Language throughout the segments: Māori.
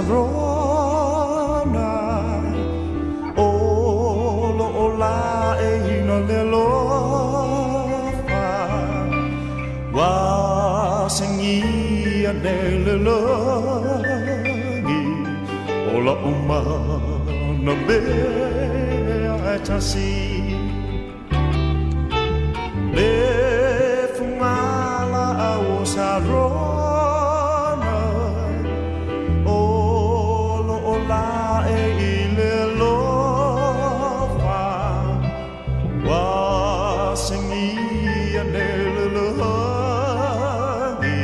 sarona olo ola e ino le lofa wa sengi ane le longi ola uma na be atasi le fumala o sarona olo ola e ile lofa wa sengi ane le longi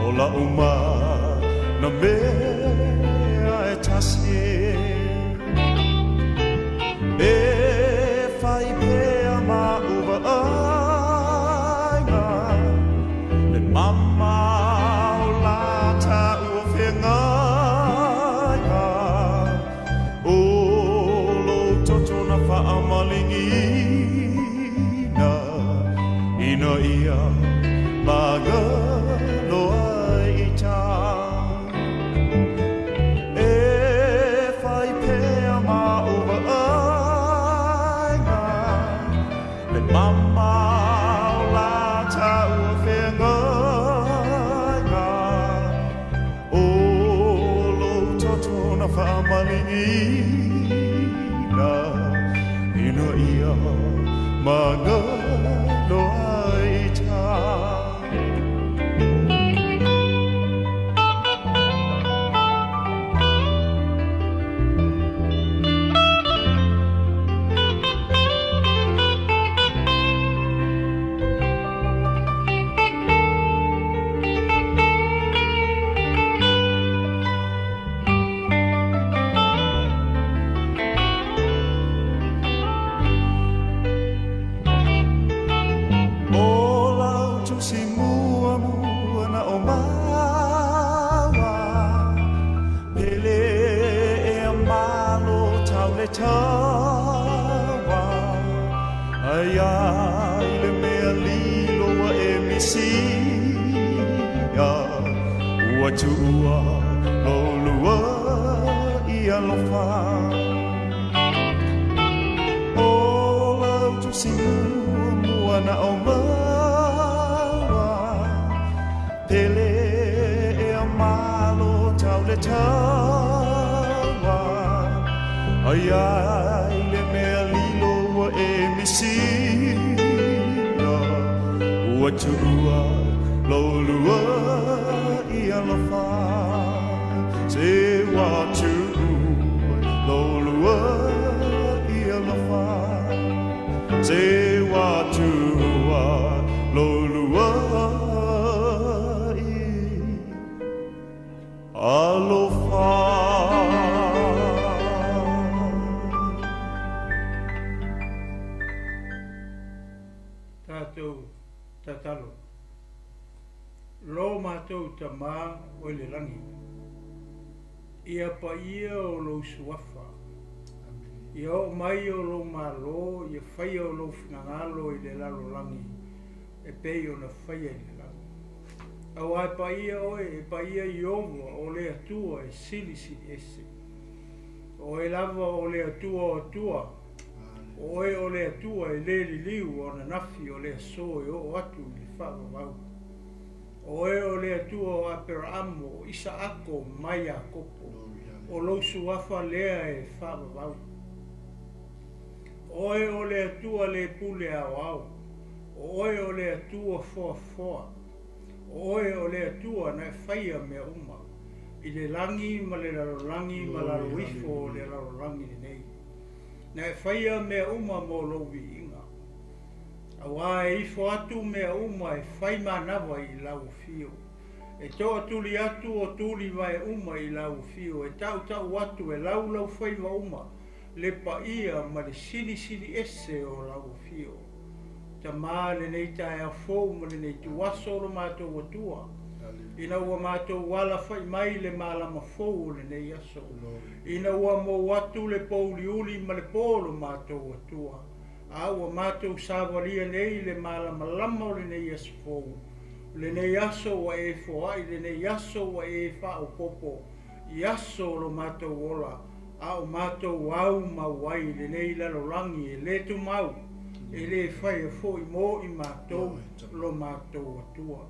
ola uma na be atasi e fai pe ama uva ainga le mama o la TAUA whenga o lo totona wha amalingi ina ia maga loa i tā e whai pēa mā uva ainga le mama o la TAUA whenga o lo totona whaamalingi ina ia maga loa i tā TAUA ai ai le mea lilo wa e misia ua tua lo lua i alofa o lau tu sinua mua na o maua pele e a malo tau le TAUA ai ai le mea lilo wa e misia ua tua lo lua i alofa se wa tua lo lua i alofa se wa tua lo lua i alofa Tātou tatalo. Roma12 tamā o le langi. Ia pa ia o lo suafa. Ia o mai o lo malo, ia whai o lo whinangalo i le lalo langi. E pei o na whai i le langi. Au ai pa ia oe, e pa ia i ongo o le atua e sili ese. O e lava o le atua o atua. Oe o le atua e le li liu o na nafi o le so e o atu li whakawau. Oe o le atua o Aperamo o isa ako mai a kopo. O lousu afa lea e whakawau. Oe o le atua le pule au au. Oe o le atua foa foa. Oe o le atua na whaia mea uma. I le langi ma le larolangi ma laro ifo o le larolangi nei. Na e whaia mea uma mo lowi inga. Awa e ifo atu mea uma e whai manawa i lau fio. E toa tuli atu o tuli vai uma i lau fio. E tau tau atu e lau lau whai wa uma. Le pa ia ma le sili sili ese o lau fio. Ta maa le nei tae a fou ma le nei tuaso lo mātou atua. Ina ua mātou wala whai mai le mālama fou le nei aso. Ina ua mo watu le pouliuli ma le polo mātou atua. A ua mātou sāwalia nei le mālama lama o le nei aso fou. Le nei aso wa e foai, le nei aso wa e whao popo. i aso lo mātou ola, a o mātou au mawai le nei lalolangi e le tu mau, e le whai a fo i mo i mātou lo mātou atua.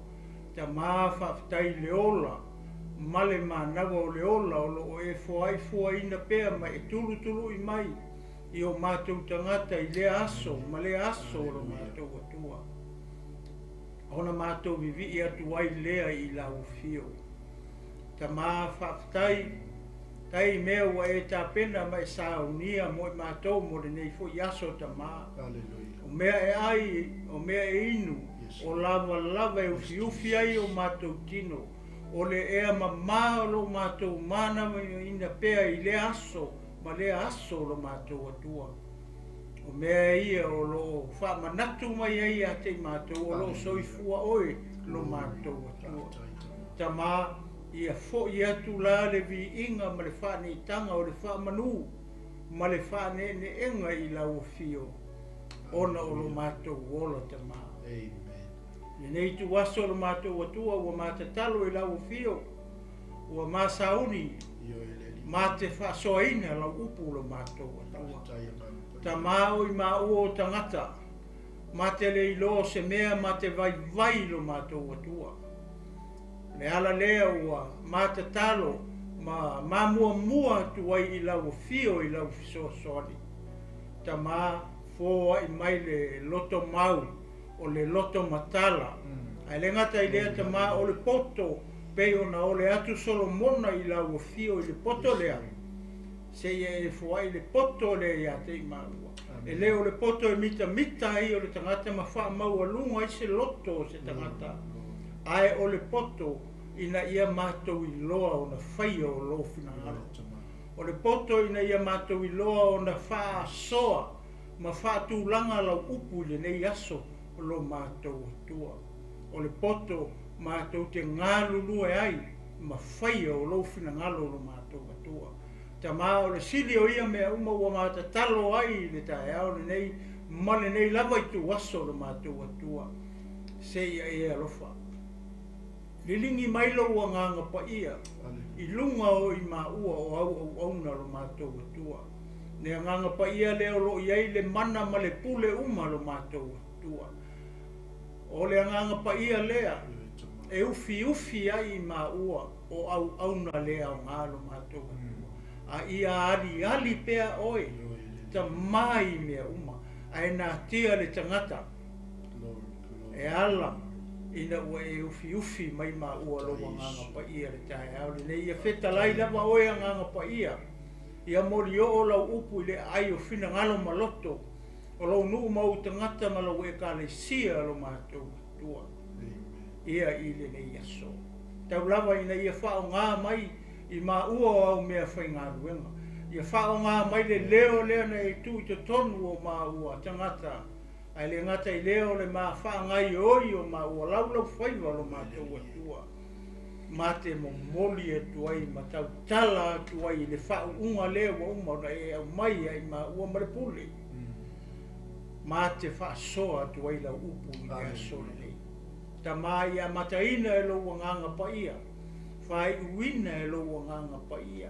Ta mā whaftai le ola, male mānawa o le ola o lo e fwai ina pēr mai e tulu tulu i mai, i o mātou tangata i le aso, ma le aso lo mātou atua. Ona mātou vivi i atu ai lea i lau fio. Ta mā whaftai, tai mea ua e tā pena mai saunia mo i mātou mo le nei fo i aso ta mā. O mea e ai, o mea e inu, o lava e ufi ai o mātou tino, o le ea mamā o lo mātou mana ina pea i le aso, ma le aso lo mātou atua. O mea ia o lo whamanatu mai ai a te mātou, o lo soifua oe lo mātou atua. Ta mā ia fo i atu la le vi inga ma le whane tanga o le whamanu, ma le whane ne enga i lau fio, ona o lo mātou ola ta mā. Amen. Nei tu waso lo mātou atua, ua mātatalo i lau fio, ua māsauni, mā te whasoaina lau upu lo mātou atua. Ta māo i māua o tangata, mā te leilo se mea mā te vai lo mātou atua. Le ala lea ua mā te talo, mā mua tu ai i lau fio i lau fisoasoani. Ta mā fōa i mai le loto mau, o le loto matala. Ai le ngata i lea ta mā o le poto, pei ona o le atu solomona i lau fio i le poto lea. Se e fuai le poto le ia te maua. E leo le poto e mita ai o le tangata ma wha maua lunga i se loto se tangata. Ai o le poto ina ia mātou i loa o na whaia o lo finangalo. O le poto ina ia mātou i loa o na wha soa ma wha tūlanga lau upu le nei aso o lo mātou atua. O le poto mātou te ngālu lue ai ma whaia o lo finangalo lo mātou atua. Ta mā o le sili o ia mea uma ua māta talo ai le tae au le nei, ma le nei lava i tu waso le mātou atua. Se ia e alofa. Lilingi mailo ua nganga pa ia, i lunga o i mā ua o au auna lo mātou atua. Nea nganga pa ia leo lo iai le mana ma le pule uma lo mātou atua. O le nganga pa ia lea, e ufi ai i mā ua o au auna lea o ngā lo mātou atua. A ia ali pea oe, ta mai mea uma, a e nā tia le tangata, e ala, ina ua e ufi mai mā ua loa nganga pa ia le tae au, le ia wheta lai lava oe a nganga pa ia mori o lau upu le ai o whina ngalo maloto, o lau nuu mau tangata ma lau e ka le sia lo mātou tua, ia i le nei aso. Tau lava ina ia whao ngā mai, i mā ua o au mea whai ngā ruenga. Ia whao ngā mai le leo na e tū i te tonu o mā ua tangata. Ai le ngata i leo le mā wha ngai oi o mā ua lau whaiwa lo mā tau atua. Mā te momoli atu ai, mā tau tala atu ai, le whao unga leo wa uma na e au mai ai mā ua marepule. Mā te wha soa atu ai lau upu i mea sole nei. Ta mā ia mataina e lo ua nganga pa ia. Whai uina e loa nganga pa ia.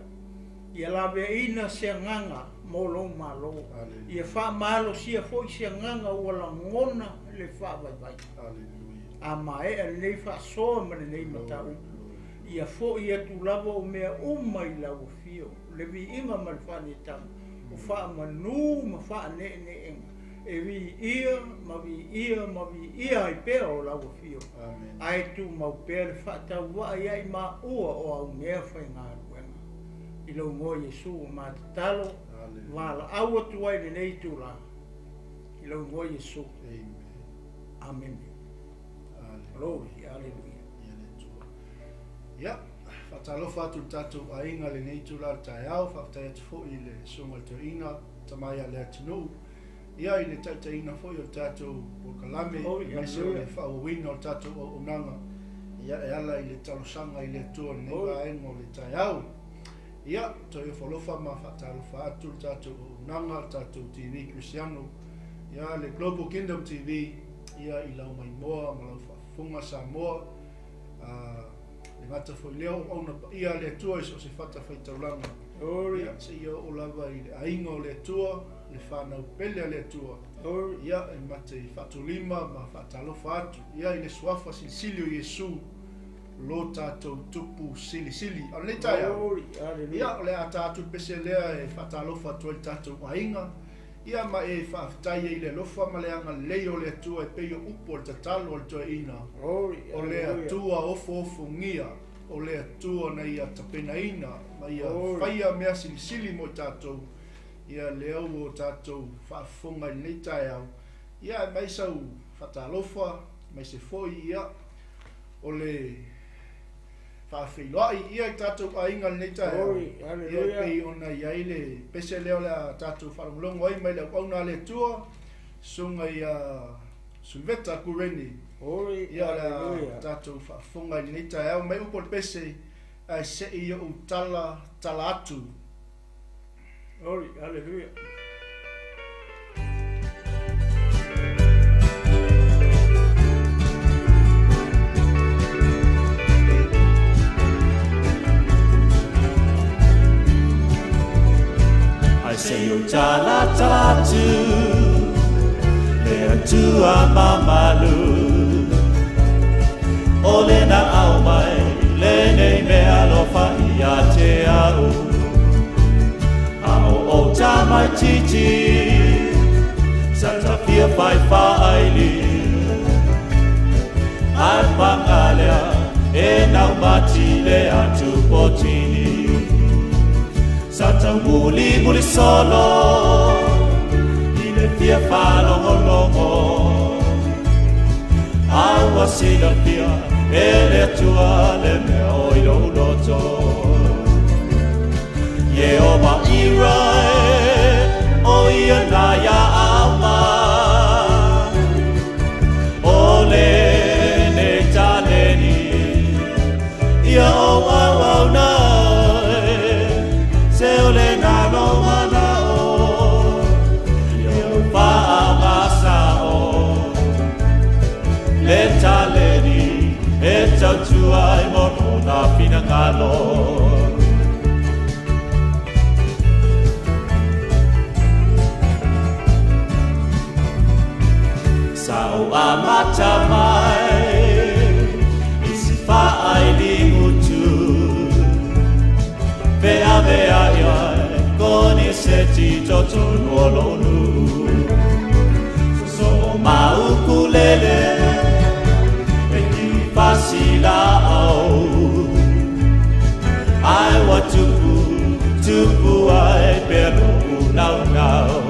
Ia lawe ina se nganga mo lo malo. Ia wha malo sia foi se nganga ua la ngona le wha vai. A mae a nei wha soa ma le nei matau. Ia fo ia tu lava o mea umai lau fio. Le vi inga ma le whane tanga. O wha manu ma wha ne enga. E vi ia i pēr o lau fio. Ai tu mau pēr le whatau wa ia i mā ua o au mea whai ngā ruenga. I lau ngō Jesu o mā te talo, wala au atu ai le nei tu la. I lau ngō Jesu. Amen. Glory, aleluia. Ia, whatalofa atu tatou a inga le nei tu la tae au, whaftai atu fo i le sunga te ina, tamaya le atinu. Ia i le taitaina foi o tatou o kalame, mai se o le whaowina o tatou o unanga. Ia e ala i le talosanga i le atua nei waenga o le taiau. Ia, toi o whalofa ma whatalofa atu tatou o unanga, tatou TV Cristiano. Ia le Global Kingdom TV, ia i lau mai moa, ma lau whafunga sa moa. ngata foi leo ona ia le tua so se fata fai taulanga Ori. se ia o lava i le ainga o le tua le whanau pele le tua ia e mate i fatulima ma fatalofa atu ia i le suafa silsilio Iesu lo tatou tupu sili sili o le tai ia o le atatu pese lea e fatalofa atu i tatou ainga ia ma e whaafitai i le lofa ma le anga leo le tua e peio upo le tatalo o le tua ina o le atua ofo ngia o le atua na ia tapena ina ma ia whaia mea sili sili mo tatou ia leo o tatou whaafonga i nei tai au ia mai sau fatalofa mai se foi ia o le whaafeiloai ia i tatou ainga nei tai au ia pei ona iai le pese leo le tatou whalongolongo ai mai le kwauna le tua sunga ia sulveta kureni ia le tatou whaafonga i nei tai au mai upo le pese ai se i o tala atu Ori, hallelujah. I say o tala atu le atua mamalu ole na au mai le nei mea lofa ia te au o tamai titi Santa Pia Pai Whaili Ai Pangalea e nau mati le atu potini Santa muli solo I le pia whalongolongo Aua sila pia e le atua le mea oiro uloto Ye o ma irai o ia na ya ama o le ne taleni ia o au na se o le na no mana o ia o pa amasa o le taleni e tautua i mono na fina ngalo Sao amata mai isi fai lingutu vea ia koni seti toto nuolonu so maukulele e ki fasila au ai watupu ai pelo nau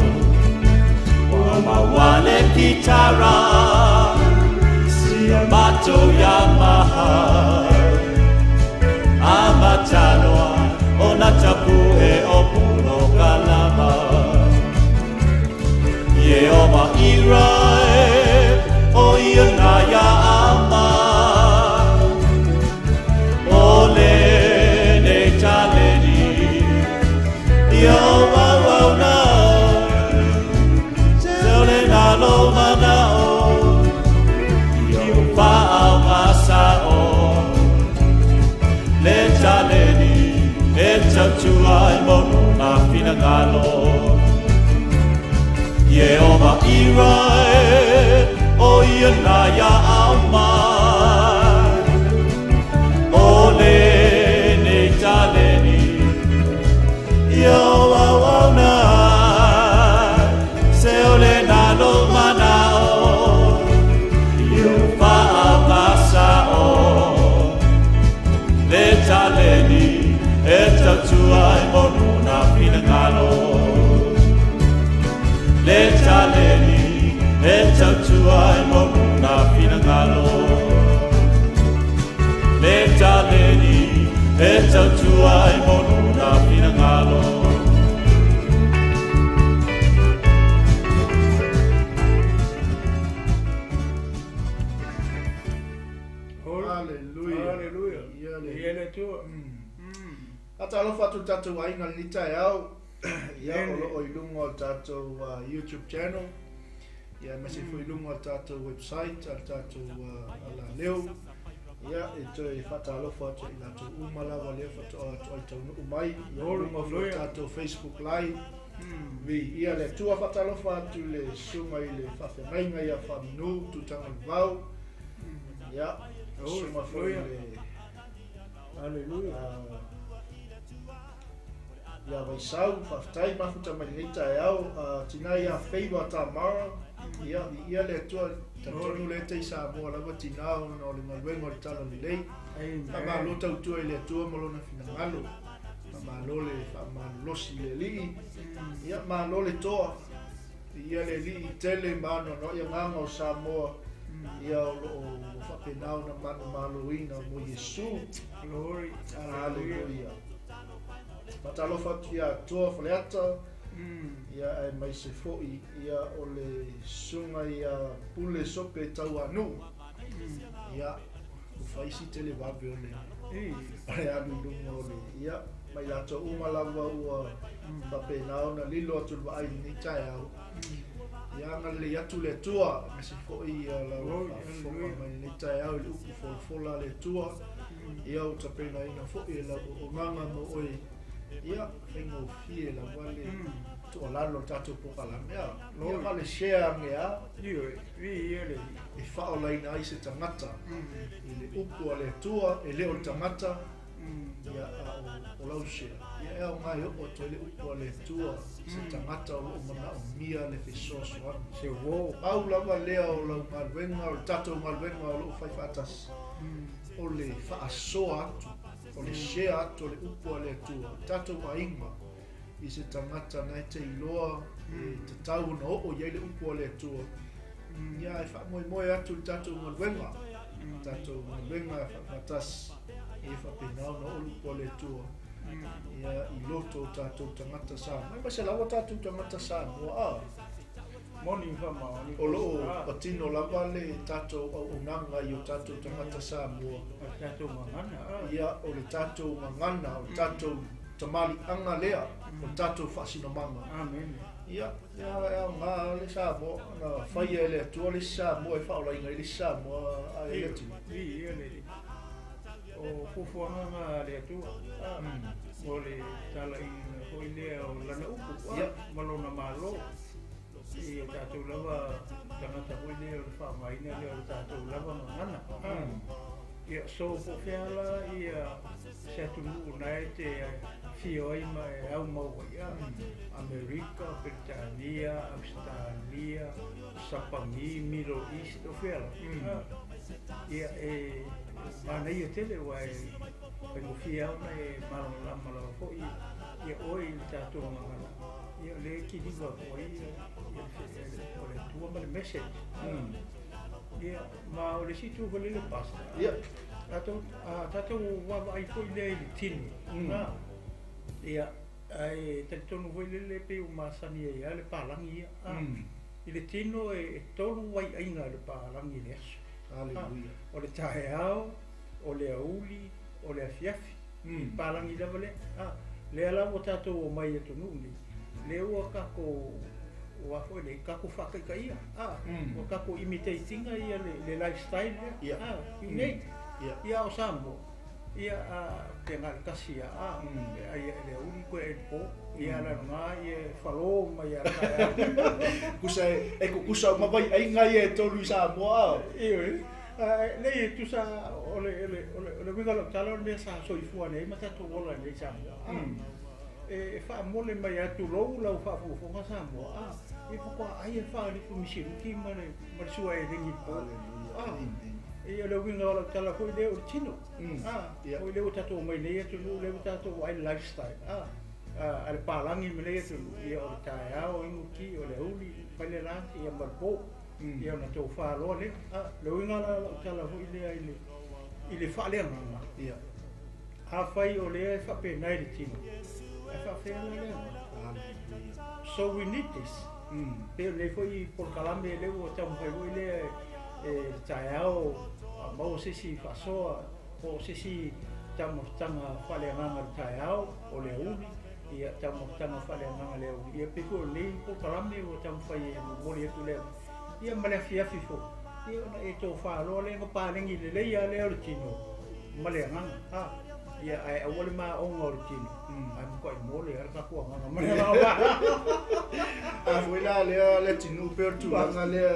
Mawale kitara Siamato Yamaha Amatanoa Onatapu e Opuno Kalama Ye Oma Irae O Ianaya Ama Ole Ne Taleni Yawa Wauna Lo manao Io pao masao Le taleni E tautua I mono na fina ngalo Ye oma irae O ia na ya ama O le ne taleni Io au na Se o le na lo manao Io fa masao Le taleni E tautua I mono na fina ngalo Le taleni E tautua I mono na fina ngalo Le taleni E tautua I mono na fina ngalo Ata alofa tu tatou ainga ni tai au ia o ilunga o tatou YouTube channel ia masi foi ilunga o tatou website al tatou ala leo Ia e toi whatalofa atu I nātou umalawa lea whatoa atu ai tau nuku mai. Ia uruma fo tātou Facebook Live. Vi ia le tua whatalofa atu le sunga I le whawhenainga ia whaminu tutanga vau. Ia, sunga fo I le... Hallelujah. Ia waisau, whaftai mafuta marinita e au, tina ia wheiwa tā mara. Ia le tua tatonu le te isa mua lawa tinao no le maluenga o le tala ni lei. Ma lo tau tua I le tua malona fina ngalo. Ma lo le whamalosi le li. Ia ma lo le toa. Ia le li tele mano no ia nganga o Samoa. Ia o whapenau na manu maluina mo Yesu. Glory. Hallelujah. Matalofa ia toa whaleata. Ia e mai se fo'i ia o le sunga ia pule sope tau anu. Ia o whaisi tele wawe o le pare anu lunga o le ia mai lato umalawa ua whapenau na lilo atu lua ai ni tai au. Ia nga le atu le tua me se fo'i ia la whafoka mai ni tai au le uku folfola le tua. Ia o tapena ina fo'i la o nganga mo oi. Ia, whengo fie la wale to lalo tatou pokala mea. Ia wale share mea. Ia le. E whao laina ai se tangata. I le upu a le tua, e leo tangata. Ia o lau share. Ia ea o ngai o to le upu a le tua. Se tangata o mana o mia le fesoso anu. Se wo. Au lawa lea o lau malwenga, o tatou malwenga o lau whaifatas. O le whaasoa atu. O le share atu o le upu a le tua. Tatou ainga. I se tangata nei te iloa. Te tau na o iei le upu a le tua. Ia e wha moe atu tatou malwenga. Tatou malwenga whakatas. E whapenau na o upu a le tua. Ia I loto tatou tangata sa. Mai se lawa tatou tangata sa. Moa Moni whamau. o loo patino lava le tatou au unanga I o tatou tangata sa mua. Tatou mangana. Ia o le tatou mangana, o tatou tamali anga lea, o tatou whasinomanga. Amen. Ia ngā le sa mua, ngā whaia le atua le sa mua e whaola inga le sa mua a e atu. Ia le. O fufuanga ngā le atua. O le tala I hoi lea o lana upu. Malona malo. Ia tātou lawa tangata hoi lea o le whamaina lea o tātou lawa mangana. Ia so po whiala ia se atu nuu nai te whioima e au maua ia. Amerika, Britania, Australia, Sapangi, Middle East o whiala. Ia e mana ia tele wa e pengo whiauna e malama fo ia oi le tātou mangana. Ia le ki diwa ko ia o le tua ma le message. Ia ma o le situ ko le pasta. Ia tatou wa ai ko le tino. Ia ai te tonu ko le pe o masani ia le palangi ia. I le tino e tolu wai ainga le palangi le. Hallelujah. O le taheao, o le auli, o le afiafi. Palangi lava le. Le ala o tatou o mai atu nuni. Le ua kako wa foi le kako whakaika ia. O kako imitatinga ia le lifestyle ia. Unique. Ia o sambo. Ia te ngā kasi ia. Ia le uri koe e po. Ia la ngā ia whalo mai ia kaya. Kusa e kusa o mawai ai ngai e tolu I Samoa. Ioi. Nei tu sa ole wingalo talo le sa soifua nei mata to ola nei Samoa. E fa mole mai atu lo la fa fu nga Samoa. E po ai e fa li fu misiru ki mane sua e ringi po. E ole wingalo tala ko le o TINO. O le tato mai nei atu le tato ai lifestyle. Al palangi mele atu ia o taia o inguki o le uli pale lanti ia marpo. Ia na tau whāroa le. Le winga la tala hui lea I le whaalea nganga. Ia. Hawhai o lea e whape nai le tino. E whawhea lea. So we need this. Peo le hui por kalame e leo o tau mwhai hui lea e taiao mau sisi whasoa o sisi tau mwahtanga whalea nganga le taiao o le uli. Ia tau mwahtanga whalea nganga le uli. Ia peko le por kalame o tau mwhai e mwori etu leo. Ia male fiafi fo. ia ona e tō whāloa le ngā pārengi le leia le o le tino. Male nganga, ia ai awale mā onga o le tino. Ai mko i mole, ar kakua nganga male nganga. Wela lea le tino peo tūlanga lea,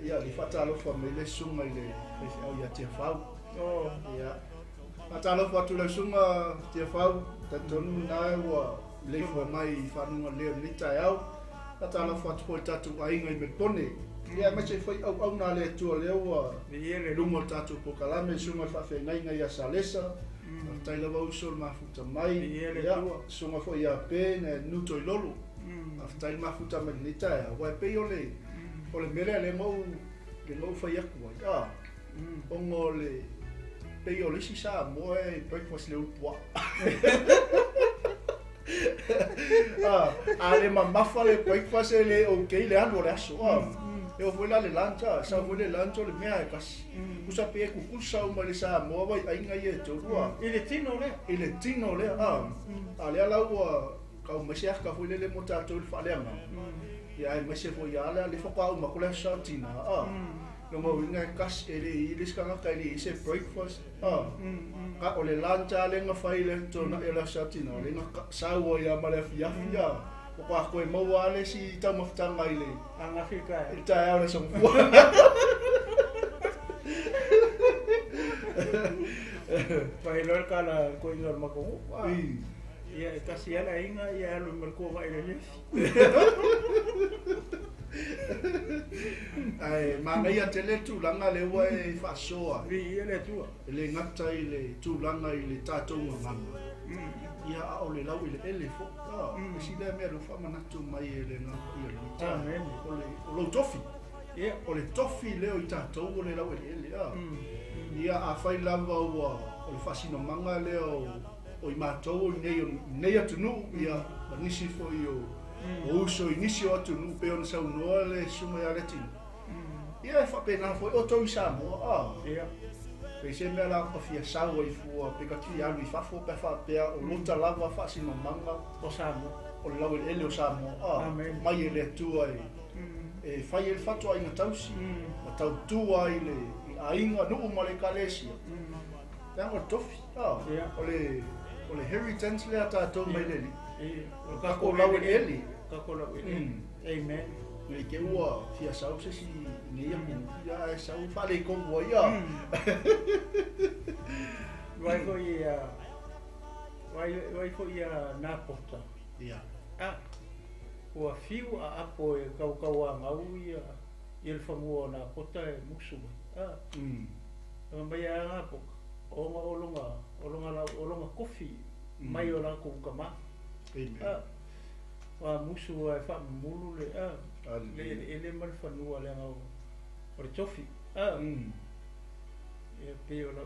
ia li whatalofa me le sunga i le au ia tia whau. Ia, whatalofa atu le sunga tia whau, tatonu nai wa leifua mai whanunga lea ni tai au, whatalofa atu po tatu ainga i me pone. Ia mai se foi au na le tua leo wa lungo tatu po kalame sunga fa ngai ia salesa tai lava usol mafuta mai ia sunga foi ia pe na nuto ilolo aftai mafuta mai nita wa pe ole mere le mo fa ia kwa ia ongo le pe ole si sa mo e breakfast le upwa ale mamafa le breakfast le okay le ando le aso eu fui lá le lancha, sa fui le lancha le mea kas. Usa pe ku sa uma le sa mo vai ainga ye torua. Ile tino le. Ile tino le ale ala wa ka uma se ka fui le mota to le faleanga. Ya ai me se foi ala le foka uma kula sa tina. No mo winga kas ele ile ska ka ile se breakfast. Ka ole lancha le nga fai le to na ela sa tina le nga sa wo ya male fia. Ko a koe mau ale si tau mawhitanga i le. Anga whika e. I tae aure sa mwua. Pai lor kala koe ngor mako. Ia e kasi ala inga ia alu merko mai le lesi. Ai, mana ia te le tūlanga le ua e whasoa. Ia le tua. Le ngata i le tūlanga i le tātou nganga. Ia a ole lau i le ele fo. Si le mea rufa manatu mai e le ngā i le nita. Amen. Ole tofi. Ia. Ole tofi leo i tātou ole lau i le ele. Ia a whai lava ua ole whasino manga leo o i mātou i nei atunu. Ia nisi fo i o uso i nisi o atunu pe ona sau noa le suma i aretinu. Ia e whapena fo i o tau i Samoa. Ia. Pe se mea la ka fia sawa i fua pe ka tui anu i whafo pe whapea o lota lava whasino manga o Samoa. O le lau ele o Samoa. Amen. Mai e le atua e whai e whatua inga tausi. Ma tau tua i le ainga nuu ma le kalesia. Peanga tofi. O le heritage le ata tau mai le li. O kako lau ele. Kako lau ele. Amen. Ngai ke ua fia sau se si ngia ia e sau whale kongo ia. Wai ko ia nā pota. Ia. Ua fiu a apo e kau a ngau ia i le whamua nā pota e musu. Mai a ngā poka. Olonga kofi mai o nā kukama. Wa musu e wha mulu le ele mal whanua le ngau o le tofi. E peo la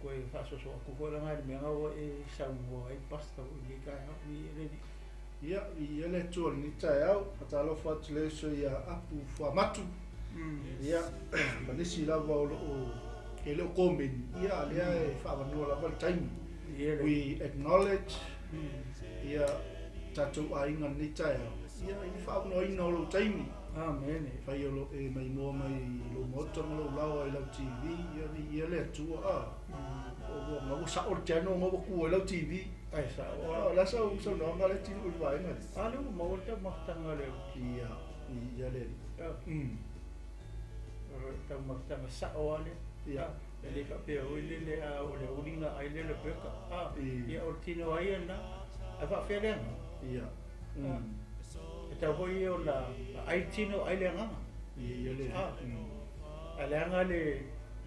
koe whasoso a kukola ngai me ngau e saumua e pasta o i kai hapi e redi. Ia, i ele tua ni tae au, atalo whatu le so ia apu whamatu. Ia, manisi lava o e leo komen. Ia, lea e whamanua lava le taimi. We acknowledge. Ia, tatou ainga ni tae au. Ia, i whamanua ina o lo taimi. Amen. Whai o e mai mua mai lo motong lo lawa i lau TV. Ia lea tua. O ngawu sa o tēno ngawu kua i lau TV. Ai sa o la sa no ngale ti u vai ngai. Ale o mawata mahtanga le. Ia le. Ta mahtanga sa o ale. Ia. Le ka pe o le a o le ulinga ai le peka. Ia o tino ai na. A fa fele. Ia. Ta hoi o la ai tino ai le nga. Ia le. Ale nga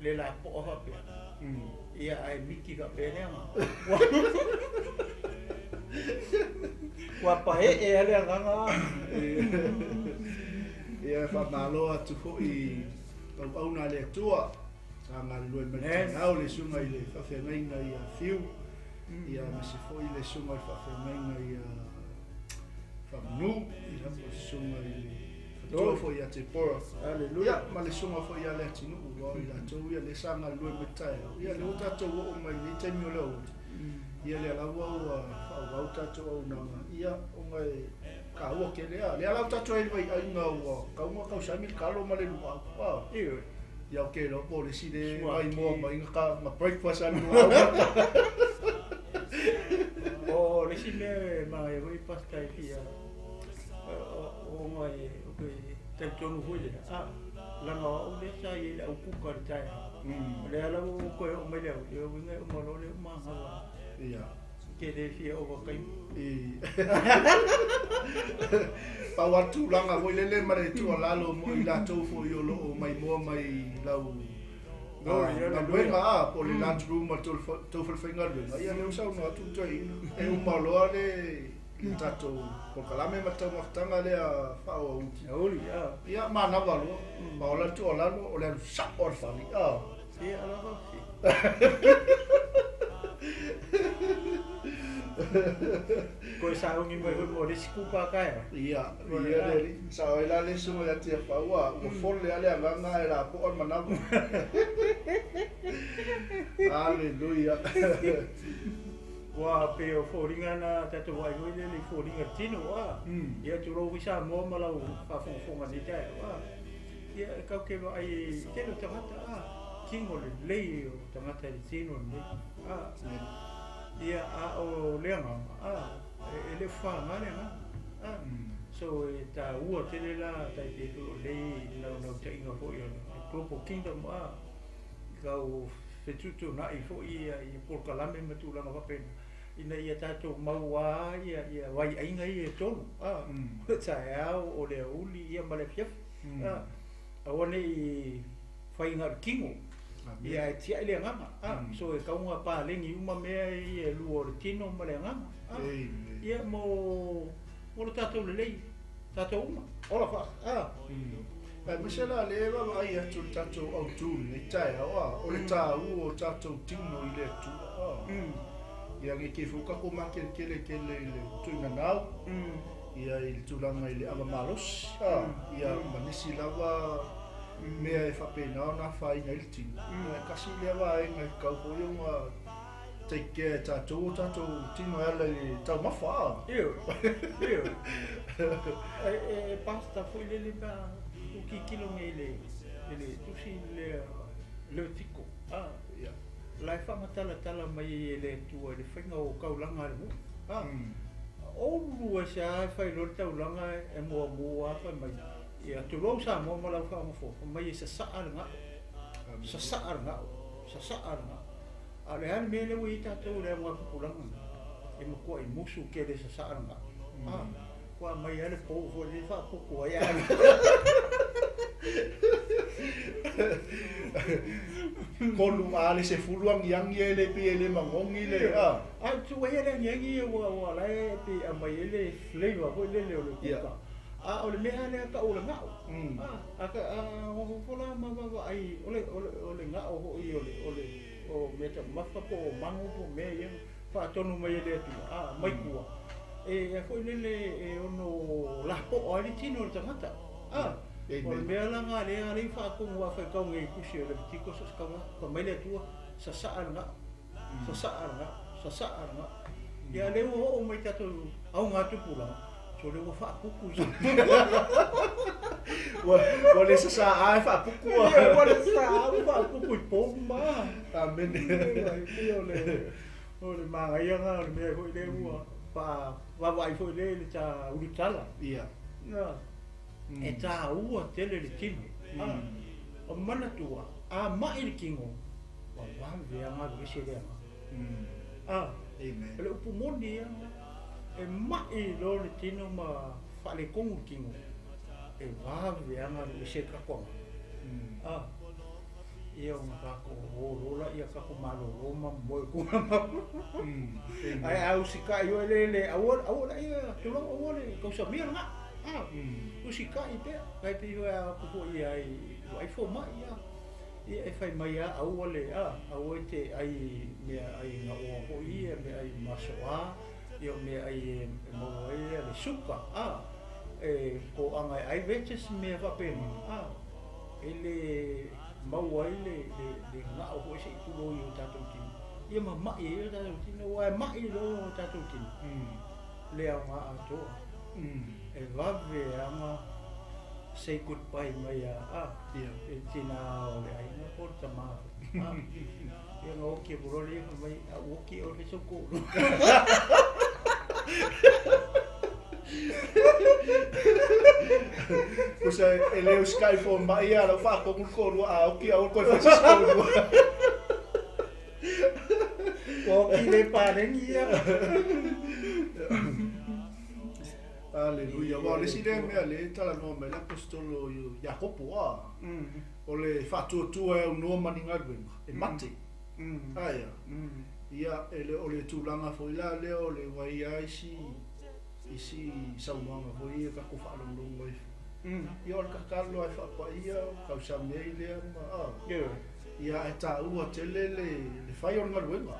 le la po ha pe. Ia ai miki ka pele nga. Wa pa e ale nga. Ia fa malo atu fo i au na le tua. Sanga lue me na le sunga i le fa fe menga ia fiu. Ia ma se fo i le sunga fa fe menga ia fa nu i ha sunga i le do fo ia te por. Aleluia. Ma le sunga fo ia le tinu wa ia to ia le sanga lue me tai. Ia le uta to o mai ni te mi o le. Ia le lawa wa fa lau tātou au nanga. Ia, o ngai ka ua ke lea. Lea lau tātou e mai ai ngā ua. Ka unga kau sami kalo ma le lua. Iwe. Ia o ke lo po le si de mai Smart. mua mai ngā ma breakfast anu au. O le si me mai hoi pasta e fia. O ngai o ke te tonu hui le. Langa o le sa i au kuka le tai. Le ala o koe o mai leo. Leo winga o malo le o mahawa. Ia. Ke le fia o wakai. Pau atu langa mo lele mare tu lalo mo i latou fo i o lo mai mo mai lau. Na buenga po le lunch room ma tau whalwhainga runga. Ia leo sau no atu toi. E umaloa le tatou po kalame ma tau maftanga lea whao au uti. Auri, Ia mana walo. Paola tu olano o le anu sa orfani. Ia ala hoki. Koe sa ungi mai hoi mo le sikupa kaya. Ia le sa o ila le sunga ya tia whaua. Mo fole ale anganga e la po on manabu. Aleluia. Wa pe o foringa na tato wai hoi le foringa tino wa. Ia tu rohi sa mo malau whafonga ni tai wa. Ia kau ke wa ai teno tangata kingo le lei o tangata le tino ni. Ia o leanga ele whanga leanga. So ta ua tele la tai te lei nau te inga fo i Global Kingdom kau fetutu na i fo i porkalame matulanga whapena. Ina ia tātou maua ia wai ainga i tonu. Tai au o le uli ia ma le fiaf. Awane i whainga kingo. Ia e tia le ngama. So e kaunga pālengi uma mea i lua o le tino ma le ngama. Ia mo le tātou le lei. Tātou uma. Ola wha. Misela le wa ai atu tātou au tūri e tai awa. O le tāu o tātou tino i le atu. Ia nge ke fukako make kele le tuina nau. Ia i tulanga i le ama malos. Ia manisi lawa mea e whapena o na whainga i tino. Kasi lewa e ngai kaupo i unga take care tātou tino ala i tau mawha. Iyo. E pasta fui lele pa uki kilo ngai le tusi le tiko. Ia. Lai whangatala mai le tua le whainga o kaulanga le mu. O lua se ai whai lor taulanga e mua whai mai. Ia tu rau sa mua malau whamafo. Mai e sa saaranga. Sa saaranga. A le hane mele ui tātou le mua kukulanga. E makua i musu ke le sa saaranga. Kua mai ale pou fo le whapuku ai ana. Kolu ale se fuluang yang ele pi ele mangongi le tu e le ngi wa la e pi mai ele flavor ko le le kuka. O le mea le ka o le ngao. Aka o fola ma ai ole ngao ho i ole o meta mafa po mango po me ia fa tonu mai le tu. Mai kua. E foi lele e ono la po ali tino tangata. O mea la nga le ali fa ko wa fa ka ngai kusi le tiko sa ka mai le tua sa saaranga. Ya le o mai tatu au nga tu pula. So le fa puku. Wa le sa ai fa puku. Wa le sa fa puku pomba. Amen. Ole ma ia nga le me ko le ua. Pa vai foi le ta urutala. Ia. Na. E ta ua tele le tino. O mana tua. Mai le kingo. Wa ve nga le se le. Amen. Le upu moni ia. E mai lo le tino ma fa le kongu kingo. E ve nga le se ka ko. Ia o ngako rola ia ka ko malo Roma mo ko ma. Ai au sika yo le awol ia tulo awol ko sa mir nga. Ko sika i pe kai pe yo ko ia ai fo mai ia e fai mai awol awol te ai me ai nga o ia me ai masoa io me ai mo ia le suka e ko anga ai vetes me va pen ele mau ai le nga o se tu lo yo tatou tino ia ma mai ia tatou tino wa mai lo tatou tino le au ngā atoa. E vave anga say goodbye mai e tina o le aina o ta mafu. Ia ngā oki e burole mai a oki o le soko. Kusa e leo Skyphone mai ia la fa ko ko a oki a ko fa siko. Oki le parengi ia. Aleluia. Wa le sile me le tala no me la apostolo Jacopo o le fatu tu e no maninga e mate. Aia. Ia ele o le tulanga foi la le o le wai isi saunanga foi ka ko fa lo mai. Ia o ka kalo ai fa pa ia ka sa me le ma. Ia e TAUA tele le fai on ngaluenga.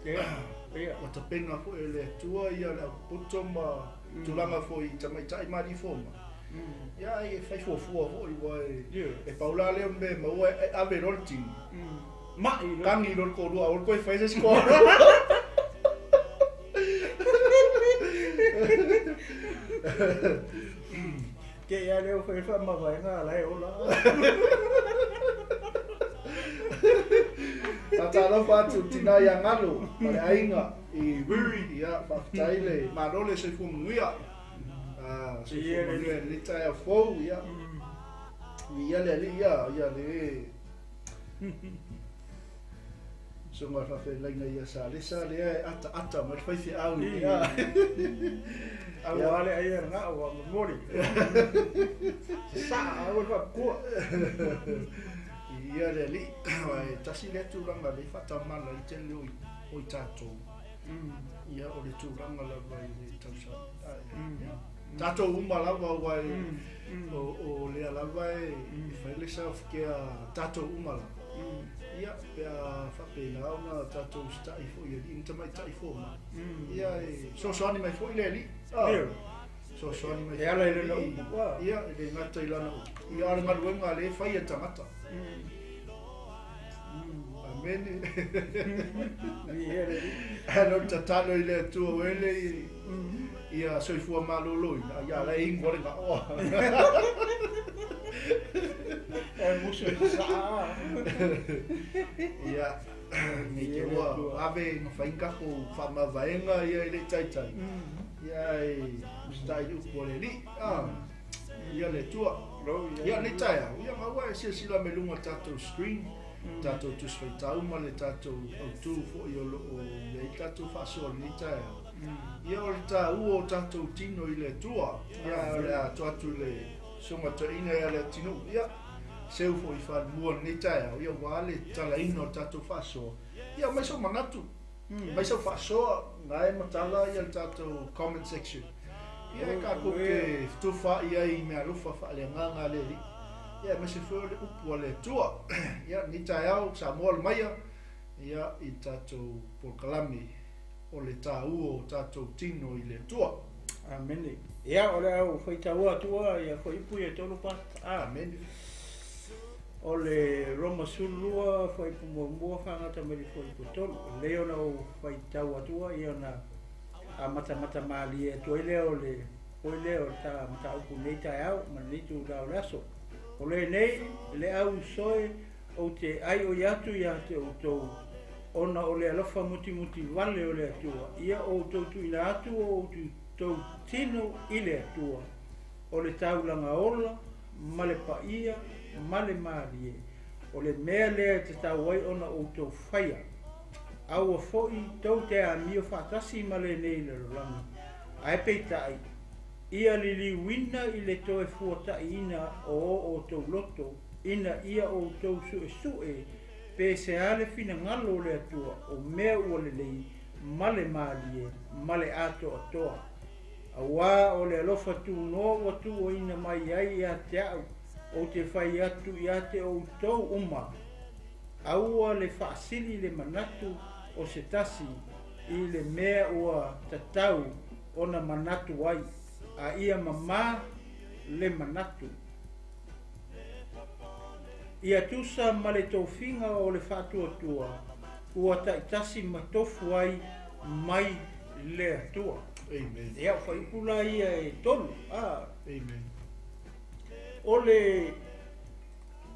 Ia o ta pena fo ele tua ia la puto ma tulanga foi tai mari foma. Ia e fai fo foi wai e paula le me mo e ave rolti. Ma kangi lor ko ru au ko fai se ko. Ke ia le foi fa ma vai nga la e ola. Atalo fatu tina yang ngalo pare ainga I wiri ia faktaile marole se fumuia se fumuia lita ya fo ia ia le so ma fa fe lenga ia sa le ata ma fa fi au ia au ale ia nga o mori sa au fa ko ia le li ai tasi le tu langa le fata mala I tele o tatou ia o le tu langa la vai le tausa tatou uma lava wai o le ala vai fa le self ke tatou uma la ia pe fa pe la una tatou sta I fo ia in tamai tai fo ma ia so ni mai fo le li so ni mai ia le no ia le ngata ilana ia le maluenga le fa ia tamata Amen. Hello tatalo ile tu wele ia soi fu malolo ia la ingore ga o. E muso sa. Ia ni ke wa ave no fainga ko fama vaenga ia ile tai. Ia stai u poleli. Ia le tua. Ia ni tai. Ia ma wa se sila melunga tato screen. Tato tu sfeitau ma le tato tu fo io o le tato fa so ni tai. Ia o TAUA o tato TINO I le tua. Ia le tu le songa to ina ia le TINO. Ia seu fo I fa mua ni tai. Ia wale tala ino tato fa so. Ia mai so manatu. Mai so fa so ngai matala ia le tato comment section. Ia ka ko ke tu fa ia I me alufa fa le nganga le li. Ia me se foi le upu le tua. Ia ni tai au sa mol maia. Ia I tato por kalami o le TAUA o tato TINO I le tua. Amen. Ia o le au foi TAUA tua ia foi pu e tolu pa. Amen. O le Roma12 foi pu mo fanga ta me foi pu tolu. Le ona o foi TAUA tua ia na a mata mali e toile o le ta mata ku nei tai au ma ni tu la laso. O le nei le au soe o te ai o yatu ia te o tau ona o le alofa muti vale o le atua ia o tau tu ina atu o tau tino I le atua o le taulanga ola ma le paia ma le marie o le mea lea te tau ai ona o tau whaia au a foi tau te a mio whatasi ma le nei le rolanga ai peitai ia li wina I le toe fuata ina o tau loto ina ia o tau sue pe se ale fina ngalo le atua o mea ua le lei male malie male ato atoa awa o le alofa tu no o tu o ina mai ai ia te au o te whai atu ia te o tau uma aua le whaasili le manatu o se tasi I le mea ua tatau o na manatu ai a ia mama le manatu ia tusa ma le tofinga o le whatuatua ua taitasi matofu ai mai le atua Amen. Ia whai pula ia e tonu. Amen.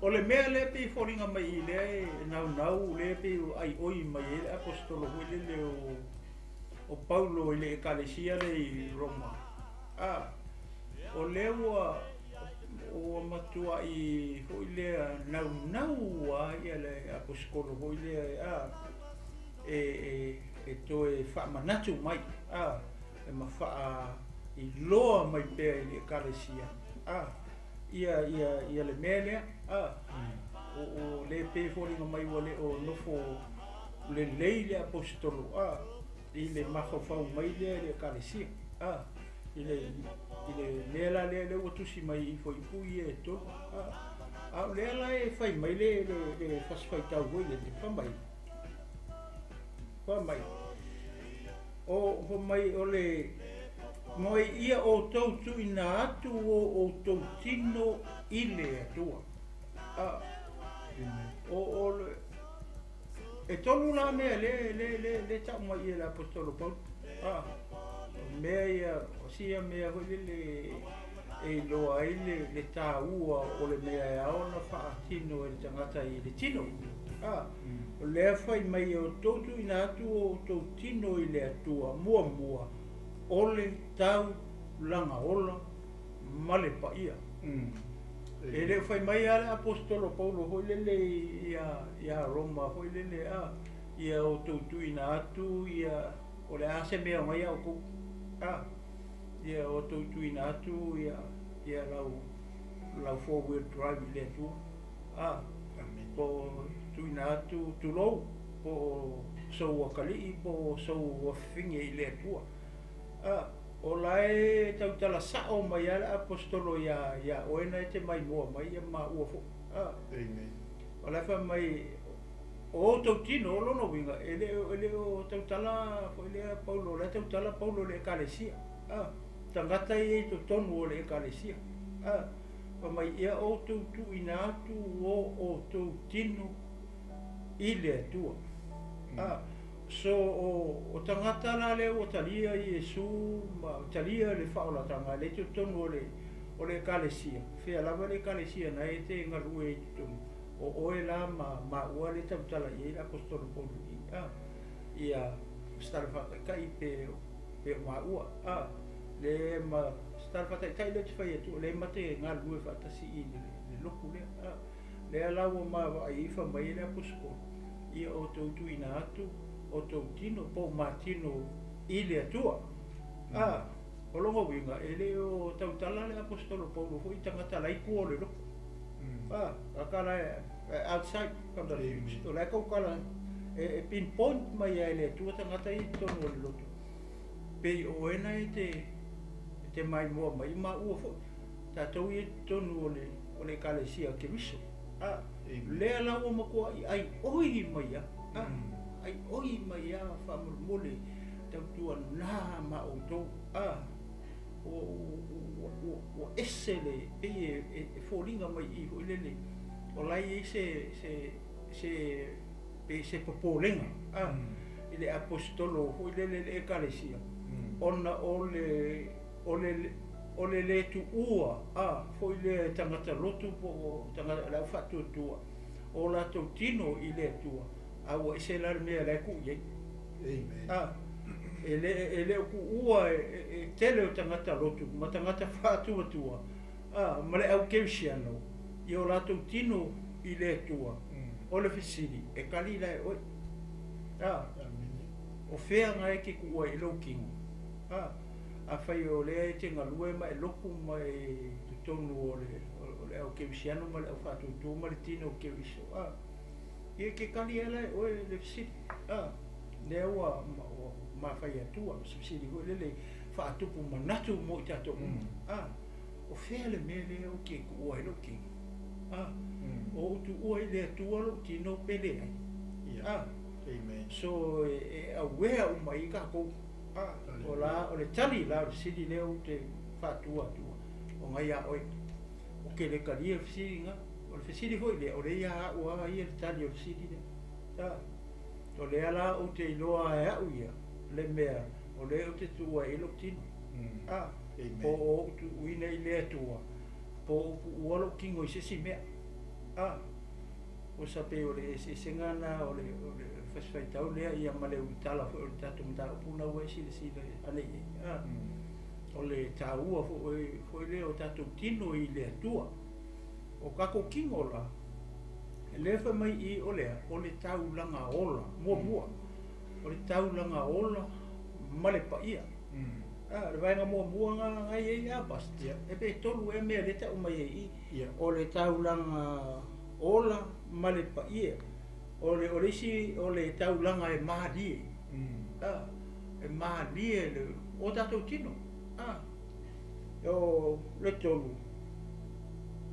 Ole mea le pe whoringa mai I lea e nau le pe ai oi mai e apostolo hui le o Paulo I le ekalesia le I Roma. O lewa o matua I hui lea nau ia le apostolo hui lea e toe wha manatu mai. E ma wha I loa mai pea I le ekalesia. Ia le mea lea. O le pe whoringa mai wa le o nofo le lei le apostolo. I le mawhawhau mai lea le ekalesia. I le lea la lea le watusi mai I fo I pui e to. O lea la e whai mai le whaswhai tau hoi le te whamai. Whamai. O mai o le moi ia o tau tu ina atu o tau tino ILE ATUA. O e tolu la mea le tau mai ia la apostolo Paul. Mea ia o sia mea hoi le e loa ai le TAUA o le mea e aona wha tino e le tangata I le tino. O lea whai mai o tau tu ina atu o tau tino ILE ATUA mua. Ole tau langa ola male pa ia. E le whai mai ale apostolo Paulo hoi lele ia Roma hoi lele ia o tautu ina atu ia o le ase mea mai au kou. Ia o tautu ina atu ia lau four-wheel drive le atua. Po tu ina atu tu lou po sau wakali po sau wafinge I le atua. O lai tau tala sao mai ala apostolo ia oena e te mai moa mai ia ma ua fo. Amen. O lai wha mai o tau tino o lono winga ele o tau tala fo ele Paulo le tau tala Paulo le ekalesia. Tangata I to tonu o le ekalesia. Wha mai ia o tau tu ina atu o tau tino ILE ATUA. So o tangata la le o talia I Yesu ma talia le whaolatanga le tu tonu o le ekalesia. Whea lava le ekalesia na e te ngarue I tonu. O oe la ma ua le tautala I apostolo Paulo ia starfata kai pe ma ua. Le ma starfata kai le te whai atu le mate ngarue whatasi I le loku lea. Le alawa ma ai iwha mai le apostolo. Ia o tautu ina atu o tau tino po matino ILE ATUA. O longa winga ele o tau tala le apostolo Paulo hoi tangata laiku o le loko. Akala outside kanda o lai kau kala e pinpoint mai ele tua tangata I tonu o le loto. Pei o ena te mai moa mai ma ua fo. Tatou I tonu o le kalesia ke miso. Lea lau o makua ai oi mai ai oi mai whamurmole tau tua nā ma o tau o esele pei e whoringa mai I hoi lele o lai se popolenga I le apostolo hoi lele le ekalesia ona o le tu ua foi le tangata lotu po tangata lau whatu tua o la tau tino ILE ATUA awa ese la mea la ku ye. Amen. Ele ku ua tele o tangata lotu ma tangata whatu tua. Ma le au keusiano I o la tau tino ILE ATUA o le whisiri e kali la oi. O whea ngai ke ku ua I lo kingu. A whai o lea te ngalue ma e loku ma e tonu o le au keusiano ma le au whatu tua ma le tino o keusiano. Ia ke kali ala o le whisiri. Lea ua ma whai atua ma whisiri o lele whaatupu manatu mo I tato. O whea le mea lea o ke ku ua I lo kingu. O tu ua ILE ATUA lo tino pele ai. Amen. So e awea o mai ka kou. O le tali la o sidi leo te whatua tua. O ngai a oi. O ke le kari e whisiri nga. O le whisiri hoi le. O le ia ua ia le tali o sidi le. O le ala o te iloa e au ia. Le mea. O o le o te tua e lo tino a Amen. o tu uina i le atua po o lo kingo i se mea a o sape o le se ngana o le fai tau le ia male u tala fo o tatu mta puna o si le ale a o le TAUA fo le o tatu tino i le atua o kako kingo la le fa mai i o le taulanga ola mua o le taulanga ola male pa ia le vainga mua nga ngai ia basti e pe tolu e me le tau mai i o le taulanga ola male pa ia o le taulanga e mahadi e mahadi le o tatu tino o le tolu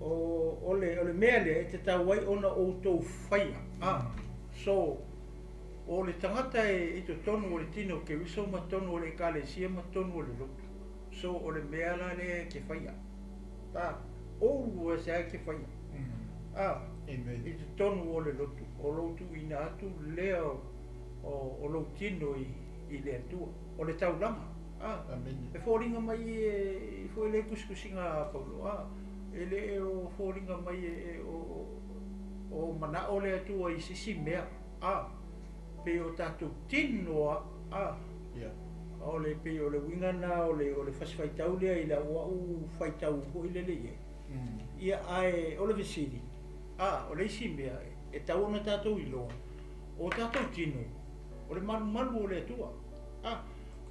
o le mea le te tau ai ona o tau whaia so o le tangata e to tonu o le tino ke wiso ma tonu o le kalesia ma tonu o le lotu so o le mea la le ke whaia o lua se ai ke whaia i te tonu o le lotu o lotu ina atu lea o lo tino i le atua o le taulanga e fōringa mai e fo le kuskusinga paulo ele o fōringa mai o mana o le atua i sisi mea pe o tatou tino o le pe o le wingana o le fasfaitau lea i la wau faitau ho i lele ia ai o le vesiri o le isi mea e tau ona tatou iloa o tatou tino o le malu o le atua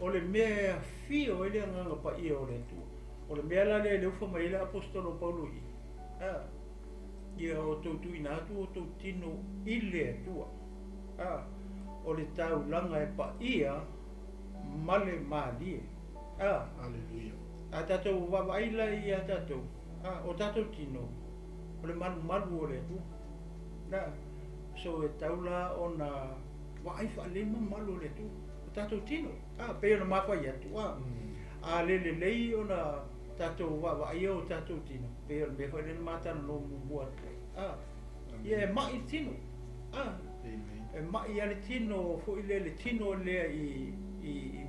o le mea fio ele nganga pa ia o le atua o le mea la le ufa mai la apostolo Paulo ia o tautu ina atu o tau tino i le atua o le taulanga e pa ia male malie Aleluia. a tatou wawaila i a tatou o tatou tino o le malu o le atua so e taula ona waifa lima malu o le atua o tatou tino pe ona mawhai atu a lele lei ona tatou wawaia o tatou tino pe ona mewhai lena matana no mua ia e mai tino e mai ale tino fo i le tino lea i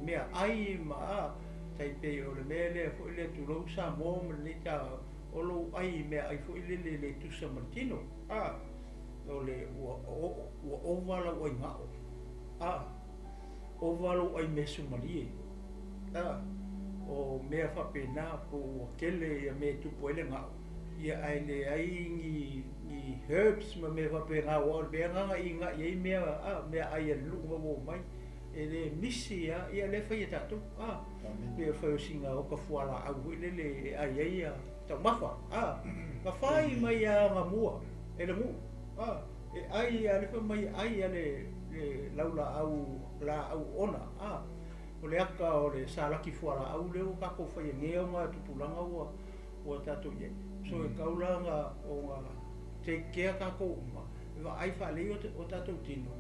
mea ai ma tai pe o le mea lea fo i le tulou sa mo ma le ta o lo ai mea ai fo i le tusa ma tino o le ua ovala o i ngao ovalo ai mesu malie o mea whapena po kele ia me tupu ele ngao ia ai le ai ni herbs ma me whapena o le nganga i nga i mea ai lunga o mai e le misi ia le whai tatu mea whai o singa o ka fuala au ile le ai tau mawha ka whai mai a ngā mua e le mu e ai a le whai mai ai a le laula au ona o le aka o le salaki fuala au leo kako whai ngea o ngā tupulanga o tatou ye so e kaulanga o ngā te kea kako uma e wa ai whaalei o tatou tino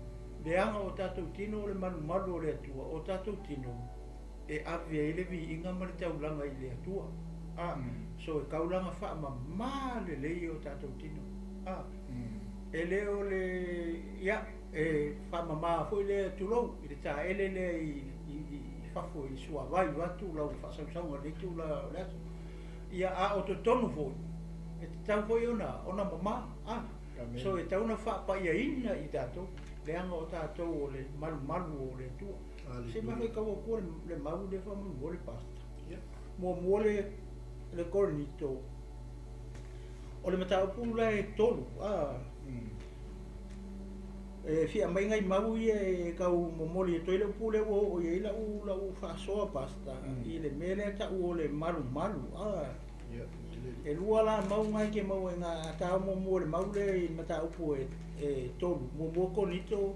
leanga o tatou tino o le malu o le atua o tatou tino e awea i le vi inga ma le taulanga i le atua so e kaulanga wha ma le lei o tatou tino e leo le ia e whamama fo i le tulou i le tā ele le i whafo i sua vai watu lau whasausaunga le tu la leato ia o to tonu fo e te tau fo i ona mama so e tauna whapa ia ina i tatou leanga o tatou o le malu o le tua se mahi kaua kua le mau le whamalu o le pasta mua le koronito o le matau pula e tolu e fia mai ngai mau ia e kau momoli e toile pule o ia ila u whasoa pasta i le mele ta u o le malu e lua la mau ngai ke mau e ngā tau momo le mau le i mata upu e tolu momo konito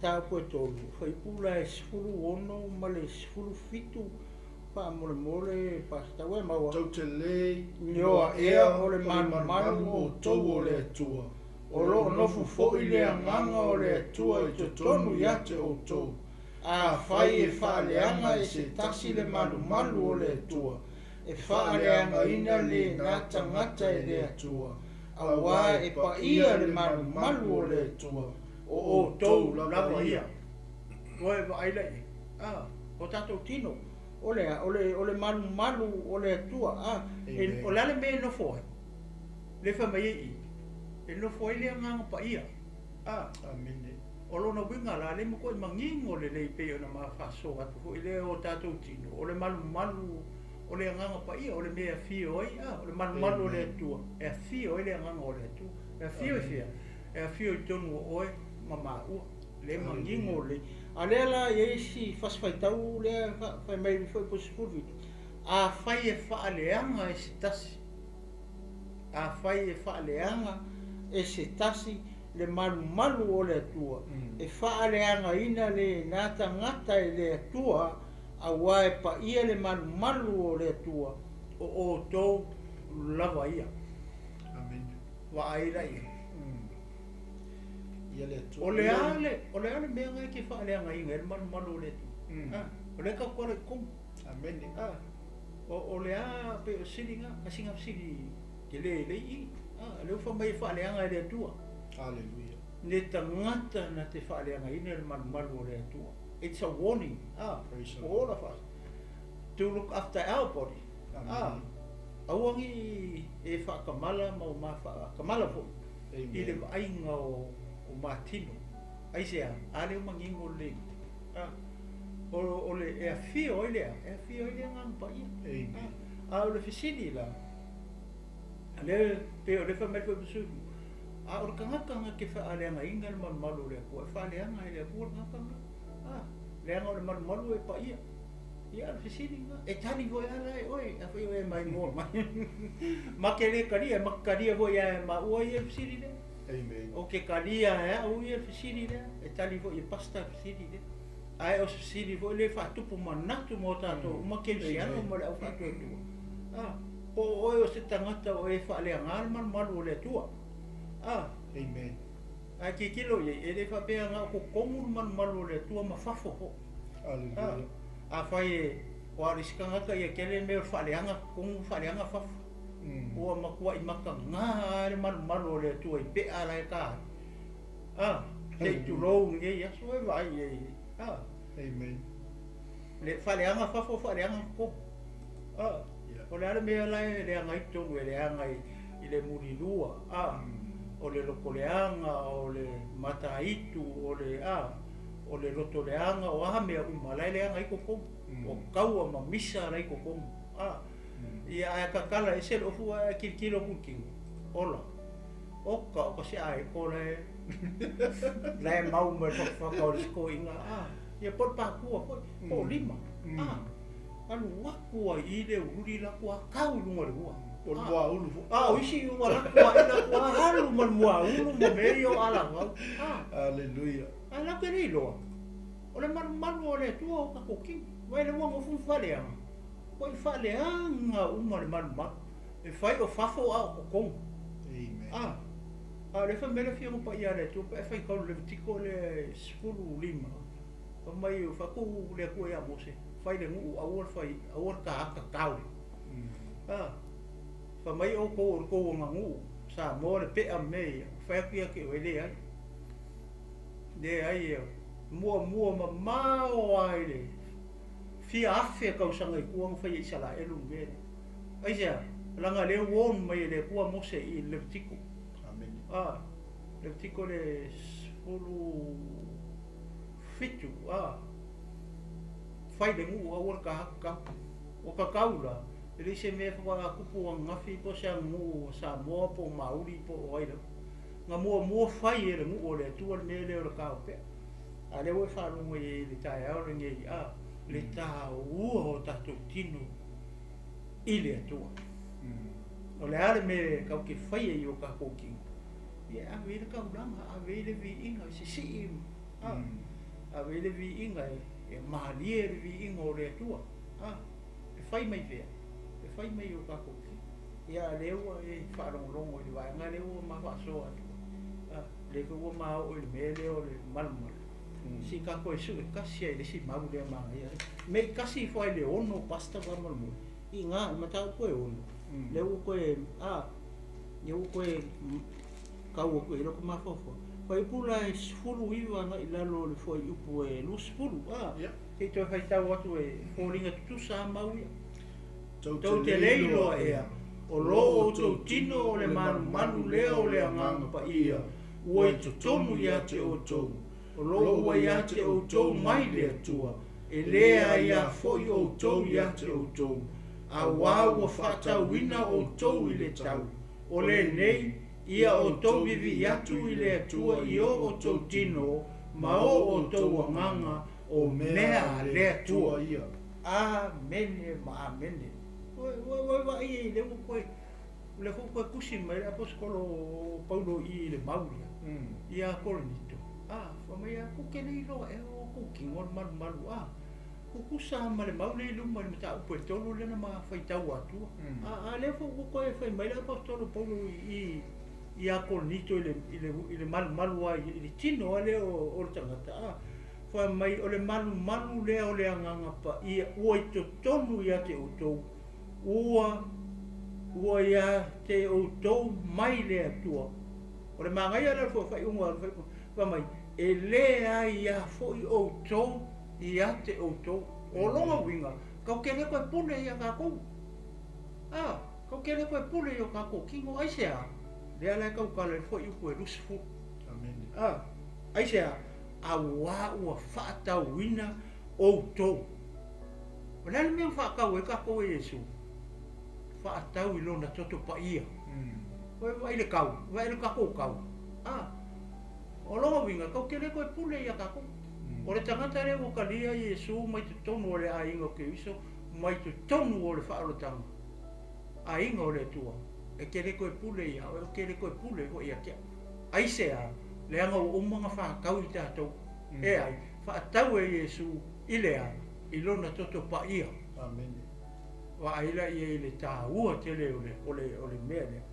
tau pu e tolu whai pula e sifuru ono ma le sifuru fitu pa mole pasta ue mau Tau te lei nioa ea o le malu o tau o le atua o lo nofu fo i le anganga o le atua i te tonu ia te o tau a whai e whaaleanga e se tasi le malu o le atua e whaaleanga ina le ngā tangata e le atua a wā e pa ia le malu o le atua o tau lava ia Oe wa aila i o tatou tino ole malu ole atua o le ale me no foi le fa mai e no foi le nga pa ia Amene. o lona winga la le mo ko mangingo le pe ona ma fa so atu foi le o tatou tino ole malu ole nga pa ia ole me fio ai ole malu le atua e fio le nga ole atua e fio tonu oe mama u le mangingo le alela ye si fasfaitau le fa mai foi posipuli a fai e fa aleanga e sitasi a fai e fa aleanga e sitasi le malu o le atua e fa aleanga ina le nata ngata e le atua a wae pa ia le malu o le atua o tou lava ia Amen. wa aira ia O le ale mea ngai ke wha alea ngai ngai malu le tu. O le ka kore kum. Amen. O le a pe o siri nga, a singa siri ke le i. Le ufa mai wha alea ngai le tua. Hallelujah. Ne tangata na te wha alea ngai ne malu le tua. It's a warning for all of us to look after our body. Awangi e wha kamala mau ma wha kamala po. I le ainga o matino ai sea ale mangingo le o le e fio ile ngang pa ia o le fisini la ale pe o le fa merko busu o kanga ke fa ale nga ingal malu le ko fa ale nga ile ko nga le nga o le malu e pa ia le fisini nga e tani go ala oi a foi mai mo makele karia makaria go ia ma o ia fisini le Amen. O ke kalia o ia fisiri le e tali vo i pasta fisiri le ai o fisiri vo le fa tupu manatu mo tato uma ke siano mo le fa tu o o se tangata o e fa le ngal malu le tua Amen. ai ke kilo e le fa pe nga ko komu malu le tua ma fafo ho Hallelujah. a fai o ariskanga ka ia kele me fa le nga komu fa le nga fafo o makua i maka ngā le malu le tua i pe ala e ka le tu rou nge ia so e vai Amen. le whaleanga whafo whaleanga ko o le ale mea lai le anga i tongu e le anga i le muri lua o le lokoleanga o le mataitu o le rotoleanga o aha mea umalai le anga i koko o kaua ma misa rai koko ia ai kakala e se lofu a kilo kuking ola oka o se ai ko le le mau me fa ko inga ia por pa ku ko lima anu waku i le uri la ku kau lunga lua O lua ulu. o isi u la ku ina ku halu man mua ulu mo meio ala Hallelujah. ala ke ri lo o le malu o le tu o ka kuking vai le mo fu fale Poi fale uma le malu e fai o fafo o kong. Amen. Le fa mele fio pa ia le tu pe fai ko le tiko le spulu lima. Pa mai o fa ku le ku ia mose. Fai le ngu awor fai awor ka kau. Fa mai o ko ngu sa mo le pe a me fa kia ke wele ai. De ai mua ma o ai le. Fia afe kau sanga i kuang fai isala elu me. Ai sea, langa le won mai le kua mose i le tiko. Amen. Le tiko le spulu fitu. Fai le ngu awar ka haka. O ka kaula. Ele se me fa kupu ngafi po sa ngu sa mo po mauri po oira. Nga mua fai e le ngu o le tua me le o ka pe. Ale wo fa no e le tai au ngi le TAUA o tatou tino i le atua. O le ale me kau ke whaia i o ka koking. Ia a vele kauranga, a vele vi inga se si a vele vi inga e mahalia le vi inga o le atua. E whai mai vea, e whai mai o ka koking. Ia le ua e whaarongrongo i le waanga, le ua ma whaasoa atua. Le ua ma o le mele o le malumalu. Si ka koe su e kasi ai le si mau le manga ia. Me kasi fai le ono pasta wa malu. I ngā matau koe ono. Le u koe le u koe kau koe loko mafofo. Fai pula e sfulu iwa na i lalo le foi upu e lu sfulu. Kei toi whai tau atu e fōringa tutu sa mau ia. Tau Tau te leiloa ea. O lo o tau tino o le manu lea o le anganga pa ia. Ua i tonu ia te o tau. O lo ua ia te o tau mai le atua. E lea ia foi o tau ia te o tau. A wā ua whātau wina o tau i le tau. O le nei, ia o tau vivi atu i le atua i o tau tino, ma o tau anganga o mea le atua ia. Amene ma amene. Wa i le koe le koe kusi mai a poskolo Paulo i le Mauria. Ia koronito. Fa mai a ko kele lo e o ko kingon malu ko kusa ma le Maule luma le mata upo tolo le na ma fai tau atu. Le fo koe fai mai le apostolo Paulo i a koronito i le malu ai i tino ale o tangata. Fa mai o le malu le o le anganga pa i ua i tonu ia te utou. Ua ia te outou mai le atua. O le mangai ala fo fai unga fa mai e lea ia fo i outou ia te outou. O longa winga kau kele koe pule ia kakou. Kau kele koe pule ia kakou kingo aisea. Lea lai kau kale fo i koe lusifu. Amen. Aisea a ua whaatau wina outou. O lea mea whaakau e kakou e Yesu. Whaatau i lona toto pa ia. Vai le kau, vai le kako kau. O longa winga, kau kele koe pule ia kako. O le tangata re o kalia Yesu mai te tonu o le ainga o ke iso, mai te tonu o le whaarotanga. Ainga o le tua. E kele koe pule ia, o kele koe pule o ia kia. Aisea, le anga o umanga whaakau i tātou. E ai, whaatau e Yesu i lea, i lona toto pa ia. Amen. Wa aila i le TAUA tele o le mea lea.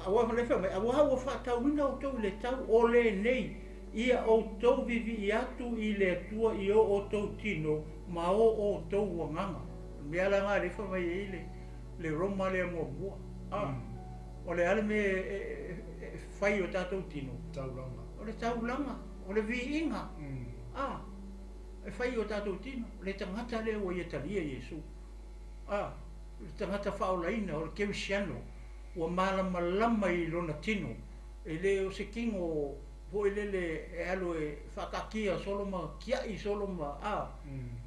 Awa le fa mai awa wa fa tau wina o tau le tau o le nei ia o tau vivi i atu i le atua i o tau tino ma o tau wanganga. Mea la ngā le fa mai le Roma le mua. O le ale me fai o tātou tino. Taulanga. O le taulanga, o le vi inga. E fai o tātou tino, le tangata le o Italia Yesu. Le tangata whaolaina o le kewisiano, ua malama i lona tino. E le o se kingo, po e lele e alo e whakakia soloma, kia i soloma,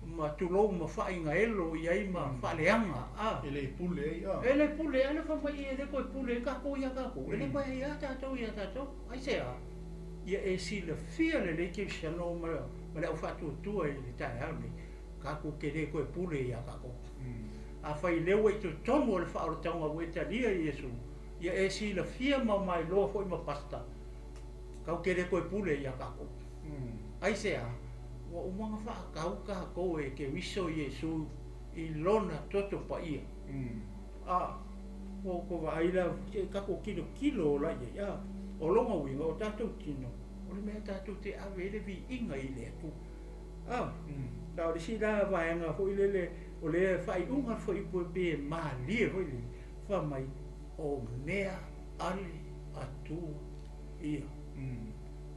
ma tulou ma whainga elo i ai ma whaleanga. E le pule ei, E le pule, ale whamai e le koe pule, e kako ia kako. E le koe ia tātou, ai sea. Ia e si le fia le kewisiano ma le au whatuatua i le tae haone, kako ke le koe pule ia kako. A whai lewa i tu tomo o le whaarotanga o Italia Yesu, ia e si la fia mai loa fo i ma pasta, kau ke le koe pule ia kako. Ai sea, wa umanga whaakau kako e ke wiso Yesu i lona toto pa ia. Ko waaila, kako kilo o lai ia, o longa winga o tātou tino. O le mea tātou te awe ele vi inga i le aku. Tau le si la vaenga fo i lele o le whai unga fo i pue pe maa lia fo i le wha mai o mea ale atua ia.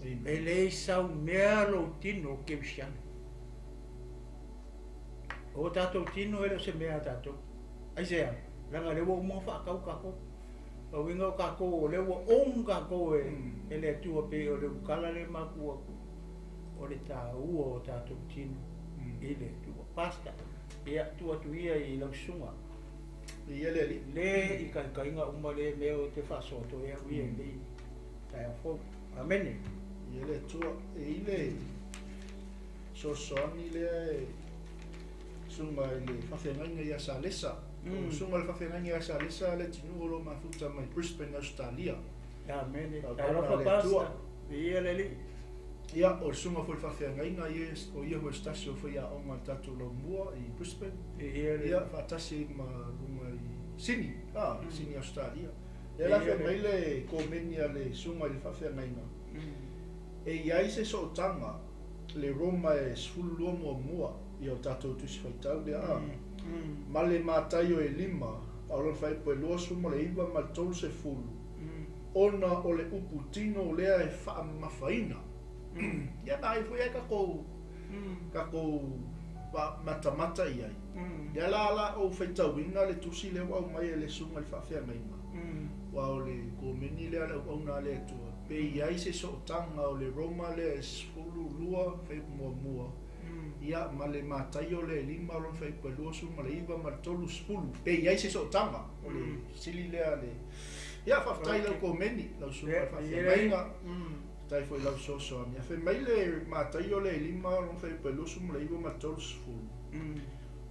E le sau mea lo tino ke visiana. O tātou tino ele se mea tātou. Ai sea, langa lewa umonga whaakau kako. O winga o kako o lewa on kako e le atua pe o le ukala le maku aku. O le TAUA o tātou tino. I le atua pasta. E atua tu ia i lausunga. I ele ali. Le i kainga uma le meo te whasoto e au ia le tai a fo. Amene. I ele atua e i le sosoani le sunga i le whawhengainga i a sa lesa. Sunga le whawhengainga i a sa lesa le tinu o lo mafuta mai Brisbane, Australia. Amene. Tai rofa pasta. I ele li. Ia, o sunga foi whawhengainga o ia hua stasi o whai a onga tatu lau mua i Brisbane. Ia, whatasi ma runga i Sydney, Sydney, Australia. Ia la whengaile ko menia le sunga i le whawhengainga. E iai se so tanga le Roma e sfulua mua i o tātou tusi whaitau lea ma le mātai o e 5 aula whai po e loa suma le iwa ma le tolu se fulu ona o le upu tino lea e wha mawhaina ia nai fui eka kou kako mata ia ia la o feitauina le tusi le wau mai le sunga le whawhiangainga wa o le komeni le ala una le atua pe iai se so tanga o le Roma le sfulu lua fei mua ia ma le matai o le lima ron fei pelua su ma le iwa ma le tolu sfulu pe iai se so tanga o le sili le ale ia whaftai lau komeni lau sunga le whawhiangainga tai foi lau so mia fe mai le matai o le lima ron fei pelua su ma le iwa ma le tolu sfulu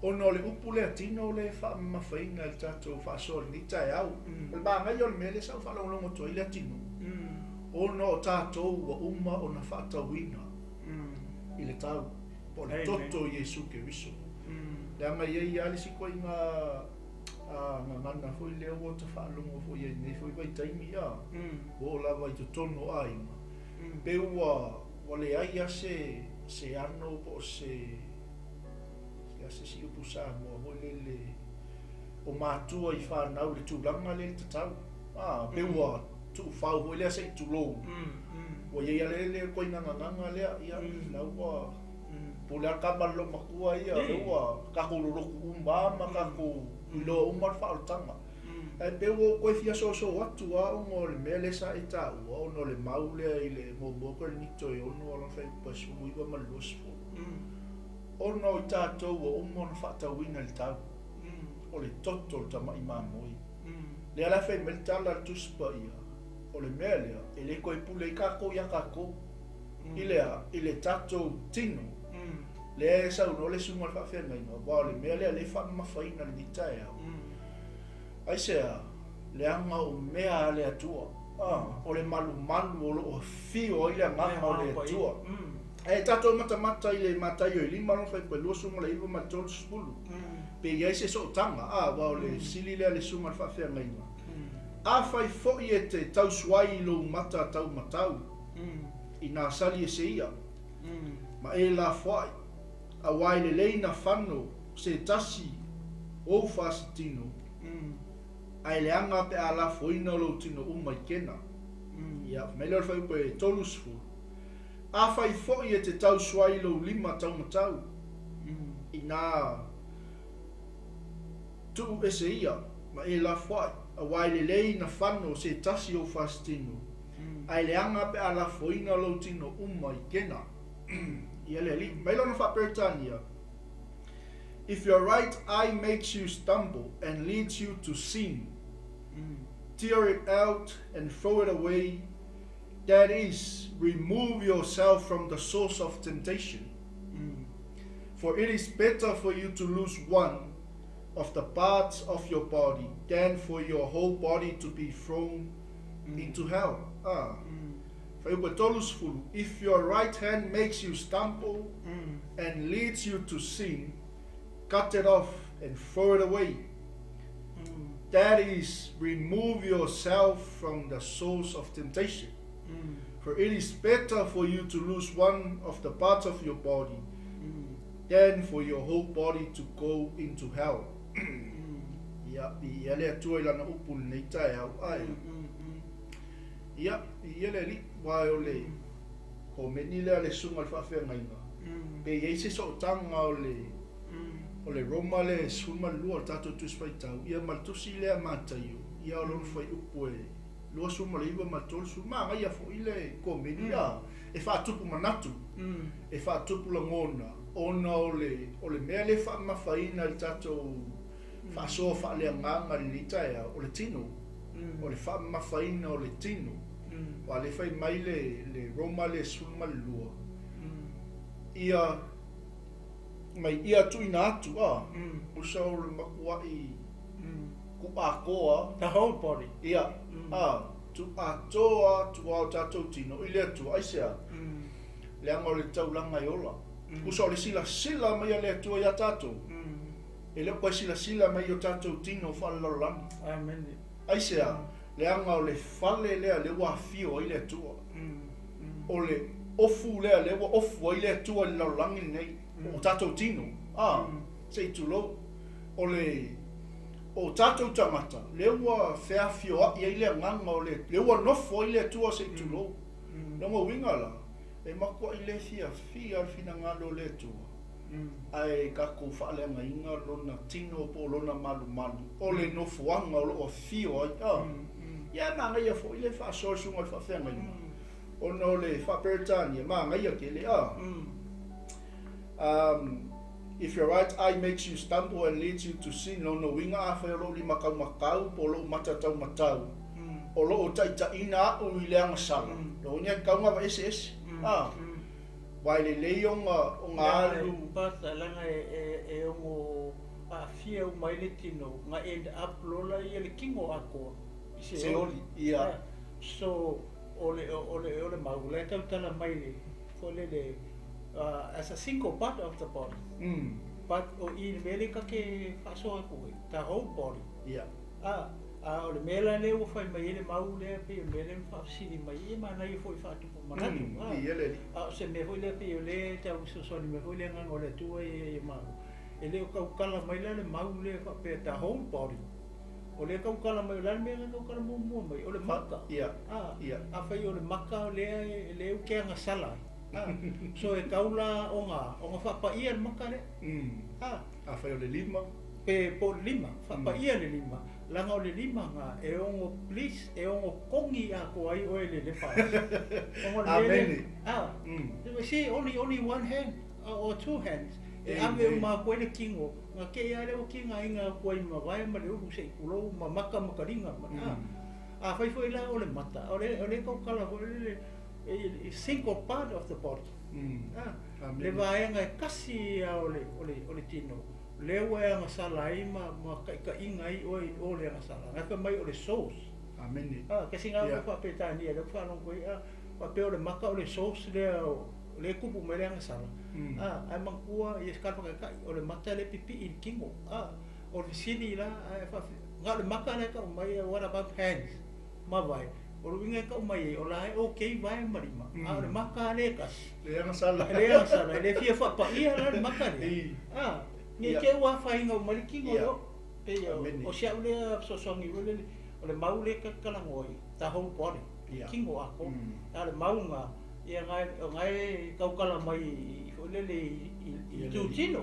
ono le upu le TINO le fa mawhainga le tatou fa sol ni tai au le ba ngai o le mele sa fa longo to ile TINO ono tatou wa uma ona fa tawina ile tau po le toto Yesu ke viso le ama ye ali si ko inga ngana foi le o to fa longo foi ye ne foi vai taimi ya o la vai to tono ai pe wa le ai se ano po se si upusa mo le o matua I whanau le tūlanga le tatau pe ua tu whau hoi lea se tu lo o ia le koi nganganga lea ia lau wa po lea kamalo makua ia le ua kako loroku umama kako ilo umar whaotanga pe ua koe fia so atu o le mea le sa e TAUA ono le mau lea I le mōmoko le nito e ono ala whai pasu iwa malosfo ono I tātou o umona whaatauina le tau o le toto le tama I mamoi le ala whai meltala le tuspa ia o le mea lea e le koe pule I kako ia kako I le tātou TINO le e sau no le sunga le whawhiangainga wa le mea lea le whamawhaina le nitae au aisea le anga o mea le atua o le malu o lo fio I le nganga o le atua e tato mata I le matai o I lima no fai pelua sunga le iwa matol spulu pe iai se so tanga wa le sili le sunga le whawhiangainga a fai foi e te tau suai lo mata tau matau I nā sali e se ia ma e la fai a wai le leina whano se tasi o whasitino ai le anga pe a la foina lo tino umai kena ia melor fai pe tolu sfulu a fai foi e te tau suai lo lima tau matau I nā tu e se ia ma e la fai a wai le lei na whano se tasi o whastino ai le anga pe a la foina lo tino umai kena ia le li mai lona whaperitania if your right eye makes you stumble and leads you to sin tear it out and throw it away. That is, remove yourself from the source of temptation. For it is better for you to lose one of the parts of your body than for your whole body to be thrown into hell. If your right hand makes you stumble and leads you to sin, cut it off and throw it away. That is, remove yourself from the source of temptation. For it is better for you to lose one of the parts of your body than for your whole body to go into hell. Ia le atua I lana upu nei tae au ai. Ia le li wai o le ko meni le sunga le whawhiangainga. Pe iei se so tanga o le Roma le suma lua tato tuspai tau. Ia maltusi le amataio. Ia o lon fai upu e lua suma le iwa matol suma ngai a fo ile ko meni e whaatupu manatu. E whaatupu la ngona. Ona o le mea le whaamawhaina le tato whaasoa whaaleanganga le nitaea o le TINO. O le whaamawhaina o le TINO. Wa le whai mai le Roma le suma le lua. Ia tuina atu usa o le makua I kuakoa the whole body ia tu atoa tu au tatou TINO ile atu aisea le anga o le taulanga I ola usa o le sila mai le atua ia tatou e le koe sila mai o tatou TINO whalalolani amen aisea le anga o le fale lea le wafio ile atua o le ofu lea le wa ofu ile atua le lalolani nei o tatou TINO se tulo o le o tatou tamata le wa fea fio ia ile nganga o le wa nofo ile tua se tulo no mo wingala e makua I le fia fina ngalo le tua. Ai ka ko whaale nga inga lona tino po lona malu. O le no fuanga o lo o fio ai. Ia ma ngai fo ile fa so sunga fa fenga ni. O no le fa pertania ma ngai ke le if your right eye makes you stumble and leads you to sin, no winga afa lo li makau po lo matatau matau. O lo o ina o ileanga sala. Lo nya kaunga va ss. Wai le leonga o ngalu pata langa e o a fia o mai le tino nga end up lola I le kingo ako. Se oli ia. So ole maule ka tala mai le fole le as a single part of the body. But o I mele ka ke faso ako the whole body. Yeah. Ole mela le o fai mai le maule pe mele fa sini mai ma na I foi fa tu manatu. Ia Se me foi le pe le ta so me foi le nga ole tu e ma. Ele o ka kala mai le maule fa pe the whole body. Ole ka kala mai le me ka kala mo mai ole maka. Ia. A fai ole maka le o ke nga sala. So e kaula onga fa pa ia maka le. A fai ole lima. Pe po lima fa pa ia le lima. Langa o le lima nga e ongo please e ongo kongi a ko ai o le fa. Amen. We see only one hand or two hands. E ave ma ko le kingo nga ke ia le o kinga inga ko I ma vai ma le u se kulo ma maka makaringa ma. A fai foi la o le mata. O le ko kala o le a single part of the body. Le vai nga kasi o le tino. Le wa nga sala I ma ka inga I o le nga sala. Nga fa mai o le sauce. Amen. Kasi nga fa petani le fa no ko pa pe o le maka o le sauce le kupu me le nga sala. Ai mangkua I ska pa ka o le mata le pipi I kingo. O le sini la fa nga le maka le ka mai what about hands. Ma vai. O winga ka mai o la okay vai marima. Le maka le kas. Le nga sala. Le fia fa pa ia le maka le. Ni ke wa fa inga o maliki ngo yo. Pe yo. O sia le so songi o le maule ka kala ngoi. The whole body. Kingo ako. Le maunga ia ngai kau kala mai o le tu tino.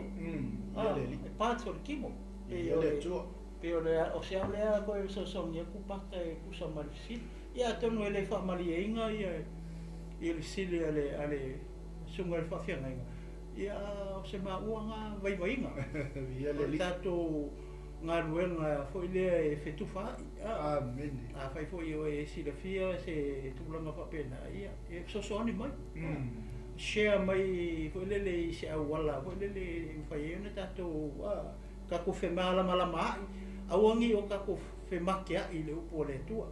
Parts o le kingo. Pe o le o sia le ko so songi ku pata ku sa malisi. Ia tonu ele fa mali inga ia le sili ale sunga fa fia ngai. Ia se ma uanga vai nga. Ia le tato nga ruenga foi le fetufa. Amen. A fai foi o si le fia se tulanga fa pena. Ia e so soni mai. Share mai foi le se awala foi le fai ona tato ka ko fe mala mai. Awangi o ka ko fe makia I le upo le tua.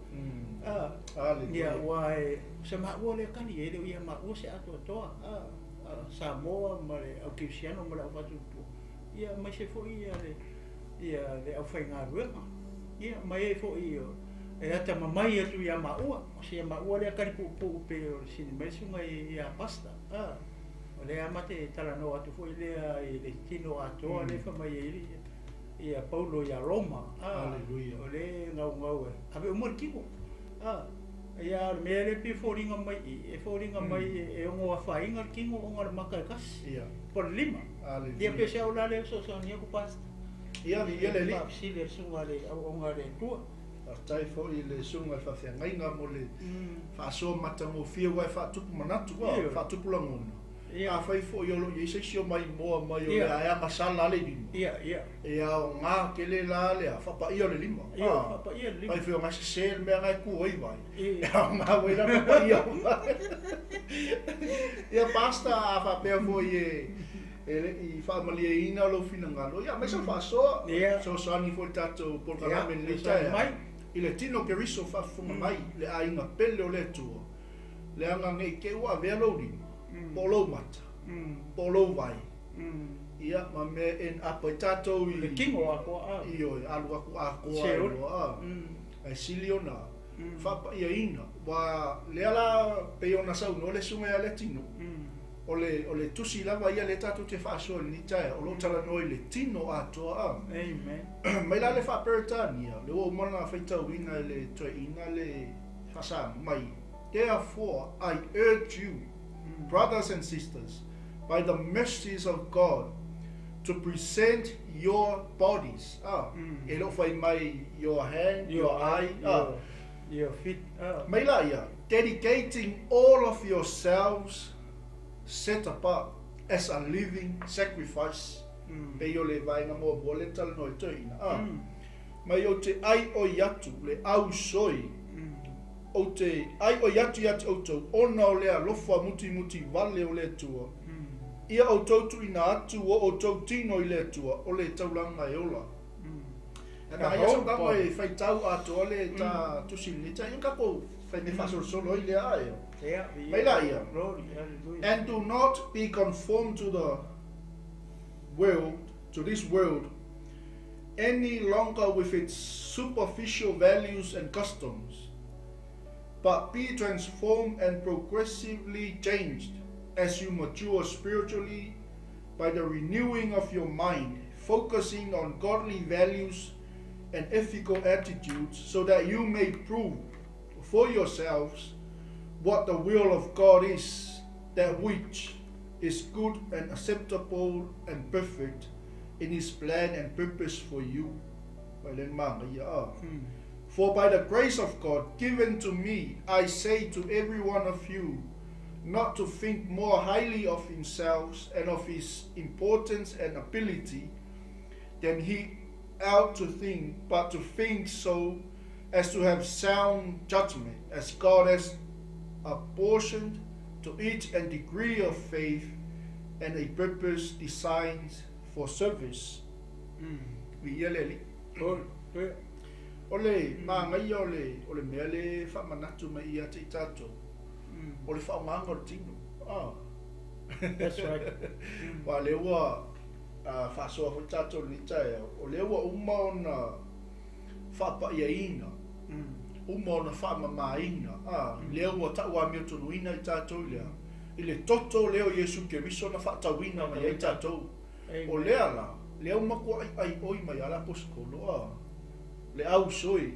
Ia wai se ma o le kali ele ia ma o se ato toa. Samoa ma le au Cristiano ma le au fatutu. Ia mai se fo ia le au whainga ruenga. Ia mai fo ia e ata mamai atu ia maua. O se maua le akari pupu pe o sini mai sunga ia pasta. O le amate talano atu fo le tino atoa le fa mai ia Paulo ia Roma. Aleluia. O le ngau. Abe umur kiko. Ia me le pe foringa mai e ongo afainga kingo onga maka kas. Ia. Por lima. Ia pe se ola le so so nia ku pasta. Ia le si le sunga le onga le tua. Tai fo I le sunga fa fia ngai nga mo le fa so matango fia wai fa tupu manatu fa tupu langono. A fai fo I lo I se sio mai mo mai o le aya masala le lima. Ia. Ia o ngā kele la le fa pa I o le lima. Fa pa I le lima. Ai fo ngā se me ngai ku oi vai. Ia ngā wei la pa I o. Ia pasta a fa pe fo I fa mali ina lo fina ngalo. Ia mai sa fa so sani fo tato por kana men le tai. I le tino ke riso fa funga mai le ainga pele o le tua. Le anga ngai ke wa velo lima. Polo mata. Polo vai. Ia ma me en apotato I le kingo ako io alu ako ai siliona fa pa ia ina wa le ala pe ona sa no le sunga le tino o le tusi lava ia le tato te fa so ni tai o lo tala no le tino atoa amen mai la le fa pertania le o mana fa tawina le toina le fa sa mai therefore I urge you brothers and sisters, by the mercies of God, to present your bodies. E lo fai mai your hand, your eye, your feet. mai la ia, dedicating all of yourselves set apart as a living sacrifice. Pe yo le vai nga mo bole tal no toina. Mai o te ai o yatu le au soi. O te ai o yatu o to ona o le alofa muti vale o le tua. Ia o tautu ina atu o tau tino I le tua o le taulanga e ola. Na ia so ka mai fai tau atu o le ta tusilita in ka ko fai me faso solo I le ai. Mai la ia. And do not be conformed to the world, to this world, any longer with its superficial values and customs, but be transformed and progressively changed as you mature spiritually by the renewing of your mind, focusing on godly values and ethical attitudes, so that you may prove for yourselves what the will of God is, that which is good and acceptable and perfect in His plan and purpose for you. For by the grace of God given to me, I say to every one of you, not to think more highly of himself and of his importance and ability than he ought to think, but to think so as to have sound judgment, as God has apportioned to each a degree of faith and a purpose designed for service. Ole mangai ole mea le whamanatu mai ia te tatou. Ole whaumanga o tino. That's right. Wa lewa whasoa fu tatou ni tae. O lewa uma ona whapa ia ina. Uma ona whamamaina. Lewa taua mea tonuina I tatou lea. I le toto leo Yesu Keriso na whatawina mai ai tatou. O lea la. Leo maku ai oi mai ala poskolo. Le au soi.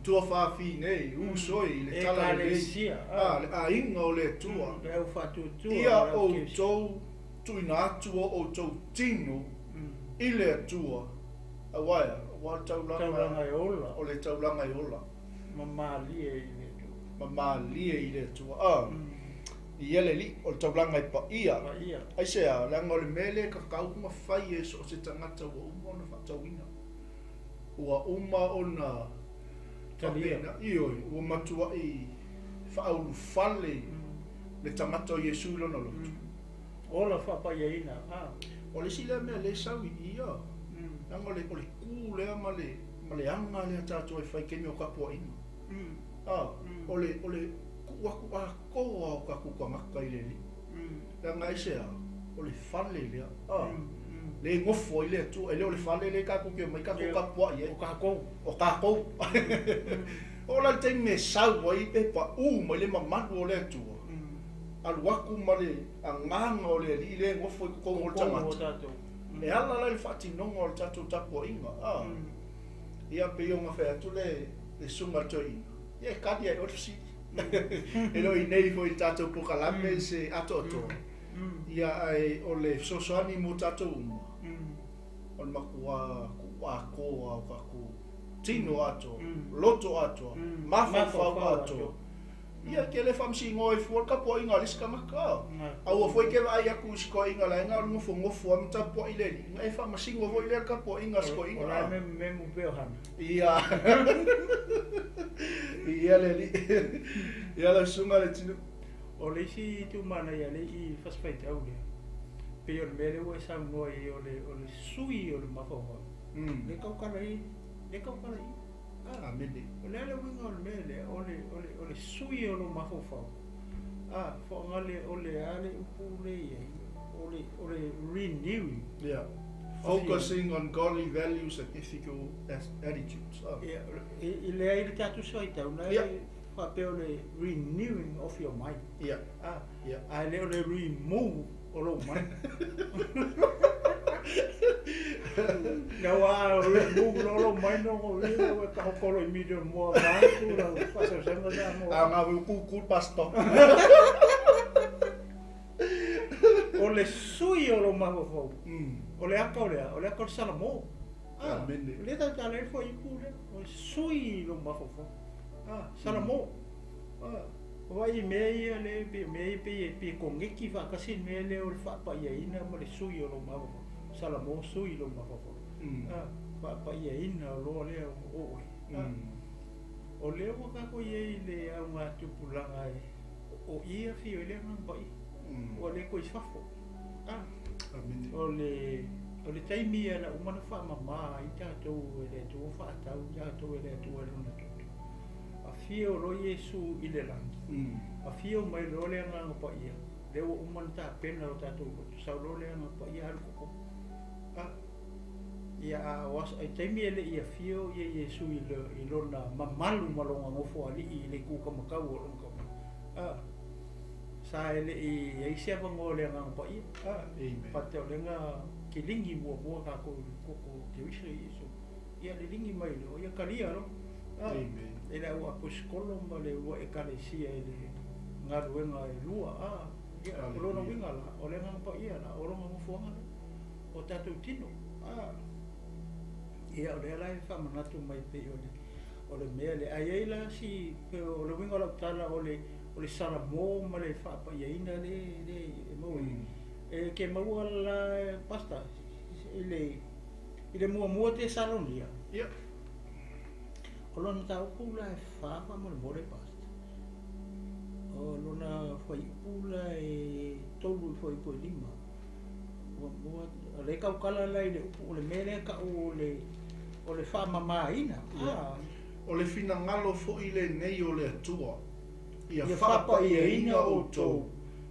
Tua whawhi nei. U soi. Le tala le Ekalesia. Le a inga o le tua. Le au whatu tua. Ia o tou tuina atua o tou tino. I le atua. A waia. Wa taulanga e ola. o le taulanga I ola. Mamalie I le tua. Mamalie I le tua. Ia le li o le taulanga I pa ia. Ai sea, langa o le mele ka kaukunga whai e so se tangata wa uma ona whatawina. Ua uma ona Talia. Ioi, ua matua I whaulu whale le tangata o Yesu lona lotu. Ola whapayaina. O le sila mea le sawi ia. Langa o le kū lea ma le anga lea tātou ai whai kemi o kapua ina. O le waku a koa o kaku ka maka I le li. Langa esea, o le whale lea. Le ngofo I le tu, ele o le whale le kaku ke mai kaku kapua I e. O kākou. O kākou. O la te me sau ai e pa mai le mamanu o le atua. Alu waku ma le anganga o le li le ngofo I kongo o tamata. E ala la le whatinonga o le tatou tapua inga. Ia pe o ngawhea tu le sunga toi. Ia kadi ai orsi. Elo I nei fo I tatou pokalame se ato ato. Ia ai o le sosoani mo tatou uma. O le makua koa o kaku tino ato, loto ato, mafau ato. Ia ke le whamsi ngoi fuor ka po inga liska maka. Au foi ke ai aku sko inga la inga ngofo am ta po ile ni. Ngai whamsi ngo foi le ka po inga sko inga. Ora me mu peo han. Ia. Ia le li. Ia la sunga le tino. O le si tu mana ia le I faspaita au le. Pe o mele o sa ngoi o le sui o le mafo. Le kaukana I. Amene. O le winga o le mele o le sui o le mafo fa. Fo ngale o le ale upu le ia. O le renewing. Yeah. Focusing on godly values and ethical attitudes. Yeah. I le ai le tatu soita una. Pe o le renewing of your mind. Yeah. Yeah. I le remove o lo mind. Now remove lo mind no le ka ko lo mi de mo ba tu la fa se mo da mo. Nga ku pastor. O le sui o lo mafofo. O le aka o le aka o le salamo. Le ta le fo i pule. O sui lo mafofo. Salamo. O vai mei le pe kongeki fa kasi me le o fa pa ia ina mo le sui o lo mafofo. Salamo sui lo mafofo. Pa ia ina lo le o. O le o ka ko ye le a nga tupulanga o ia fi o le ngai. O le ko isfafo. O le taimi ala umana fa mama i tatou le tu fa tau tatou le tu le na tu. A fio lo Yesu i le langi. A fio mai lo le nga pa ia. Le o umana ta pena o tatou sa lo le nga pa ia ko. Ia was ai taimi ele ia fio ia Yesu i lo na mamalu malonga ngofo ali i le ku ka makau o ko. Sa ele i sia bango le nga pa ia. Pate o le nga kilingi mo ka ko te wisi Yesu. Ia le lingi mai lo ia kalia lo. Ele o aposkolo ma le o ekalesia ele nga ruenga e lua. Ia lo no winga la o le nga pa ia la o lo nga ngofo nga. O tatou TINO. Ia o le ala e whamanatu mai pe o le mea le ai la si o le winga la tala o le salamo ma le whapa iaina le maui ke maua la pasta i le mua te salonia o lona tau pula e whapa ma le more pasta o lona whai pula e tolu whai po lima le kaukala lai le upu o le mele ka o le wha mamaina o le fina ngalo fo i le nei o le atua ia whapa ia inga o tō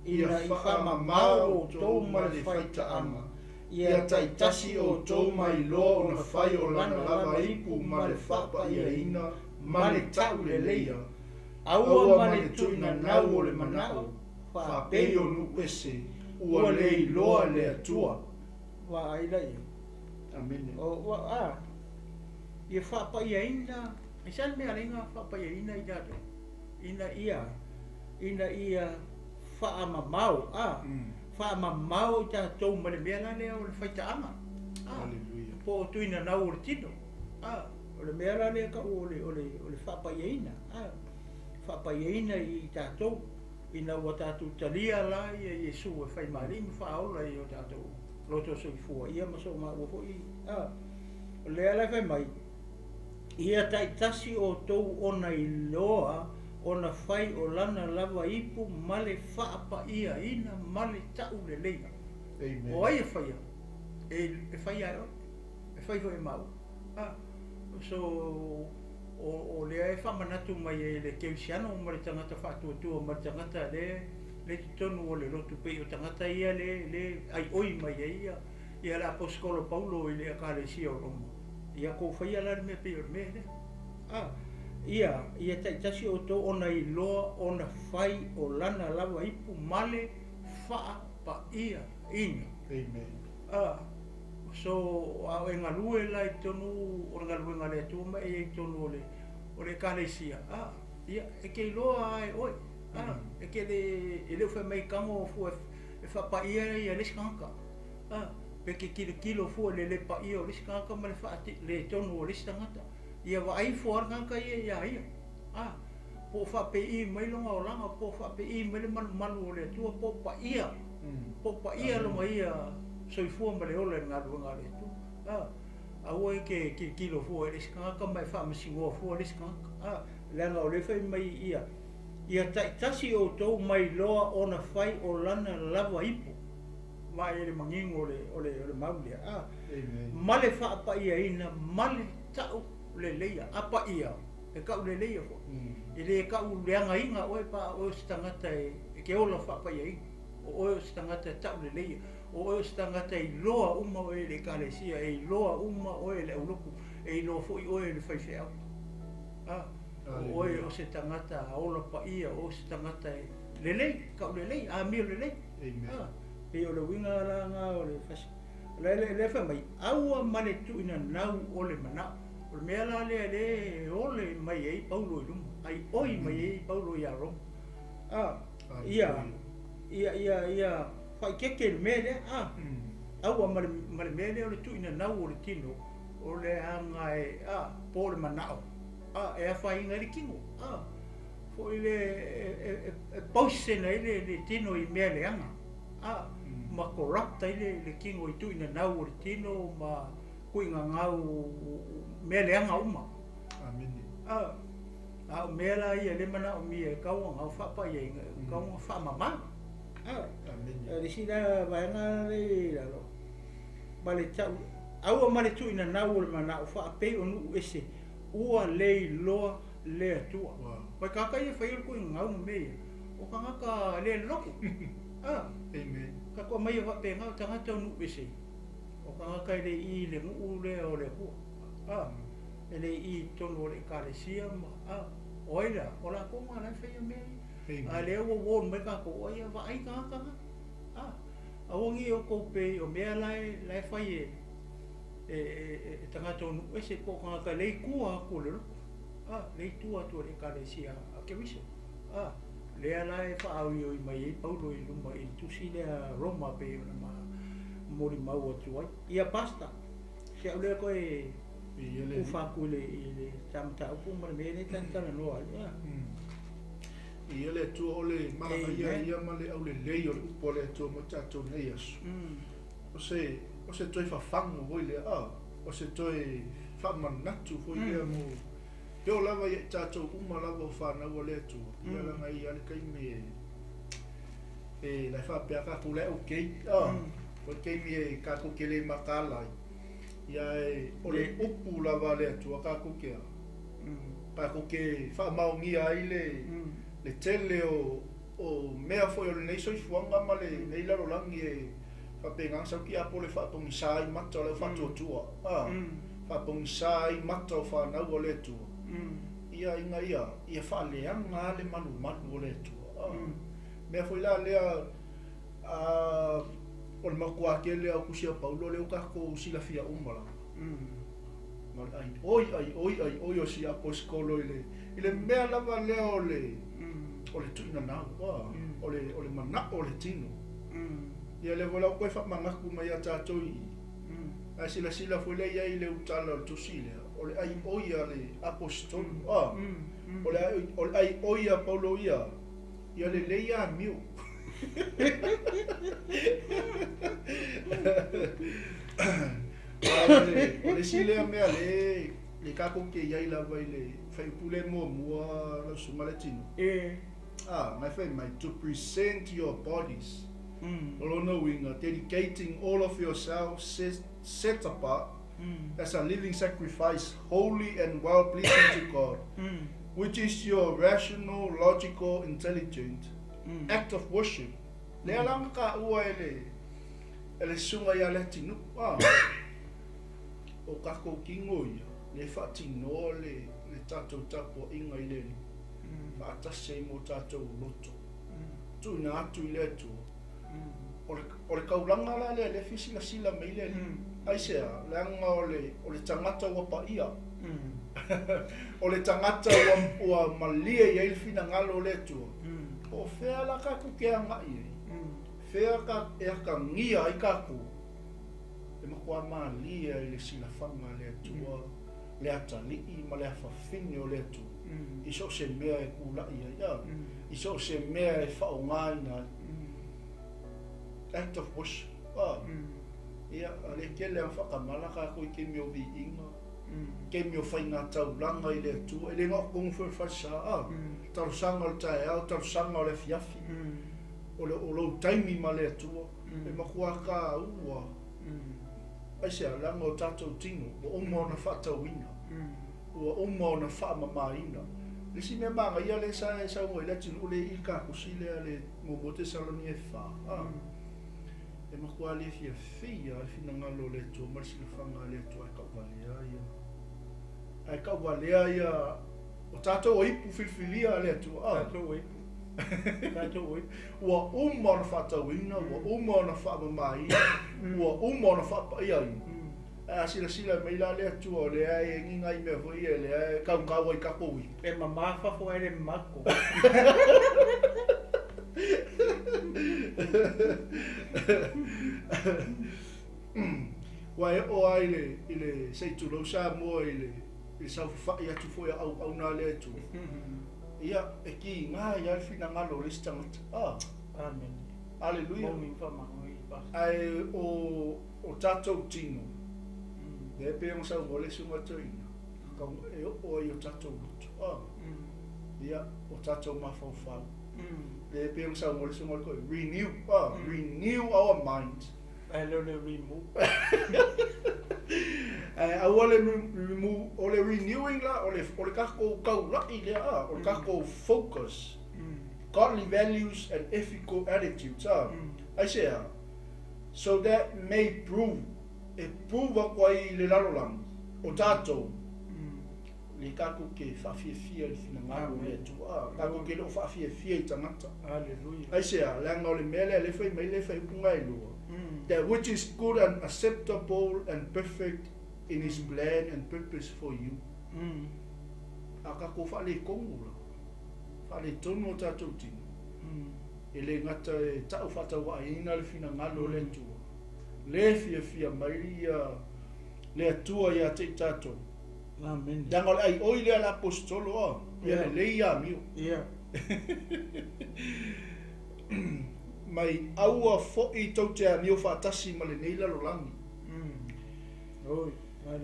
ina i wha mamau o tō ma le whaita ama ia taitasi o tō mai loa o na whai o lana lava ipu ma le whapa ia ina ma le tau le leia aua ma le tuina nau o le manao whapei o nu ese ua le iloa le atua wa aila ia amene ia whapa ia ina i san mea ringa whapa ia ina i dato ina ia wha mamau whaamamau i tātou ma le mea lane o le whaita ama po tuina nau o le tino o le mea lane ka o le whapaiaina whapaiaina i tātou ina ua tātou talia la ia Yesu e whai maringi whaola i o tātou loto soifua ia maso ma ua hoi o le ala whai mai ia taitasi o tou ona i loa ona whai o lana lava ipu male whaapa ia ina male tau le leina. O ai e whaia. E whaia eo. E whai ho e mau. So, o lea e whamanatu mai e le keusiano ma le tangata whaatuatua ma le tangata le tonu o le lotu pei o tangata ia le ai oi mai e ia le aposkolo Paulo i le akalesia o Roma. Ia kou whaia la me pei o me ne. Ia taitasi o tō ona i loa ona whai o lana lava ipu male wha pa ia ina. Amen. So e ngalue la i tonu o ngalue ngale tu ma e tonu o le kalesia. Ia e ke loa ai oi. E ke le fa mai kamo fu e fa pa ia ia le skanka. Pe ke kilo fu le pa ia o le skanka ma le fa le tonu o le stangata. Ia wa ai fuar ngaka ia po fa pe I mai longa o langa po fa pe I mai malu o le tua po pa ia lo mai soifua ma le ola ngalu ngale tu a oi ke kilo fu e skanga mai fa masingo fu e skanga langa o le fai mai ia taitasi o tou mai loa ona fai o lana lava ipu mai le mangingo o le maulia male fa pa ia ina male tau le leia apa ia e ka le leia fo ele ka u le anga inga o pa o stangata e ke ola fa pa ia o stangata ta le leia o stangata I loa uma o le kalesia e loa uma o le uluku e no fo o le fai fea o se tangata ola pa ia o stangata le lei ka le lei a mi le lei e o le winga la nga o le fas le fa mai aua mane tu ina nau o le mana o mea la le ole mai ei Paulo I luma ai oi mai ei Paulo I Roma ia fai keke le mele au ma le mele o le tu ina nau o le tino o le anga e po le manao e fai ngari kingo fo ile e pause na ile le tino I mele anga ma corrupta ile le kingo I tu ina nau o le tino ma kuinga ngau mele anga uma amini mela ia le mana o mi e kau ngau fa pa ia kau fa mama amini le sila vaenga le lo bale tau au ma le tu ina nau le mana o fa pe onu ese ua le loa le atua pa ka ia fa il kuinga ngau me o ka ka le loko amen ka ko mai va pe ngau tanga tonu ese o ka le I le mu le o le hu ele I tonu le kalesia oila ola ko ma la fe me ale wo me ka ko ia va ai ka a wongi o ko pe o me lai fa e tanga tonu ese ko ka le kua ko le le tua to le kalesia a ke wiso le ala e fa au I mai paulo I luma I tusi le Roma pe ma mori mau atu ai ia pasta se ole ko e o fa ko le tamta o ma me le tanta no ai ia le tu ole ma ia ma le au le o le upo le tu mo tatou nei asu o se toi fa fango voi le o se toi fa manatu foi le mo yo lava ia tatou uma lava o fa na o le tu ia la ngai ale kai me la fa pe ka ku le okay porque me ka ku ke le makala ia ole upu lava le tu ka ku ke ka ku ke fa maungia ai le tele o mea foi o nei soi fuanga ma le nei la rolangi e fa penga sa ki apo le fa pong sai mato le fa tua fa pong sai mato fa na o le tu ia inga ia fa le anga le manu le tu mea foi la le o le makua ke le au kusia paulo le ka ko sila fia umala oi o si aposkolo ile mea lava le o le tuina na o le mana o le tino ia le vola ko fa manga ku mai ata toi a sila foi le ia ile utala o tusile o le ai oia le apostol o le ai oia paulo ia le leia miu o le sile mea le kako ke ia la vai le fai pule mua la sumaletino my friend, to present your bodies dedicating all of yourselves set apart as a living sacrifice, holy and well pleasing to God, which is your rational, logical, intelligent act of worship. Le alanga ka ua ele sunga ia le tinu o kako kingo ia le fatino le tatou tapo inga ile atase mo tatou loto tu na atu ile tu o le kaulanga la le fisila sila me ile ai se le anga o le tangata wa pa ia o le tangata wa malie ia il fina ngalo le tu o fea la ka ku ke anga ia fea ka e ka ngia ai ka ku e makua malia ile sila fanga le tu le atali I ma le afafini o le tu iso se mea e kula ia iso se mea e whaongaina act of worship ia le kele ang whakamalaka ko I ke meo vi inga ke meo whainga taulanga I le tu e le ngā kong whewhasa tarusanga o tae au tarusanga o le fiafi o lo taimi ma le tu e makua ka ua ai se alanga o tatou tino o omo na whatauina o omo na whamamaina le si mea manga ia le sa ngoi le tinu le I ka kusile le momote saloni e wha e makua le fia fia e fina ngalo le tu marisi le whanga le tu ai ka walea ia o tatou o ipu filfilia le tu tatou ipu ua uma na whatauina ua uma na whamamaina ua uma na whapaiaina a sila mai la le atu o le ai nginga I me foi le ai kau ai kapoi e mama fa fo ele mako Wai o ai ile sei tu lo sa mo ile sa fa ia tu foi au na le tu. Ia e ki nga ia fina ngalo le stangat. Amen. Hallelujah. Momi fa manoi ba. Ai o tatou tino. De pe on sa vole su matoina. Kom e o tatou lutu. Ia o tatou mafau. De pe on sa vole su ko renew. Renew our minds. I learn to remove. I want to remove all the renewing la, all the kako la, all kako focus, godly values and ethical attitudes. I say, so that may prove of why le larolang, o tato, le kako ke fafia le fina ngaro le tu, kako ke lo fafia tangata. Hallelujah. I say, lango le mele le fai pungai lo. That which is good and acceptable and perfect in His plan and purpose for you. Akako fale kongula, fale tono tatou tino. Ele ngata e tau fata wa ina le fina ngalo le tua. Le fia Maria le atua ia te tatou. Amen. Dangol ai oile ala apostolo ia le ia miu. Yeah. Mai aua fo'i tau te amio whaatasi ma le neila lo langi. Oi.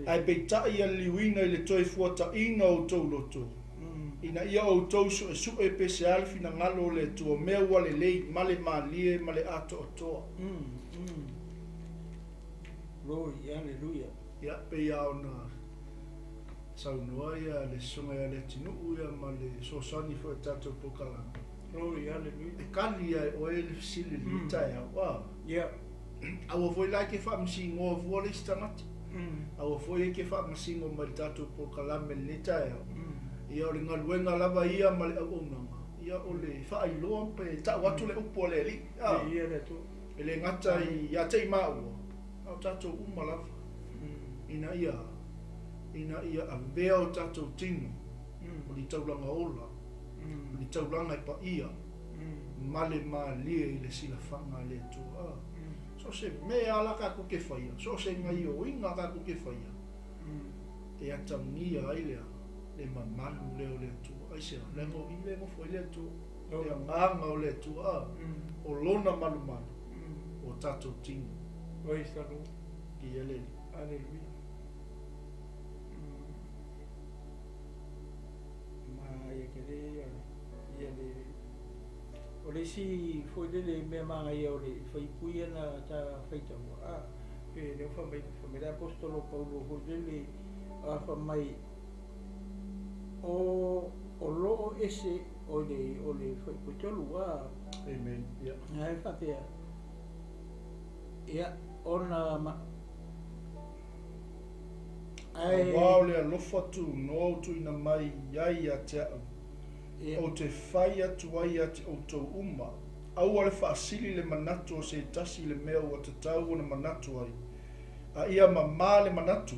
Ai peitai a liwina i le toi fuata ina o tau loto. Ina ia o tau su e pese alfi na ngalo le tua mea wale lei male maalie male ato atoa. Oi, hallelujah. Ia pe ia ona saunua ia le sunga ia le tinu ia ma le sosani fo e tato pokalanga. Glory, hallelujah. E kali ai o e le fisili li tai au. Yeah. Awa foi lai ke whamsi ngō vua le stangat. Awa foi ke whamsi ngō mai tato pokalame le tai au. Ia o le ngaluenga lava ia ma le au onanga. Ia o le whaailoa pe ta watu le upo le li. Ia le tu. E le ngata i ia tei maua. Au tato uma lava. Ina ia a vea o tato tino. O li taulanga ola. Li taulanga i pa ia. Male ma lia i le sila whanga le tua. So se mea ala kako ke whaia. So se ngai o inga kako ke whaia. E atangia ai lea. Le mamalu leo le tua. Ai se lengo i lengo foi le tua. E anga o le tua. O lona malu malu. O tato tino. Oi, salu. Ki ele. Hallelujah. Ia kere ia le o le si foi le me manga ia o le foi puia na ta feita pe le fa mai apostolo Paulo ho le fa mai o lo ese o le foi putolu Amen. Yeah. ai fa te ia ona ma Ai wow le alofa tu no tu ina mai ai a te o te whai atu ai ati o tau uma. Au ale whaasili le manatu o se tasi le mea o te tau o na manatu ai. A ia ma le manatu.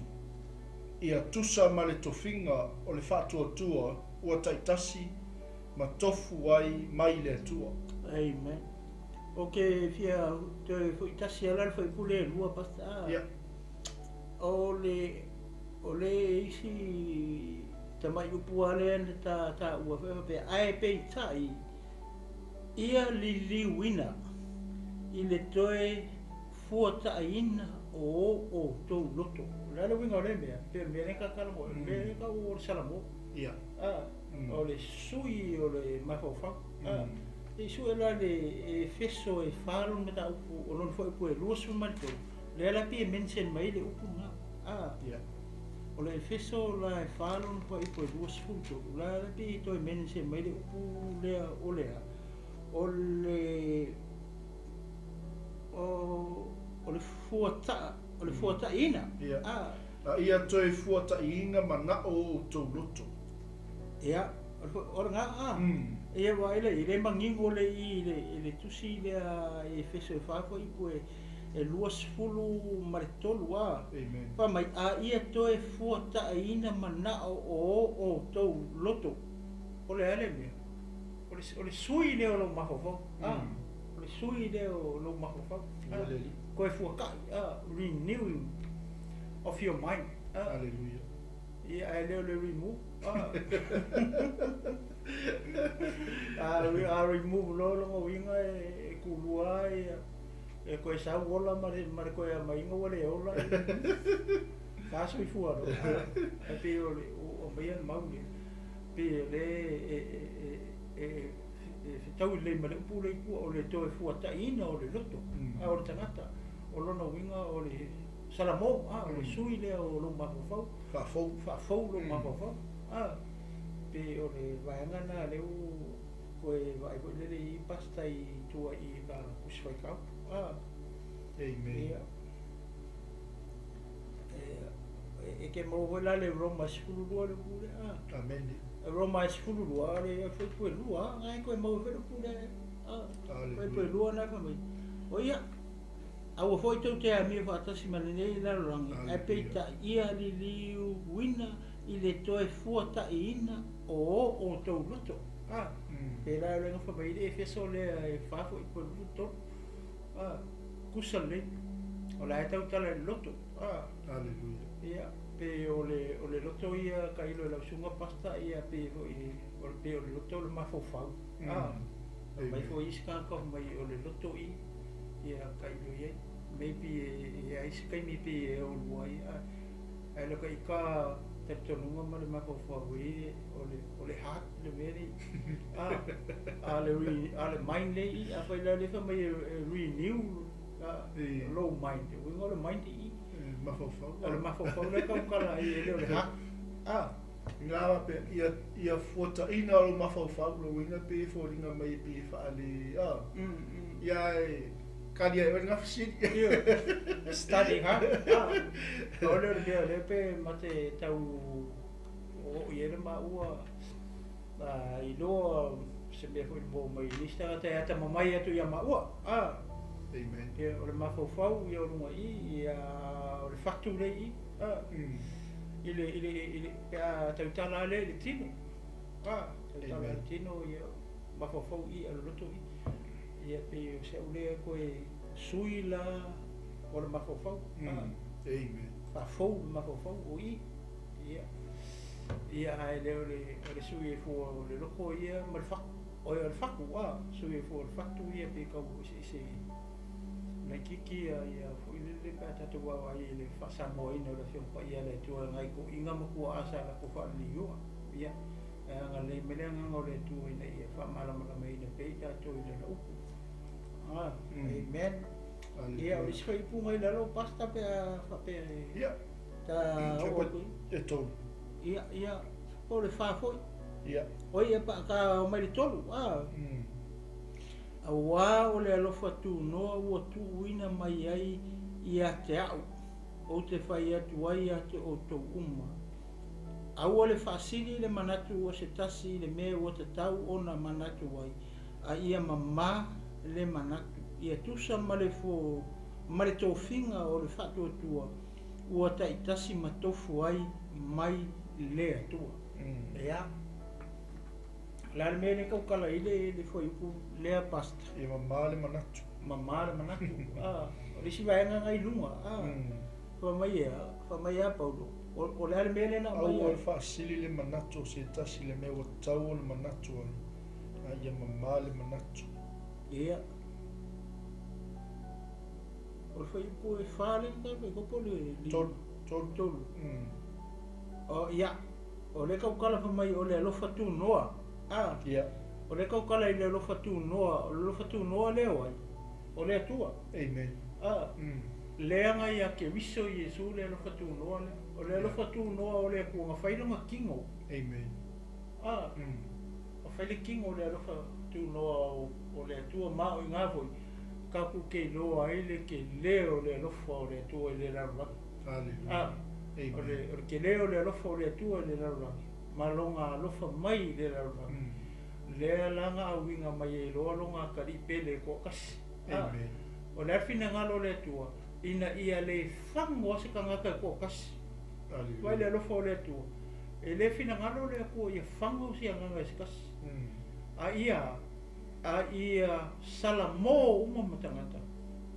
Ia tusa ma le tofinga o le whaatua tua o tai tasi ma tofu ai mai le atua. Amen. Ok, fia te foi tasi ala foi pule lua pasta. Yeah. O le isi ta mai upu ale ta ua pe ai pe tai ia li wina i le toe fuata ina o to loto la le winga le mea pe me ka kala mo me ka o salamo Yeah. o le sui o le mafofa e su la le feso e falo me ta upu o non foi pu e lusu malto le la pi mention mai le upu na Yeah. o le feso la e whanau pa i po e duas futo la pi to e mene se mai le upu lea o lea o le fuata ina Yeah. Ia toi fuata ina mana o tau loto. ia o nga ia wa ile mangingo le i le tusi lea e feso e whako i po e luas fulu maritolu Amen. pa mai ia toe fuata ina mana o tau loto o le ale me o le sui le o lo mahofo o le sui le o lo mafofau. Koe fuakai, renewing of your mind. Hallelujah. Ia leo le remove. A remove lo winga e kulua e koe sa wola mare koe a mainga wale ola. Kaso I fua ro. E pe o maian maungi. Pe le tau le male pule ku o le toe fua taina o le loto. A o le tangata. O lona winga o le salamo, o le sui le o lo mafofau. Fa'afou lo mafofau. Pe o le vaengana leu koe vai koe lele I pasta I tua I ka kusifai kau. Amen. E ke mau la le Roma 12 le pule. Amen. Roma 12 le foi koe lua, ngai koe mau fe le pule. Koe koe lua na ka mai. O ia Awa foi tau te amia whaatasi manenei la rangi. E peita ia li liu wina I le toe fua ta ina o tau loto. Pe la renga whamaire e feso le e whafo I koe loto. Kusa le. O la e tau tala le loto. Hallelujah. Ia. Pe o le loto ia ka ilo e lausunga pasta ia pe o le loto le mafofau. Mai fo iska ka mai o le loto I. Ia ka ilo ia. Maybe I skai maybe o luai ai lo kai ka te tonunga ma le mafofau o le hat le veri ale mind le a fai le fa mai renew low mind we ngol mind I mafofau le ka kala I le hat Ngā pe ia fota ina o mafofau lo winga pe fo ringa mai pe fa ale ia Kadi ai nga fisi. Study ha. Ole le pe mate tau o ia ma ua. I lo se me foi bo mai lista te ata mamai atu ia ma ua. Amen. Ia ole mafofau ia lunga I ia ole fatu le I. Ile tau tala le tino. Tau tala le tino ia mafofau I alo loto I. Ia pe o se ule koe sui la o le mafofau. Amen. Fa'afou le mafofau o I. Ia ai leo le sui e fua o le loko ia ma le faku. O le faku sui e fua o le fatu ia pe kau se mai kiki ia fu I le pa TATOU ai le fa'asamoaina o le fiompa ia le tua ngai ko inga makua asa la ko fa'alioa. Ia nga le melenga o le tua ina ia fa'amalama mai na pe TATOU I le laupu. Amen. Ia o isoi punga I lalo pasta pe pe. Ia. Ta e tolu. Ia o le fa'afoi. Ia. O ia pa ka mai le tolu. Awa o le alofa tu noa ua tu uina mai ai ia te au. O te whai atu ai ate o tau uma. Awa le whaasiri le manatu o se tasi le mea o te tau o na manatu ai. A ia mamā le manatu ia tusa male fo male tofinga o le fatu atua ua taitasi matofu ai mai le atua ia la le mele kau kala ile le foi ku le pasta E mamā le manatu o le sivaenga ngai lunga fa mai a paulo o le mele na mai au fa sili le manatu se tasi le me o tau le manatu ai ia mamā le manatu ia o foi po e fale ka pe ko po le tolu o ia o le kau kala fa mai o le alofa tu noa ia o le kau kala I le alofa tu noa le ai o le atua amen le anga ia ke viso Yesu le alofa tu noa le o le alofa tu noa o le ku nga failonga kingo amen o faile kingo le alofa tu noa o le atua ma o ngā foi ka ku ke loa ai le ke leo le alofa o le atua le larula hallelujah o le ke leo le alofa o le atua le larula ma longa alofa mai le larula le langa au inga mai e loa longa kari pele ko kasi amen o le afina ngalo le atua ina ia le fango se kangaka ko kasi vai le alofa o le atua e le fina ngalo le aku ia fango si anganga se kasi a ia a ia sala mo uma matangata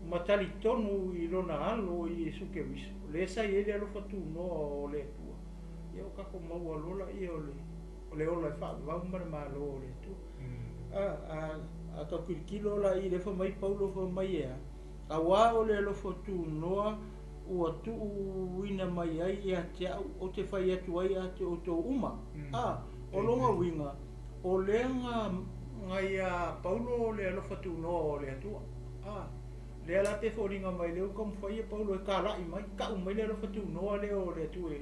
matali tonu I lona alo I suke wiso le sa ele alo fatu no o le tua ia o kako mau alola ia o le ola fa va uma ma lo le tu a ka kilo la I le fa mai paulo fa mai ia a wa o le alo fatu no ua tu wina mai ai ia te o te fai atu ai ate o to uma o longa winga o lenga ngai a paulo le alo fatu no le atua le ala te foringa mai leo kom fai paulo e kala I mai ka mai le alo fatu no le o le tu e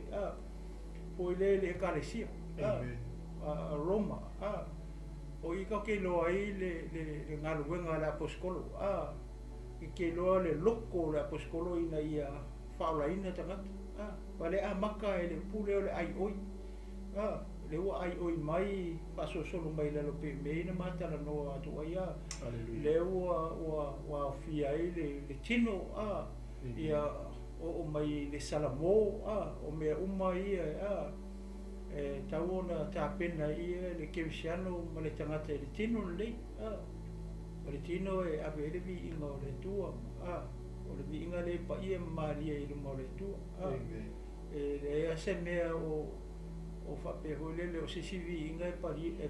po le kalesia Roma o I ka ke lo ai le ngaluenga la poskolo I ke lo le loko la poskolo ina ia faula ina tangata wale a maka e le pule o le ai oi le ua ai oi mai paso solo mai le lope me ina mata la no atu ai le ua fia ai le tino ia o mai le salamo o mea uma ia e tau ona tāpena ia le kevisiano ma le tangata le tino lei le tino e ave ele vi inga o le tua o le vi inga le pa ia maria I luma o le tua e ase mea o whape hole le o sisi vi inga e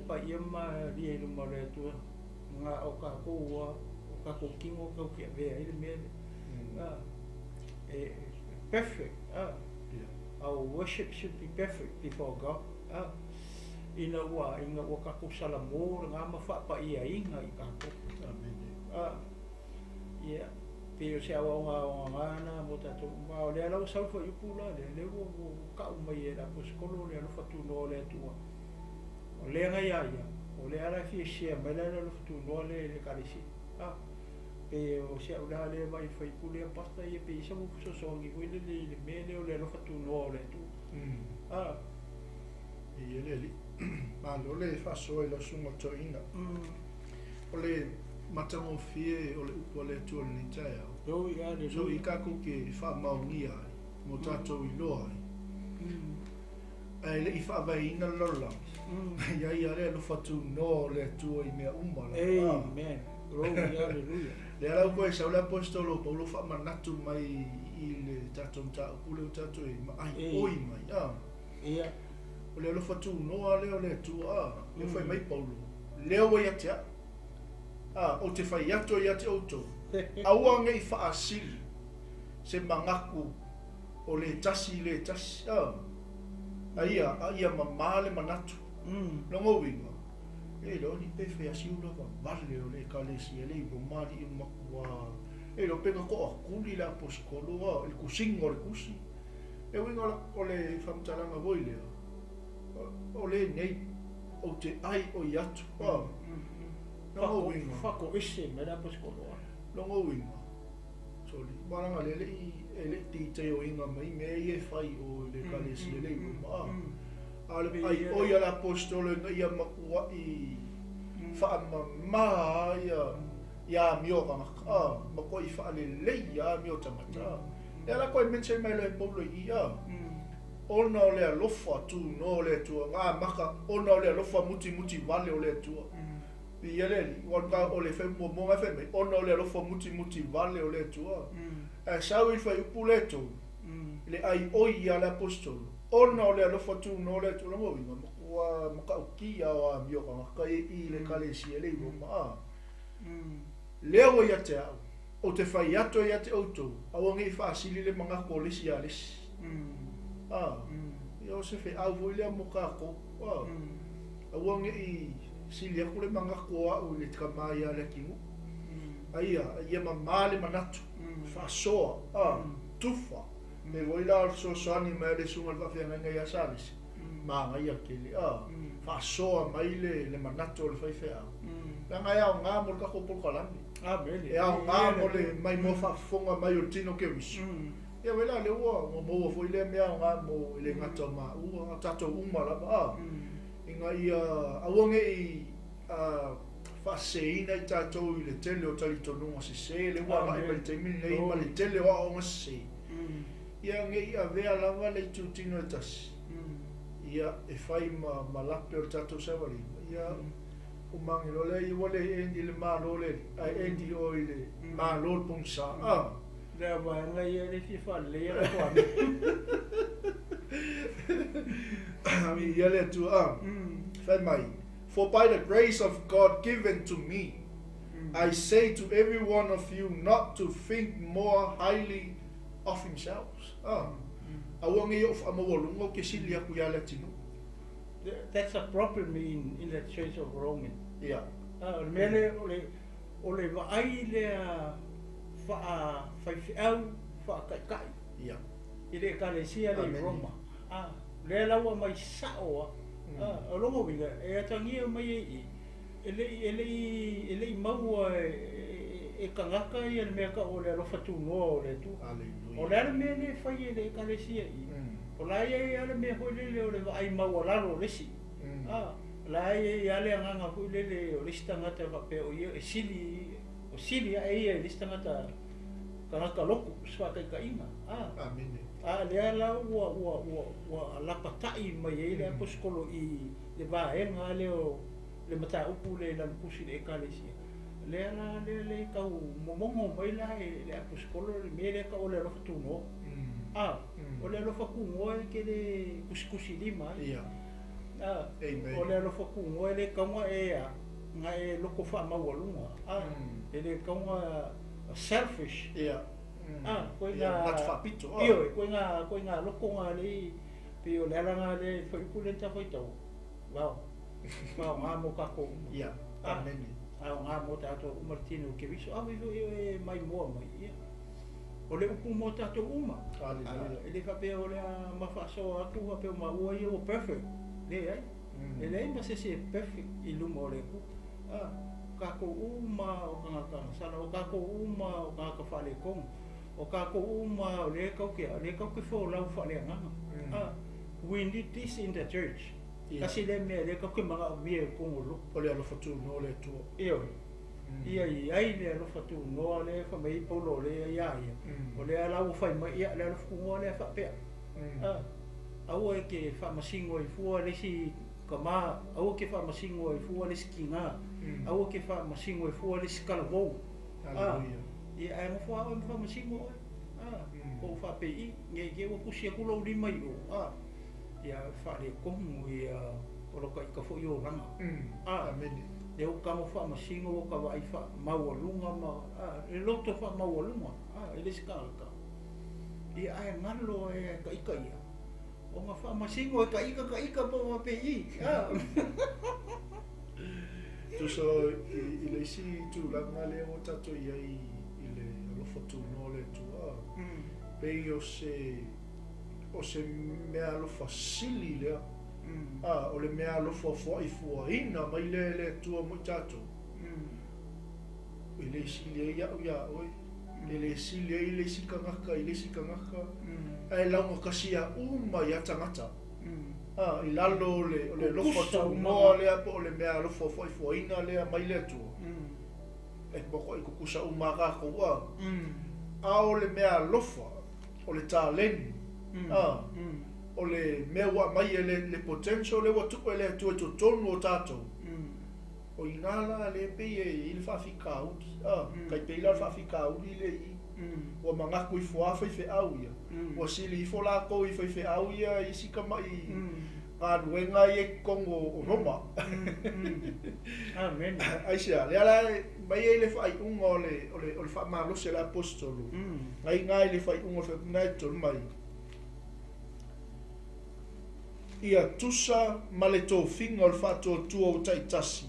pa ia maria I luma o le tua ngā o kako ua o kako kingo o kau kia vea ele mea perfect our worship should be perfect before God ina ua kako salamo ngā mawha pa ia inga I kako ia pero se awa ngana mo tato ma le ala sa fo yupula le ka mai era poskolo le ala fatu no le tua o le nga ia o le ala fi sia ma le ala fatu no le kalisi pe o se ala le mai foi pule pasta ia pe sa mo so ngi ko le mele o le ala fatu no le tu ia le ma lo le fa so lo sumo toina o le matango fie o le upo le tu ni taia so I kako ke fa maungia mo tato I loa ai le I fa vai ina lola ia le lo fatu no le tu I mea umba amen glory hallelujah le ala ko e sa le apostolo Paulo fa manatu mai I le tato ta pule tato I mai oi mai ia o le lo fatu no le o le tu le foi mai Paulo leo ia tia o te fai ato ia te auto aua ngai wha asili se mangaku o le tasi ia mamale manatu longo winga lo ni pe fai asiula vale o le kalesi le bo mali I makua lo pega ko akuli la poskolo il kusingo le kusi winga o le famtalanga boile o le nei o te ai o iatu longo winga fako ese me la poskolo longo winga soli maranga le ti te o inga mai me e fai o le kalesi le ale ai o ia la apostolo ia makua I fa ma ia mio ma ko I fa le ia mio tamata ela ko mense mai le polo ia ona o le alofa tu no le tu maka ona o le alofa muti vale o le tu ia le o le fe mo fe me ona o le alofa muti vale o le tu sa I fa upuleto le ai o ia le apostolo ona o le alofa tu no le tu mo wa maka ukia wa mio ka I le kalesi le ma leo ia te o te fai ato ia te auto awangi fa asili le manga kolesi alis yo se fe au voile mo ka ko awangi I silia ko le manga ko o le tkamaya le kingu ia mamale manatu fa so tufa me voila so ani me le sunga va fe nga ia salis ma ia kele fa so mai le manatu le fa fe nga ia nga mo ka ko por kalambi bele nga mo le mai mo fa fonga mai o tino ke wisu ia wela le ua mo foi le mea nga mo le ngata ma ua tato uma la inga ia awange I faseina I tato I le tele o tali tonunga se le ua mai le teimini nei ma le tele o aonga se ia nge ia vea lava le tutino e tasi ia e fai ma lape o tato sawari ia umangi lo le wole endi le malo le ai endi o ile malo pungsa le ba ngai le fifa le ya ko ami yele tu fed my for by the grace of God given to me I say to every one of you not to think more highly of himself awangi of amawolungo kesilia ku yale tinu. That's a problem in the Church of Rome. Yeah. Mele ole vai le fa fa kai. Yeah. Ile kalesia le Roma. Le lawa mai sao. Longo vinga e tangia mai ele mau e kangaka ia le mea ka o le alofa tūnoa o le tu. O le ala mea le whai e le kalesia i. O la ia e ala mea hoi lele o le ai mau o laro o lesi. La ia e ale anganga hoi lele o lesi tangata whape o ia e sili, o sili a ia e lesi tangata kangaka loku, swa kai ka inga. Le ala ua lapatai mai e le aposkolo i le vaenga le mata upu le lankusi le kalesia. Le ala le kau momongo mai la le aposkolo le mele ka o le rofa tuno. O le rofa kungo ke le kuskusi lima. O le rofa kungo le kaunga nga e loko wha mawalunga. Le kaunga selfish. Koe ngā loko ngā le pe o le ala ngā le whaipulenta whaitau. Wow, ngā mo kako. Ngā mo tātou umartino ke viso, e mai moa mai. O le upu mo tātou uma. E le whape o le mawhaasoa atu, whape o maua i o perfect. Le ai. E le ai mase se perfect i luma o le ku. Kako uma o kangaka sala, o kako uma o kangaka whale kong. O kako uma o le kauke whao lau whale anganga. We need this in the church. Kasi le mea le kauke mga mea kongolo. O le alofa tu no le tu. Ia i ai le alofa tu no le whamei polo le ia. O le alau whai mai ia le alofa kungoa le whapea. Aua e ke whamasingo i fua lesi kama, aua ke whamasingo i fua lesi ki ngā. Aua ke whamasingo i fua lesi kalavou. Ia ai mo fua o whamasingo oi. Ko whapei, nge ke wakusia kulau lima i o. Ia whare kongu i oroka i ka fo i o ranga. Le o kamo whamasingo o ka wai wha maualunga ma. Le loto wha maualunga. E lesi kalaka. Ia ai ngalo e ka ika ia. O ngā whamasingo e ka ika po wapei. Tuso i le si tu langa le o tato ia i le alofa tu no le tua. Pei o se mea alofa sili lea. O le mea alofa fua ina mai le tua mo tato. I le sili ia oi. Le sili i le sikangaka. Ai launga kasia uma ia tangata. I lalo le lofa tu noa lea po o le mea alofa fua ina lea mai le tua. E boko i kukusa umaka koua. O le mea lofa, o le tāleni. O le mea wa mai le potential le watuko le tu to tonu o tātou. O ingala le pe i le whawhika uki. Kai pe ila whawhika uri le i. O mangaku i fuafa i au ia. O sili i folako i whai au ia i sika mai ngā ruenga i e kongo o Roma. Amen. Aisia, le ala mai e le whai unga o le whamalose le apostolu. Ngai ngai le whai unga o whakunai tonu mai. Ia tusa ma le tō whinga o le whātua tua o taitasi.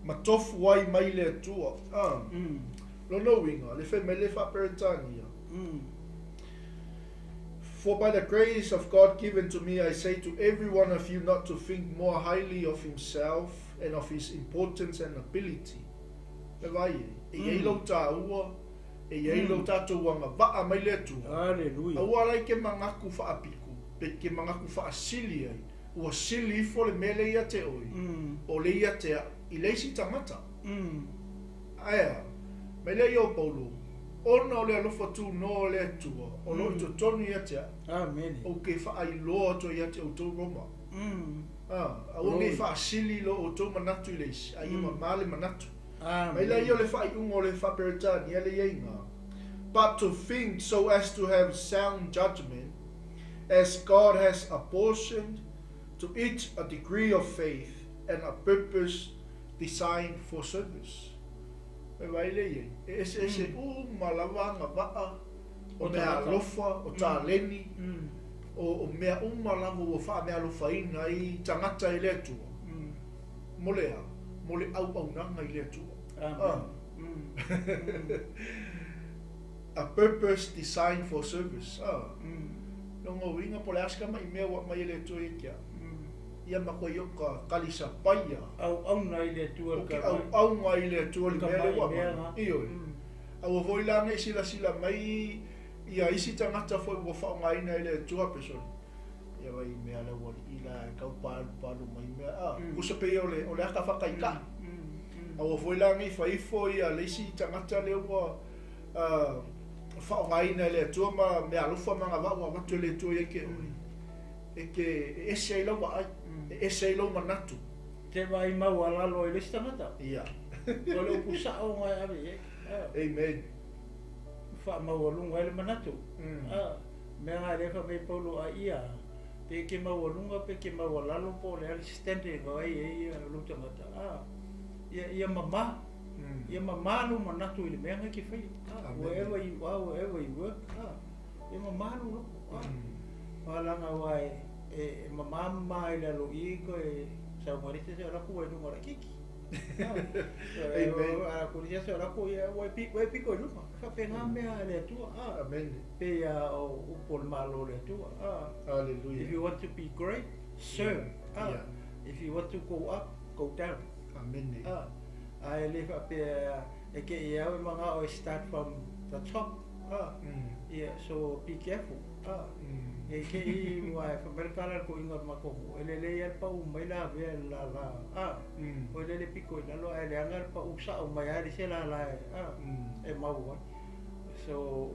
Ma tofu wai mai le atua. Lono winga, le whi me le whaperetani ia. For by the grace of God given to me, I say to every one of you not to think more highly of himself and of his importance and ability. E vai e ei lo TAUA, e ei lo tātou wanga vaa mai le tu. Hallelujah. Aua lai ke mangaku whaapiku, pe ke mangaku whaasili ai. Ua sili ifo le mele ia te oi, o le ia te i leisi tangata. Aia, me le i o Paulo, ona o le alofa tu no le atua, o lo i to tonu ia te Amen. o ke whaai loa to ia te o tō Roma. Au ngai whaasili lo o tō manatu i leisi. Ai ma male manatu. Mai la i o le whai ungo le whaperetani ele ieinga. But to think so as to have sound judgment, as God has apportioned to each a degree of faith and a purpose designed for service. E waile iei. E se malawanga waa o mea lofa, o tā leni, o mea umalango o wha mea lofa ina i tangata i le atua. Molea, mole au nanga i le atua. A purpose designed for service. Longo winga pole aska mai mea wa mai le atua i kia. Ia mako i oka kalisa paia. Au nai le atua ka. Au ngai le atua li mea le wa mai. Ioi. Au voi langa i sila mai ia isi tangata foi wo fa ngai nei le atua person. Ia vai mea le wa ila kau palu mai mea. Kusa pe o le aka whakaika. Au voi langa i faifo ia le isi tangata le wa fa ngai nei le atua ma mea lufa manga wa watu le atua eke oi. Eke ese ilo wa ai. Ese ilo manatu. Te vai mau alalo i le tangata. Ia. O le pusa o ngai ave. Amen. Fa mau alunga le manatu. Mea ngai refa me paulo a ia. Pe ke mau alunga pe ke mau alalo po le assistante ko ai ia lu tangata. Ia mama. Ia mama lu manatu i le mea ngai ke fai. Wherever you are, wherever you work. Ia mama lu. Palanga wai e mama i le lo i ko e sa morite se ora ku e no mora kiki. Amen. A ko ia se ora ku ia wai piko no. Fa penga mea le tua. Amen. Pe o pol malo le tua. Hallelujah. If you want to be great, serve. If you want to go up, go down. Amen. I live up there. Eke ia manga o start from the top. Yeah, so be careful. Eke I wai fa merkala ko ingot mako. Ele ia pa mai la ve la. O le piko la lo ele angar pa usa o mai ari se la e mau. So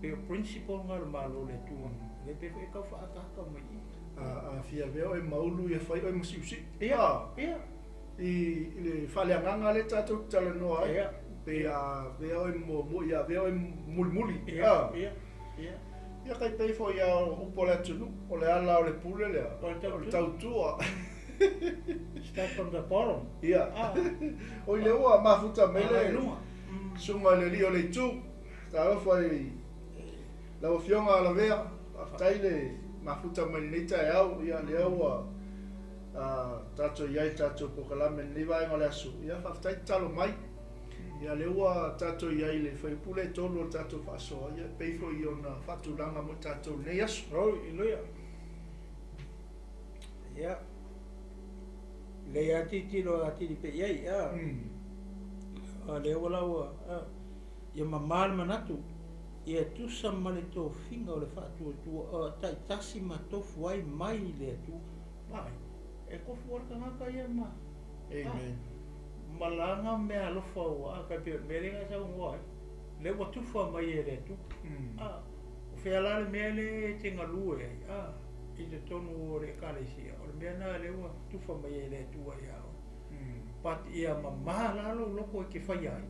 the principle ngal malo le tu. Le pe ka fa ka mai. Fia veo e maulu e fai o musiusi. Ia. I le fale nganga le tatou tala no ai. Pe veo e mo ia veo e mulmuli. Ia. Ia kai pei fo ia o pole tunu o le ala o le pule le. O TATOU. Start from the bottom. Ia. O le ua mafuta mele. Sunga le li o le tu. Ta foi la fionga la vea. Taile mafuta mele ta au ia le ua. Tato iai tato pokalame ni vai ngale asu. Ia fa talo mai. Ia le ua tato iai le fai pule tolo tato faso. Ia peifo i ona fatulanga mo tato nei asu. Iloia. Ia. Le ati tiro ati di pe iai. Le ua ua. Ia mamal manatu. Ia tusa male tō finga o le whātua tua. Tai tasi ma tofu ai mai le atu. Mai. E kofu orka ngaka ia ma. Amen. Malanga mea lofa ua. Kai pia merenga sa ungoa. Le ua tufa mai e le atu. O whea le mea le te ngalue. I te tonu o le kalesia. O le mea na le ua tufa mai e le atu ai au. Pat ia mamā lalo loko e ke whai ai.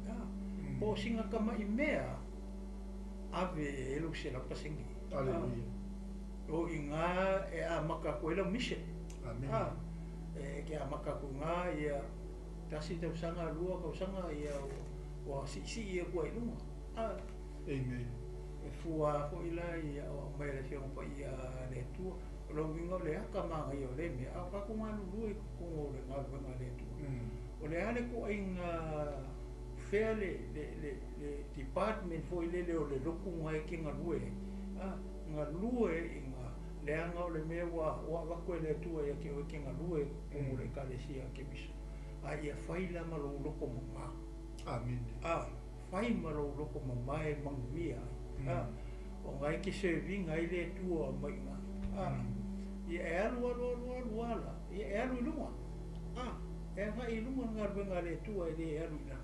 Po singa kama I mea. Ave e lu se la pasengi. Hallelujah. O I ngā e a maka koe la mission. Amen. E ke a maka ko ngā ia tasi tau sanga lua kau sanga ia o si ia kua I lunga. Amen. E fua ko ila ia o mai le fiong pa ia le tua. O lo winga le haka manga ia o le mea. A kako ngā lulu e kungo le ngā wenga le tua. O le ale ko ai ngā whea le department fo I le o le loku ngai ki ngā lue. Ngā lue I ngā leanga o le mea wa wako e le tua ia ke o ke ngā lue kungo le kalesia ke miso. Ia whai la malo loko mama. Amen. Whai malo loko mama e manguia. O ngai ke serving ngai le tua mai ngā. Ia e alu ala. Ia e alu ilunga. E ngai ilunga ngā ruenga le tua e le alu ila.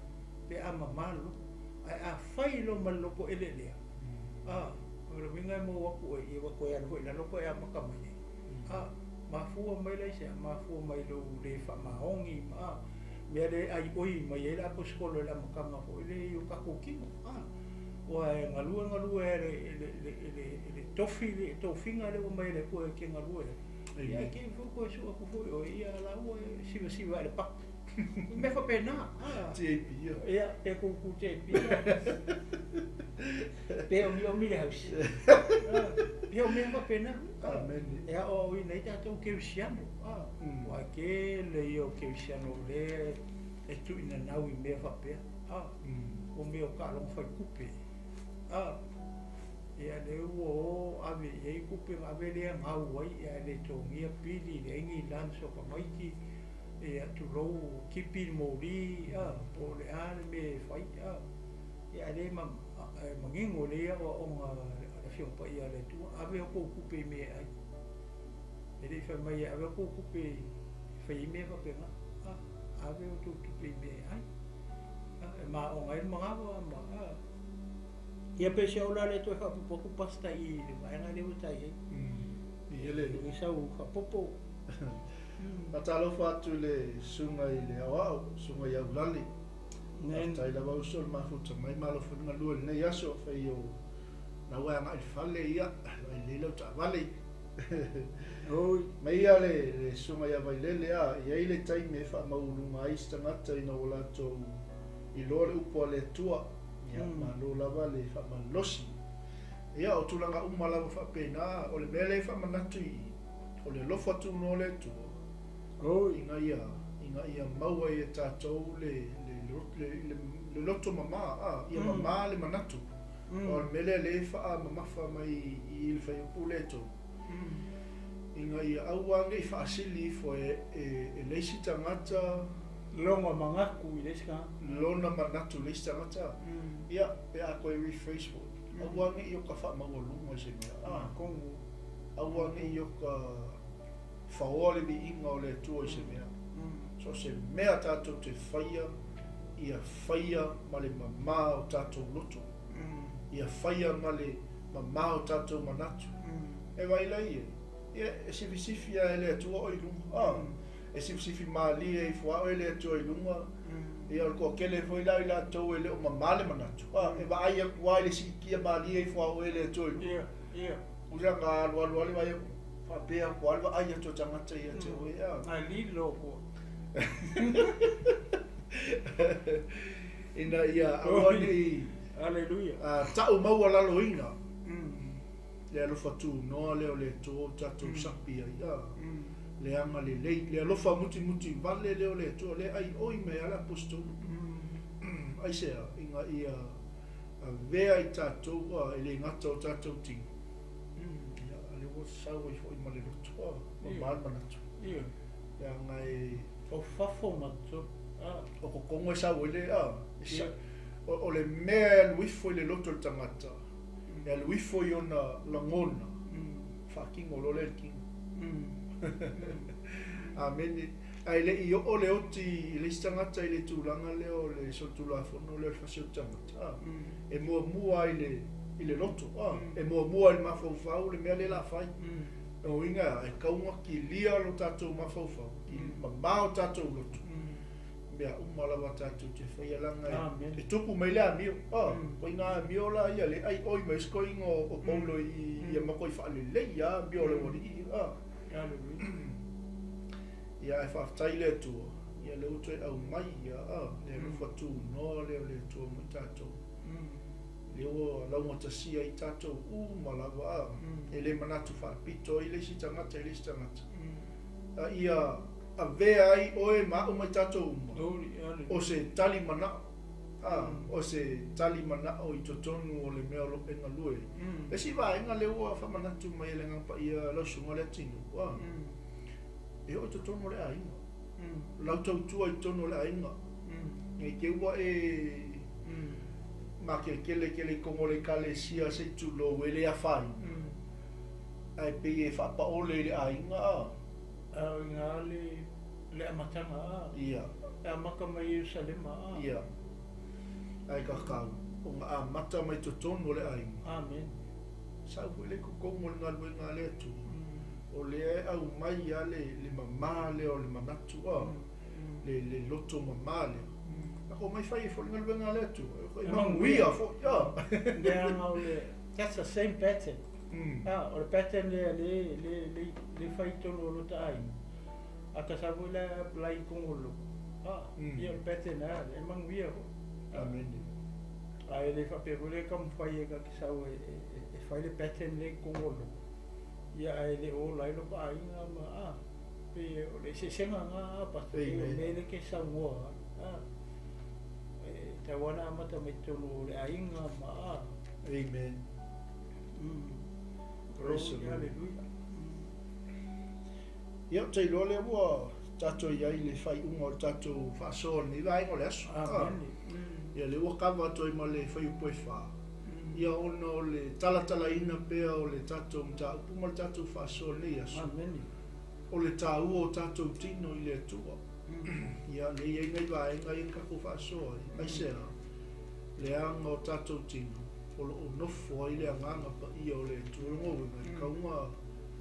Pe a mamalo. A whai lo maloko ele lea. O le winga mo waku e wako e alu ila loko e a makamai. mafua mai le se mafua mai lo le fa mahongi ma me le ai oi mai ele apo skolo la makanga fo ile yo ka kokino wa ngalu le tofinga le mai le ko ke ngalu ia ke fo ko so ko fo ia la o siva le pa me fa pena JP ia te ko ku JP pe o mi le house ia me fa pena ia o nei tatou ke usiano wa ke le yo ke usiano le e tu ina nau I me fa pe o me o ka long fa kupe ia le o ave e kupe ave le ngau wai ia le tongia pili le ngi lan so ka mai ki e tu lo kipi mori o le ale me fai ia le mangingo le o nga la fion pa ia le tu ave o kupe me ai e le fa mai ave o kupe fai me fa pe ave o tu pe me ai ma o ngai ma ia pe se ola le to fa popo pasta I le vai na le utai ele le sa u fa popo Patalo fatu le sunga I le awao, sunga ia ulali. Tai la wau sol mafuta mai malo funga lua nei aso fai o na wea ngai fale ia, ai lelo ta vale. oi Mai ia le sunga ia vai lele ia ile tai me fa maulunga aista ngata ina ola to I lore upo le tua, ia malo lava le fa malosi. Ia o tulanga umala fa pena, o le mele fa manatu o le lofa tu no le tua. Inga ia maua I tatou le loto mama ia mama le manatu o le mele le fa mamafa mai I le fai upuleto inga ia auange I fa asili fo e leisi tangata longa mangaku I le ska lona manatu leisi tangata ia pe a koe rephrase fo auange I o ka fa maua lunga se mea kongu auange I o ka faole mi inga o le tua se mea so se mea tatou te whaia ia whaia ma le mamā o tatou loto ia whaia ma le mamā o tatou manatu e wailai ia e sifi a ele atua o I lunga e sifi mali e fuao ele atua I lunga ia o ko kele foi la ila to ele o mamā le manatu e vai a kuai le sikia mali e fuao ele atua I lunga ura nga alu ale vai fa pea ko alva ai to tangata ia te o ia ai li loko ina ia awani Hallelujah. Tau maua laloinga. Le alofa tu noa leo le to tatou sapi ia. Le anga le lei, le alofa muti vale leo le to le ai oi me ala apostol. Ai sea, inga ia vea I tatou ele ngata o tatou ting. Ia le o sawa I foi male loto. O mal manatu. Ia. Le anga e o fafo matu. O kokongo e sawa ele o le mea luifo le loto le tangata. E luifo I ona langona. Fucking o lole king. Amen. Ai le I o le oti le tangata I le tūlanga leo le sotula fono le fasio tangata. E mua I le loto. E mua I mafau le mea le la fai. O inga e kaunga ki lia lo tatou mafau. Ki mamao tatou loto. Mea umalawa tatou te whaia langa e tupu mai lea mio. Koi ngā mio la ia le ai oi mai sko ingo o paulo I makoi whaale lei mio le wari I. Ia e whaftai le tua. Ia le uto e au mai le rufa tū noa leo le tua mai tatou. Leo launga tasia I tatou umalawa. E le manatu whapito I le si tangata I le si tangata. Ia a vea ai oe ma o mai tatou uma. O se tali mana. O se tali mana o I totonu o le mea lo enga lue. E si wa enga le ua whamanatu mai le ngapa ia lausunga le tino. E o totonu le ainga. Lau tau tua I tono le ainga. E ke ua ma ke kele kongo le kale sia se tulo e le a whai. Ai pe e whapa o le ainga. Ngā le amatanga Ia. E amaka mai Yerusalema Ia. Ai kakau. O ngā amata mai totonu le ainga. Amen. Sau le kukongo le ngalwe ngā le atu. o le au mai a le mamā le o le manatu le loto mamā le ako mai fai fo ngal venga le tu ko manguia fo ya that's the same pattern o le pattern le fai tonu lo tai aka sa vula plai kongolo ia le pattern e manguia amen ai le fa pe vole kam fai ka sa e fai le pattern le kongolo ia ai le o lai lo pa inga ma pe o le se senga nga pa me le ke sa mo te wana mata me tonu le ainga ma amen praise the Lord ia te lole wa tato ia le fai ungo tato fa so ni vai ngo le aso ia le wa kava to i le fai po fa ia ono le tala ina pea o le tato mta umal tato fa so ni aso o le TAUA o tato TINO i le ATUA ia le ia ngai vai ngai ka ko fa so mai se le anga o tato TINO o lo nofo i le anga pa i o le tuongo ngai ka uma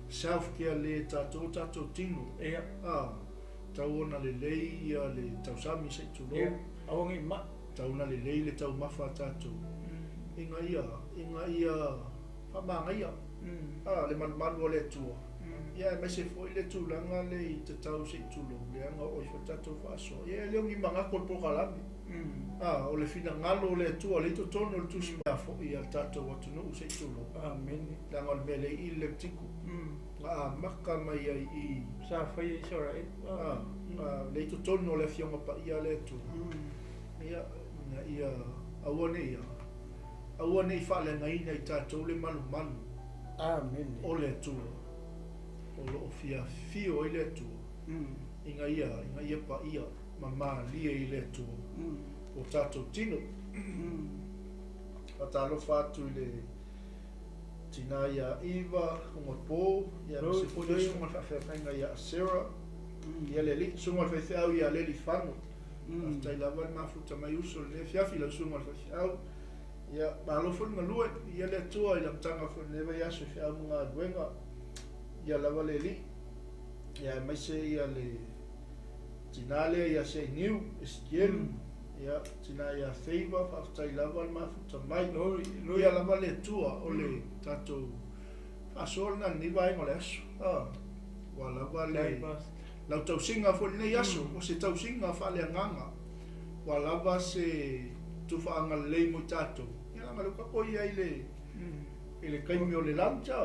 self care le tato TINO ia tauna le lei ia le tausami se tulo aongi ma tauna le lei le tau mafa tato inga ia fa manga ia le man o le tua ia mai se foi le tulanga le te tau se tulo le anga o fa tato fa so ia le ngi manga ko po kalami o le fina ngalo le tua le to tono le tu spa fo ia tato watu no se tulo amen la ngol mele electrico maka mai ai i sa fai so right le to tono le fionga pa ia le tu ia awane fa le ngai nei tato le manu amen o le tu o lo fio i le tu inga ia pa ia mama lia i le tu o tato TINO patalo fatu le tina ia Eva o po ia se foi le suma fa fainga ia Sarah ia le li suma fa fa ia le li fano tai lava ma futa mai uso le fiafi la suma fa au ia malo fo nga lue ia le tua ia tanga fo le ia se fa nga duenga ia lava le li ia mai se ia le tinale ia se new skill ia tina ia favor fa tai lava ma futa mai lo ia lava le tua o le tato fa solna ni vai ngoles wa lava le lau tau singa fo nei aso o se tau singa fa le nganga wa lava se tu fa anga le mo tato ia la maluka ko ia ile kai mi o le lancha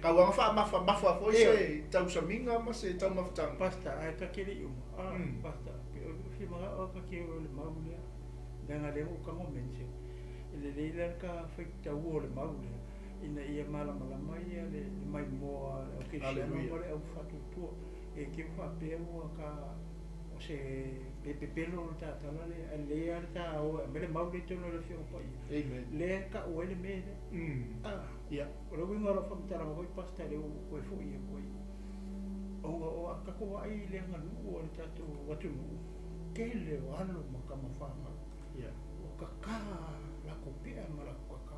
ka wa fa mafa fo se tau saminga ma se tau mafutanga pasta ai ka kiri pasta fi ma o ka kiri o le maulia danga le o ka momense ile le ka fa tau o le maulia ina ia mala mai le mai mo o ke se no mole au fatu tu e ke fa pe o ka o se pe pelo ta le alta o me mau le tono le fio pa amen le ka o le me ia o lo winga fa mtara mo pasta le o fo ia ko o ka ko ai le nga o le tatu watu ke le walo mo ka mafama ia o ka la ko pe ma la ko ka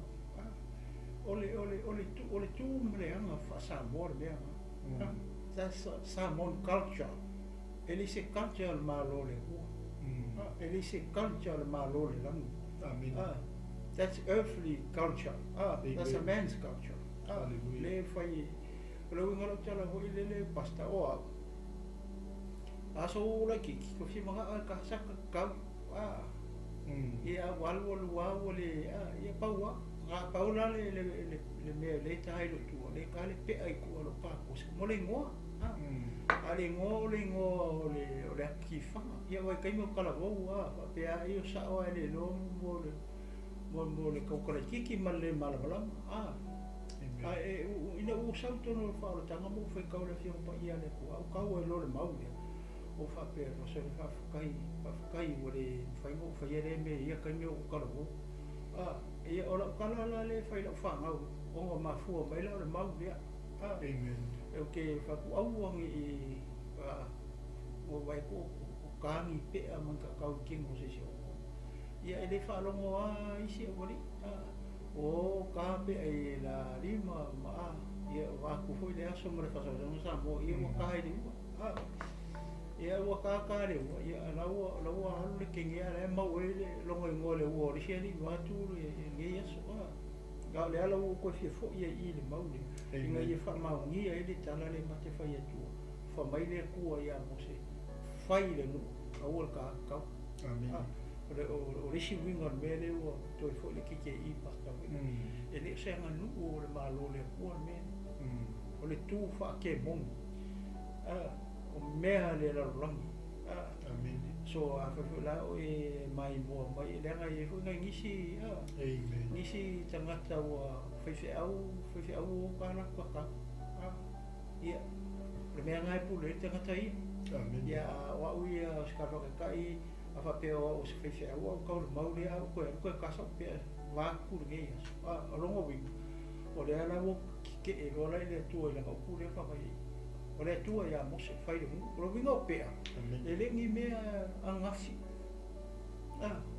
ole tu mle anga fa sa mor le that's Samoan culture ele se culture malo le ele se culture malo le lang amen that's earthly culture that's a man's culture le fai lo ngalo tala ho le pasta o aso la ki ko fi manga ka sa ka ia wal le ia paua nga paula le me tai lo tu le ka le pe ai ko lo pa ko mo le ngo ale ngo le ki fa ia wa kai mo kala vo pe ai o sa o le lo mo le ko ko ki mal mala ina u santo no fa lo tanga mo fe ka le fi pa ia le ko ka o lo le mau o fa pe no se fa kai o le fa mo fa ia me ia kai mo ka lo ia ora kala le fai la fa ngau o ma fu mai la le mau dia amen e ke fa ku au ngi o vai ko ka ngi pe a man ka ka ki mo se ia ele fa lo mo i se o ri o ka pe e la lima ma ia wa ku foi le aso mo le fasa no sa mo ia wa ka ni a ia wa ka ka le wa ia la wa halu le kinga le ma we le lo ngole wo ri ni wa tu le nge aso a ga le ala ko fi fo ia I le mau le inga ia fa ma ngi ai le tala le mate fa ia tu fa mai le ku ia mo se fai le no a o ka ka amen o le si winga me le o to fo le kike I pasta e le se nga nu o le malo le ku me o le tu fa ke mon o mea le la rangi amen so a fa la o e mai mo mai le nga e fu nga ngisi amen ngisi tangata wa fe au kana ka ia le mea nga pu le tangata I amen ia wa u ia skaro ka I a fa pe o se fe au ka o mau le au ko ka sa pe va ku nge a longo wi o le ala wo ke e lo la le tu le ku le fa mai o le tu ia mo se fai le o winga o pe le ngi me a ngasi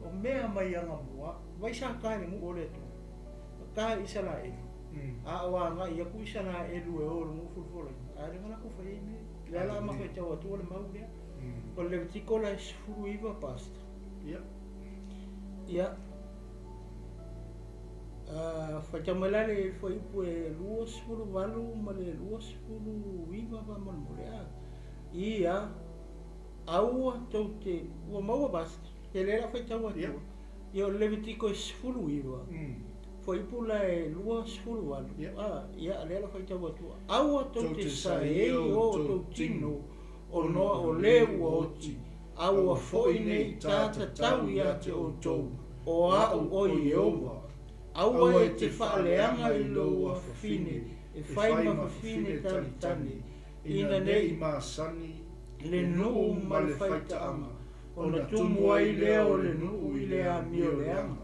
o mea mai anga mua vai sa ka le mu o le tu ka isa la e a wa nga ia ku isa la e lu e o mu fu fu le a le nga ku fai me le ala ma fe tau tu le mau le o le tiko la fu iva pasta ia fa tamalale foi pu luos fu valu ma le luos fu iva va mon mulea ia AUA tote o mau basta ele era foi tau atu io levitico fu iva foi pula e luos fu valu ia ele era foi tau atu AUA tote sai o to TINO o no o le oti AUA foi nei TATOU ia te o tou o o Iova AUA e te whaaleanga I lo a fine e whai ma fine tani ina nei ma sani le nuu ma le whaitaanga o na tumu ai leo le nuu I le a mio le anga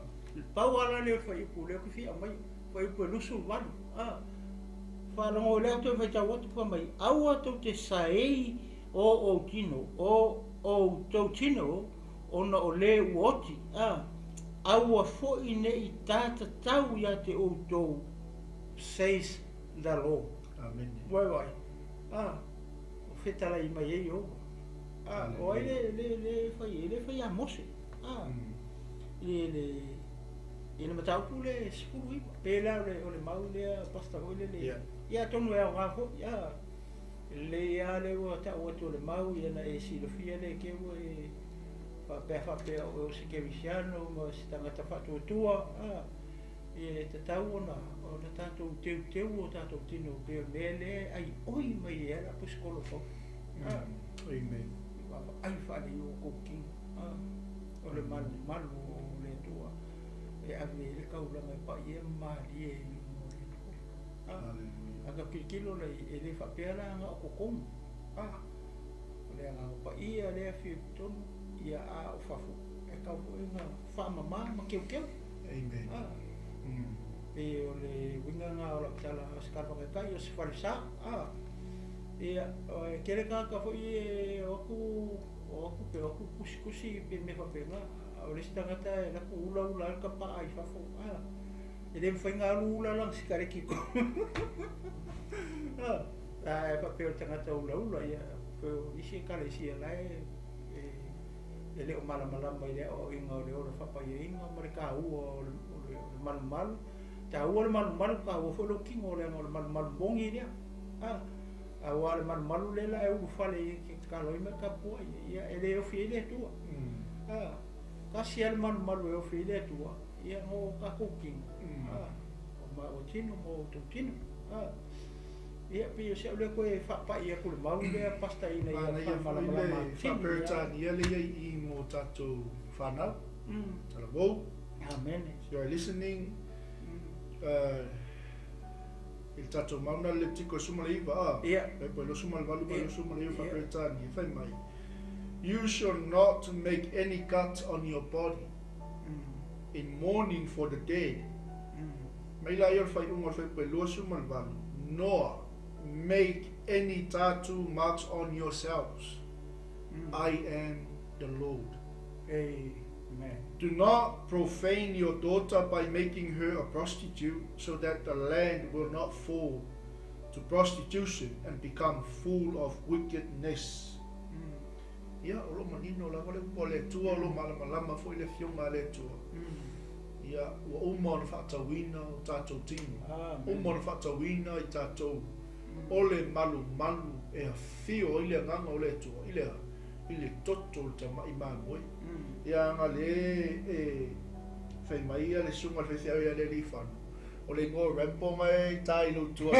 pau ala leo whaipu leo ki fia mai whaipu e lusu wanu whanongo leo te whaita watu pa mai AUA tau te saei o TINO o tau TINO o na o le uoti AUA foi nei TATOU ia te o tou says the law amen vai o fetala I mai ei o o le fai a mose le matau tu le spulu I pela o le mau le pasta o le ia tonu e o ngafo le ia le o ta o to le mau ia na e silofia le ke o e fa pe o se ke visiano mo se tanga ta fatu tua e te tau ona o na tatou teu o tatou tino pe mele ai oi mai era po skolo fo amen ai fa le o koki o le malu o le tua e ave le kaula mai pa ia mali e mo le tua aga kilo le ele fa pela nga o kokon le nga pa ia le fi ton ia o fafu e ka o nga fa mama ma ke amen e o le winga nga o la tala skapa ka yo se falsa ia kere ka fo i o ku kusi pe me fa pela o le stanga ta la ku ula ka pa ai fa fo e le foi nga ula lang sikare ki ko fa pe o tanga ta ula ia ko isi ka le si la ele o mala mai le o inga o le o fa pa ia inga ma ka o le mal ta o le mal ka o fo lo kingo le o mal bongi dia a o le mal le la e u fa le ki ka lo me ka po ia ele o fi le tu ka si el mal e o fi le tu ia no ka ko king o ma o tino mo tu tino ia pe o se le ko e fa pa ia ku le mau le pasta ina ia fa mala fa perta ni ele I mo tatou whanau tala wou amen so you're listening il tatou mauna le tiko suma le iwa pe lo suma le valu pe lo suma le iwa fa perta ni fai mai you should not make any cuts on your body in mourning for the dead mai la yor fai unga fai pe lo suma le valu nor make any tattoo marks on yourselves I am the Lord Do not profane your daughter by making her a prostitute, so that the land will not fall to prostitution and become full of wickedness. Ia o lo manino la vale po le tua lo malama foi le fionga le tua. Ia o uma na fatawina o tatou tino. Uma na fatawina I tatou. Ole malu e a fio ile nganga o le tua. Ile toto te mai mamoi. Ia ngale fai mai le sunga le fia le lifano. O le ngo rampo mai tai lo tua.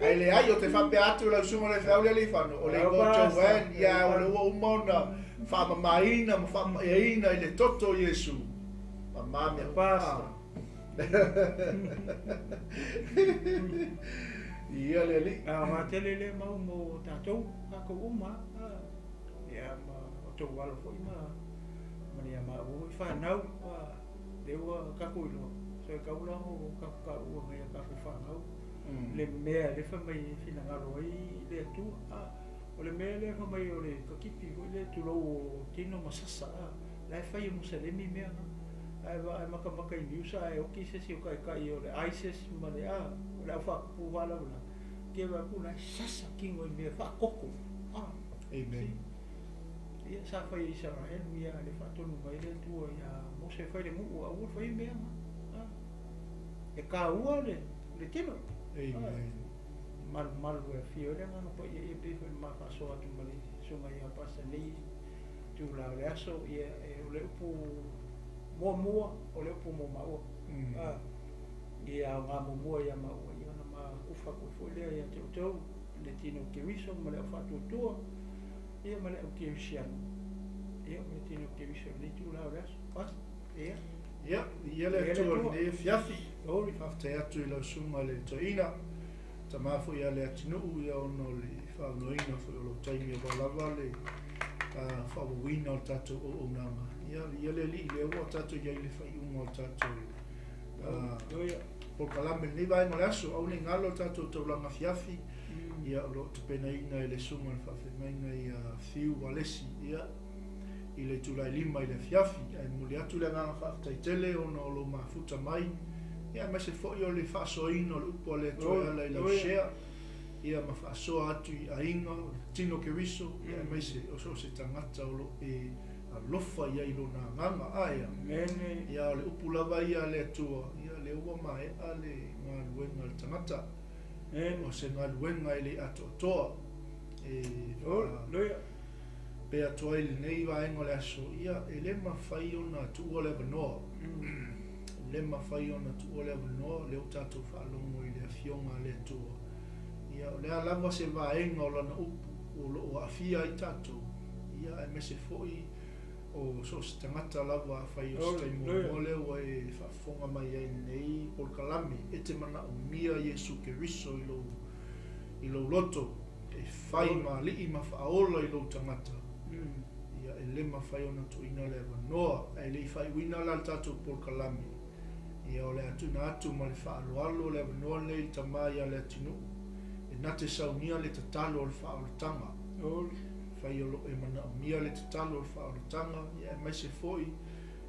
Ai le ai o te whape atu la sunga le fia le lifano. O le ngo chowen ia o le o mona fa mamaina ma fa ina ile toto Yesu. Mamma pasta. Ia le li. Ma tele le mau mo tatou ako uma. Ia ma o tō wala fo ima. Mani ama o I whanau. Dewa kako ilo. So kaula o kako ua mea kako whanau. Le mea le whamai whina ngaro ai le atua. O le mea le whamai o le kakipi o le tulo o tino masasa. Lai whai o musalemi mea. Ai maka I niusa ai oki sesi o kai o le ISIS ma le o le au whakapu wala ula. Ke wa kuna sasa kingo I mea whakoko. Amen. Ia sa whai Israel mea le whatonu mai le tua ia mose whai le muu a ua whai mea. E ka ua le tino. Amen. Malu e fio le ngana po ia pepe maka soa tu mali sunga ia pasta nei tu la le aso ia o le upu mua o le upu maua. Ia ngā mua ia maua ia na ma ufa ko foi le ia tau le tino ke wiso ma le whatu tua ia ma le au ke wisiano. Ia le tino ke wiso ni tu la le aso. Pas? Ia? Ia le tua ne fiafi. Ori whafte atu I lau sunga le toina. Ta mafu ia le atinuu ia ono le whaunoina fu o lo taimi o walawa le whawawina o tatou o unanga. Ia le li le ua tatou ia I le whaiunga o tatou. Por kalame ni vai mo le aso au ni ngalo tatou taulanga fiafi. Ia o lo tupena ina I le sunga le whawhimaina ia fiu walesi ia. I le tulai lima I le fiafi. Ai muli atu le nganga whaftaitele ono o lo mafuta mai. Ia ma se foi o le whaasoina o le upo le toeala I lau shea. Ia ma whaasoa atu I ainga, o tino ke wiso. Ia ma se o so se tangata o lo e alofa ia I lona nganga aia. Ia o le upu lava ia le atua. Ia le ua mai a le ngā luenga le tangata. O se ngā luenga I le ato toa. Pe atoa I le nei vaenga le aso. Ia e le mawhai o na tua le vanoa. Le mawhai ona tua le avanoa, leo tatou whaalongo I le afionga le tua. Ia o lea lava se vaenga o lana upu, o afia I tatou. Ia e me se foi o so se tangata lava a whai o stai mo leo e whaafonga mai ai nei por kalami. E te mana o mia Yesu ke riso I lo loto. E whai ma lii ma whaaola I lo tangata. Ia e le mawhai ona tuina le avanoa. E le whai wina la tatou por kalami. Ia o le atu na atu ma le whaaloalo le avanoa nei tamai a le atinu. E nate saunia le tatalo o le whaolotanga. Whai olo e mana o mia le tatalo o le whaolotanga. Ia e mai se foi.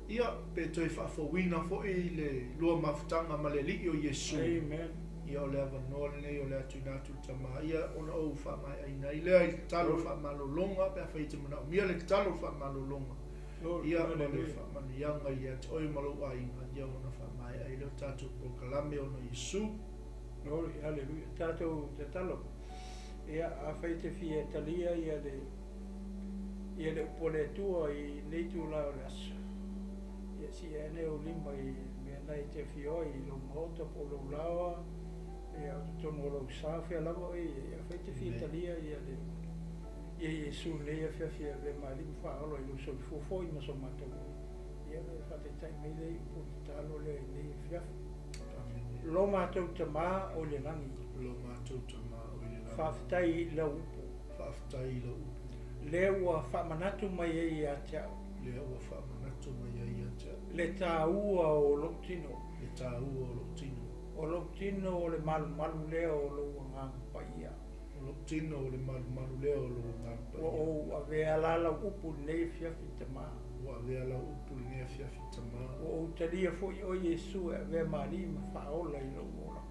Ia pe toi whaafowina foi le lua mafutanga ma le li o Yesu. Ia o le avanoa nei o le atu na atu tamai. Ia o na ou whaamai aina. I lea I tatalo o whaamalolonga. Pea whai te mana o mia le tatalo o whaamalolonga. Ia ma le whaamanianga ia te oi malo a inga. Ia o na whaamai ai leo tatou po kalame o na Yesu. Glory, hallelujah. Tatou te talo. Ia a whai te fia talia ia le upole tua I nei tu lao le aso. Ia si ene o lima I mea nai te fio I lo mahota po lo lawa. Ia o tono lo sawhia lawa ia whai te fia talia ia le Ia Yesu lea fia le maalimu whaalo I lo so fofo I maso matou. Ia le whatetai mei lei po talo le nei fiafu. Lo matou tamā o le langi. Lo matou tamā o le langi. Whaftai lau upo. Whaftai lau upo. Le ua whamanatu mai ei a teau. Le ua whamanatu mai ei a teau. Le TAUA o Loktino. Le TAUA o Loktino. O Loktino o le malu lea o lo nganga paia. O tino o le malu leo lo ngalu pa ia. O ave alala upu nei fiafi tama. Wa ave ala upu nei fiafi tama. O talia fo o Yesu ave mali ma faola i lo ola.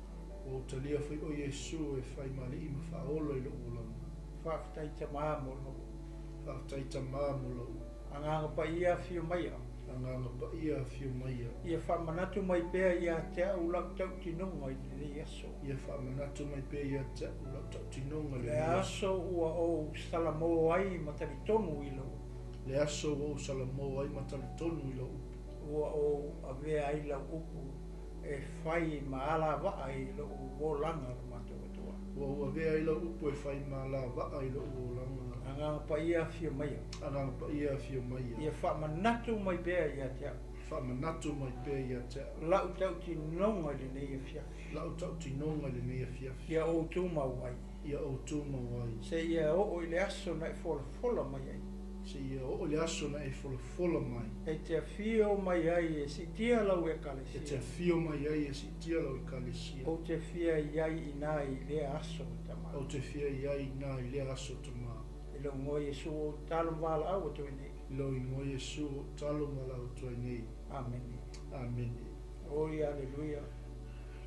O talia fo o Yesu e fai mali ma faola i lo ola. Faaftai tama mo lo. Faaftai tama mo lo. Anga pa ia fio mai. Anga pa ia fio mai. Ia whamanatu mai pēr ia te ulang tau tinonga i te aso. Ia whamanatu mai pēr ia te ulang tau tinonga le aso ua o salamo ai matari tonu i lo. Le aso o salamo ai matari tonu i lo. Ua o avea ai la upu e whai maala waa i lo uolanga le matua tua. Ua avea ai la upu e whai maala waa i lo uolanga. Anga pa ia fio mai. Anga pa ia fio mai. Ia whamanatu mai pēr ia te Whamanatu mai pēr ia te lau tau tinonga le nei fia. Lau tau tinonga le nei fia. Ia o tuma wai. Ia o tuma wai. Se ia o i le aso na i fola mai ai. Se ia o le aso na i fola mai. E te fio mai ai e si tia lau e kalesia. E te fio mai ai e si tia lau e kalesia. O te fia iai i nā i le aso tama. O te fia iai i nā i le aso tama. I lo ngoi e su o talo wala au o tui nei. I lo i ngoi e su o talo mala o tui nei. Amen. Amen. Oi, aleluia.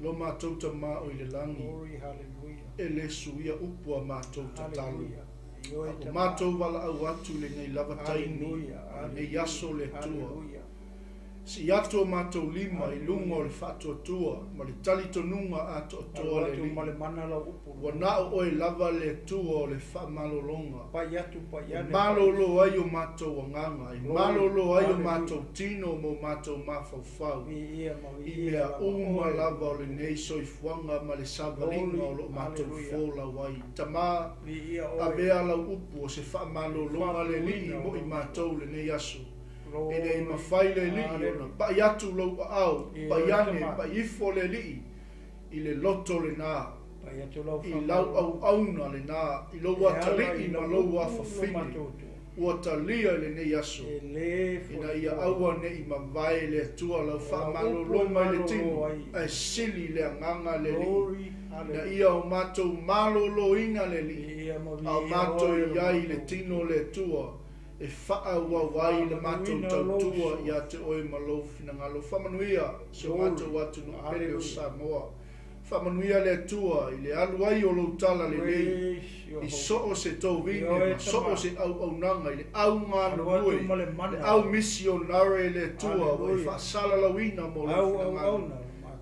Lo mātou ta mā o i le langi. Oi, aleluia. E le suia upua mātou ta talo. Oi, o mātou wala au atu le nei lava taini. Nei aso le tua. Aleluia. Si ato mātou lima i lungo le whatua tua. Ma le tali tonunga ato toa le li. Ma le mana la upu. Wa nao oe lava le tua o le wha malolonga. Pai atu, pai ane. Malolo ai o mātou wanganga. I malolo ai o mātou tino mo mātou mawhauwhau. I mea uma lava o le nei soifuanga ma le savalinga o lo mātou whola wai. Tamā, a bea lau upu o se wha malolonga le li mo i mātou le nei aso. E nei mawhai le li ona pai atu lau au, pai ane, pai ifo le li i le loto le nā. I lau au auna le nā, i lau atali ma lau awhawhine. Ua talia le nei aso. Ina ia aua nei ma vai le tua lau whamalolonga le tino. E sili le anganga le li. Na ia o mātou malolo ina le li. Au mātou iai le tino le tua. E wha ua wai le mātou tautua i a te oe malo finangalo. Whamanuia se o mātou atu no pere o Samoa. Whamanuia le atua i le alu ai o lo tala le lei. I soo se tau vine, soo se au nanga i le au ngānu ue. Le au misionare le atua o i whaasala lawina mo lo finangalo.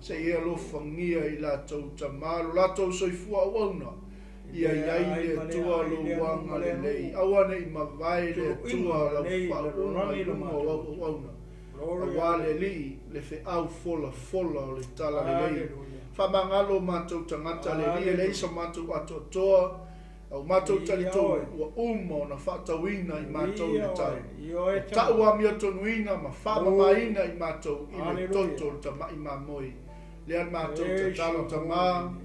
Se ia lo whangia i la tau tamalo, la tau soifua au auna. Ia iai le tua lo wanga le lei. Awane i mawai le tua lo whaunga i runga o wauna. Awa le li le fe au fola o le tala le lei. Whamangalo mātou tangata le li e le isa mātou ato toa. Au mātou tali toa ua uma na whatawina i mātou le tai. TAUA mia tonuina ma whamamaina i mātou i le toto ta mai mamoi. Lean mātou ta talo ta mā.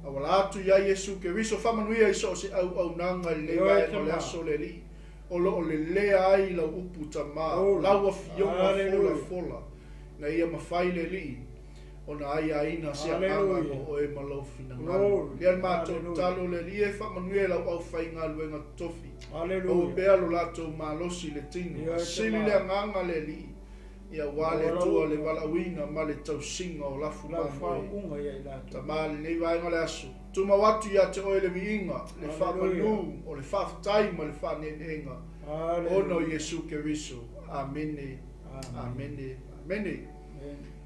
Awala atu ia Yesu ke riso whamanuia i so se au nanga i le vai no le aso le li. O le lea ai lau upu ta mā. Laua fionga fola. Na ia mawhai le li. O na ai aina se anga o e malau fina ngalo. Lean mātou talo le li e whamanuia lau au whai ngā luenga tofi. O bea lo lato malosi le tino. Sili le nganga le li. Ia wale tua le walawina ma le tausinga o lafu mamoi. Ta mali nei vaenga le aso. Tuma watu ia te oe le viinga, le whamanu, o le whaftai ma le whanenenga. Ono Yesu Keriso. Amene. Amene. Amene.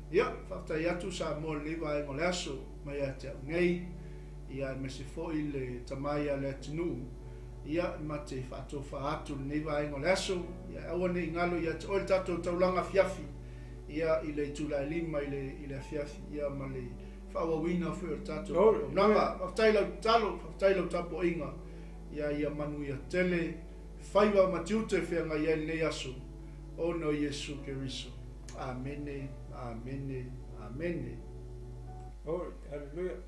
Ia, whaftai atu sa mo le vaenga le aso, mai a te ngei, ia mese foi le tamaya le atinu. Ia mate whato whaatu nei vaenga le aso. Ia awa nei ngalo ia te oe tato taulanga fiafi. Ia i le tula lima i le fiafi. Ia ma le whawawina whio tato. Nanga, whaftai lau tapo inga. Ia manu ia tele. Whaiwa matiute whianga ia nei aso. Ono Yesu Keriso. Amene, amene, amene. Oh, hallelujah.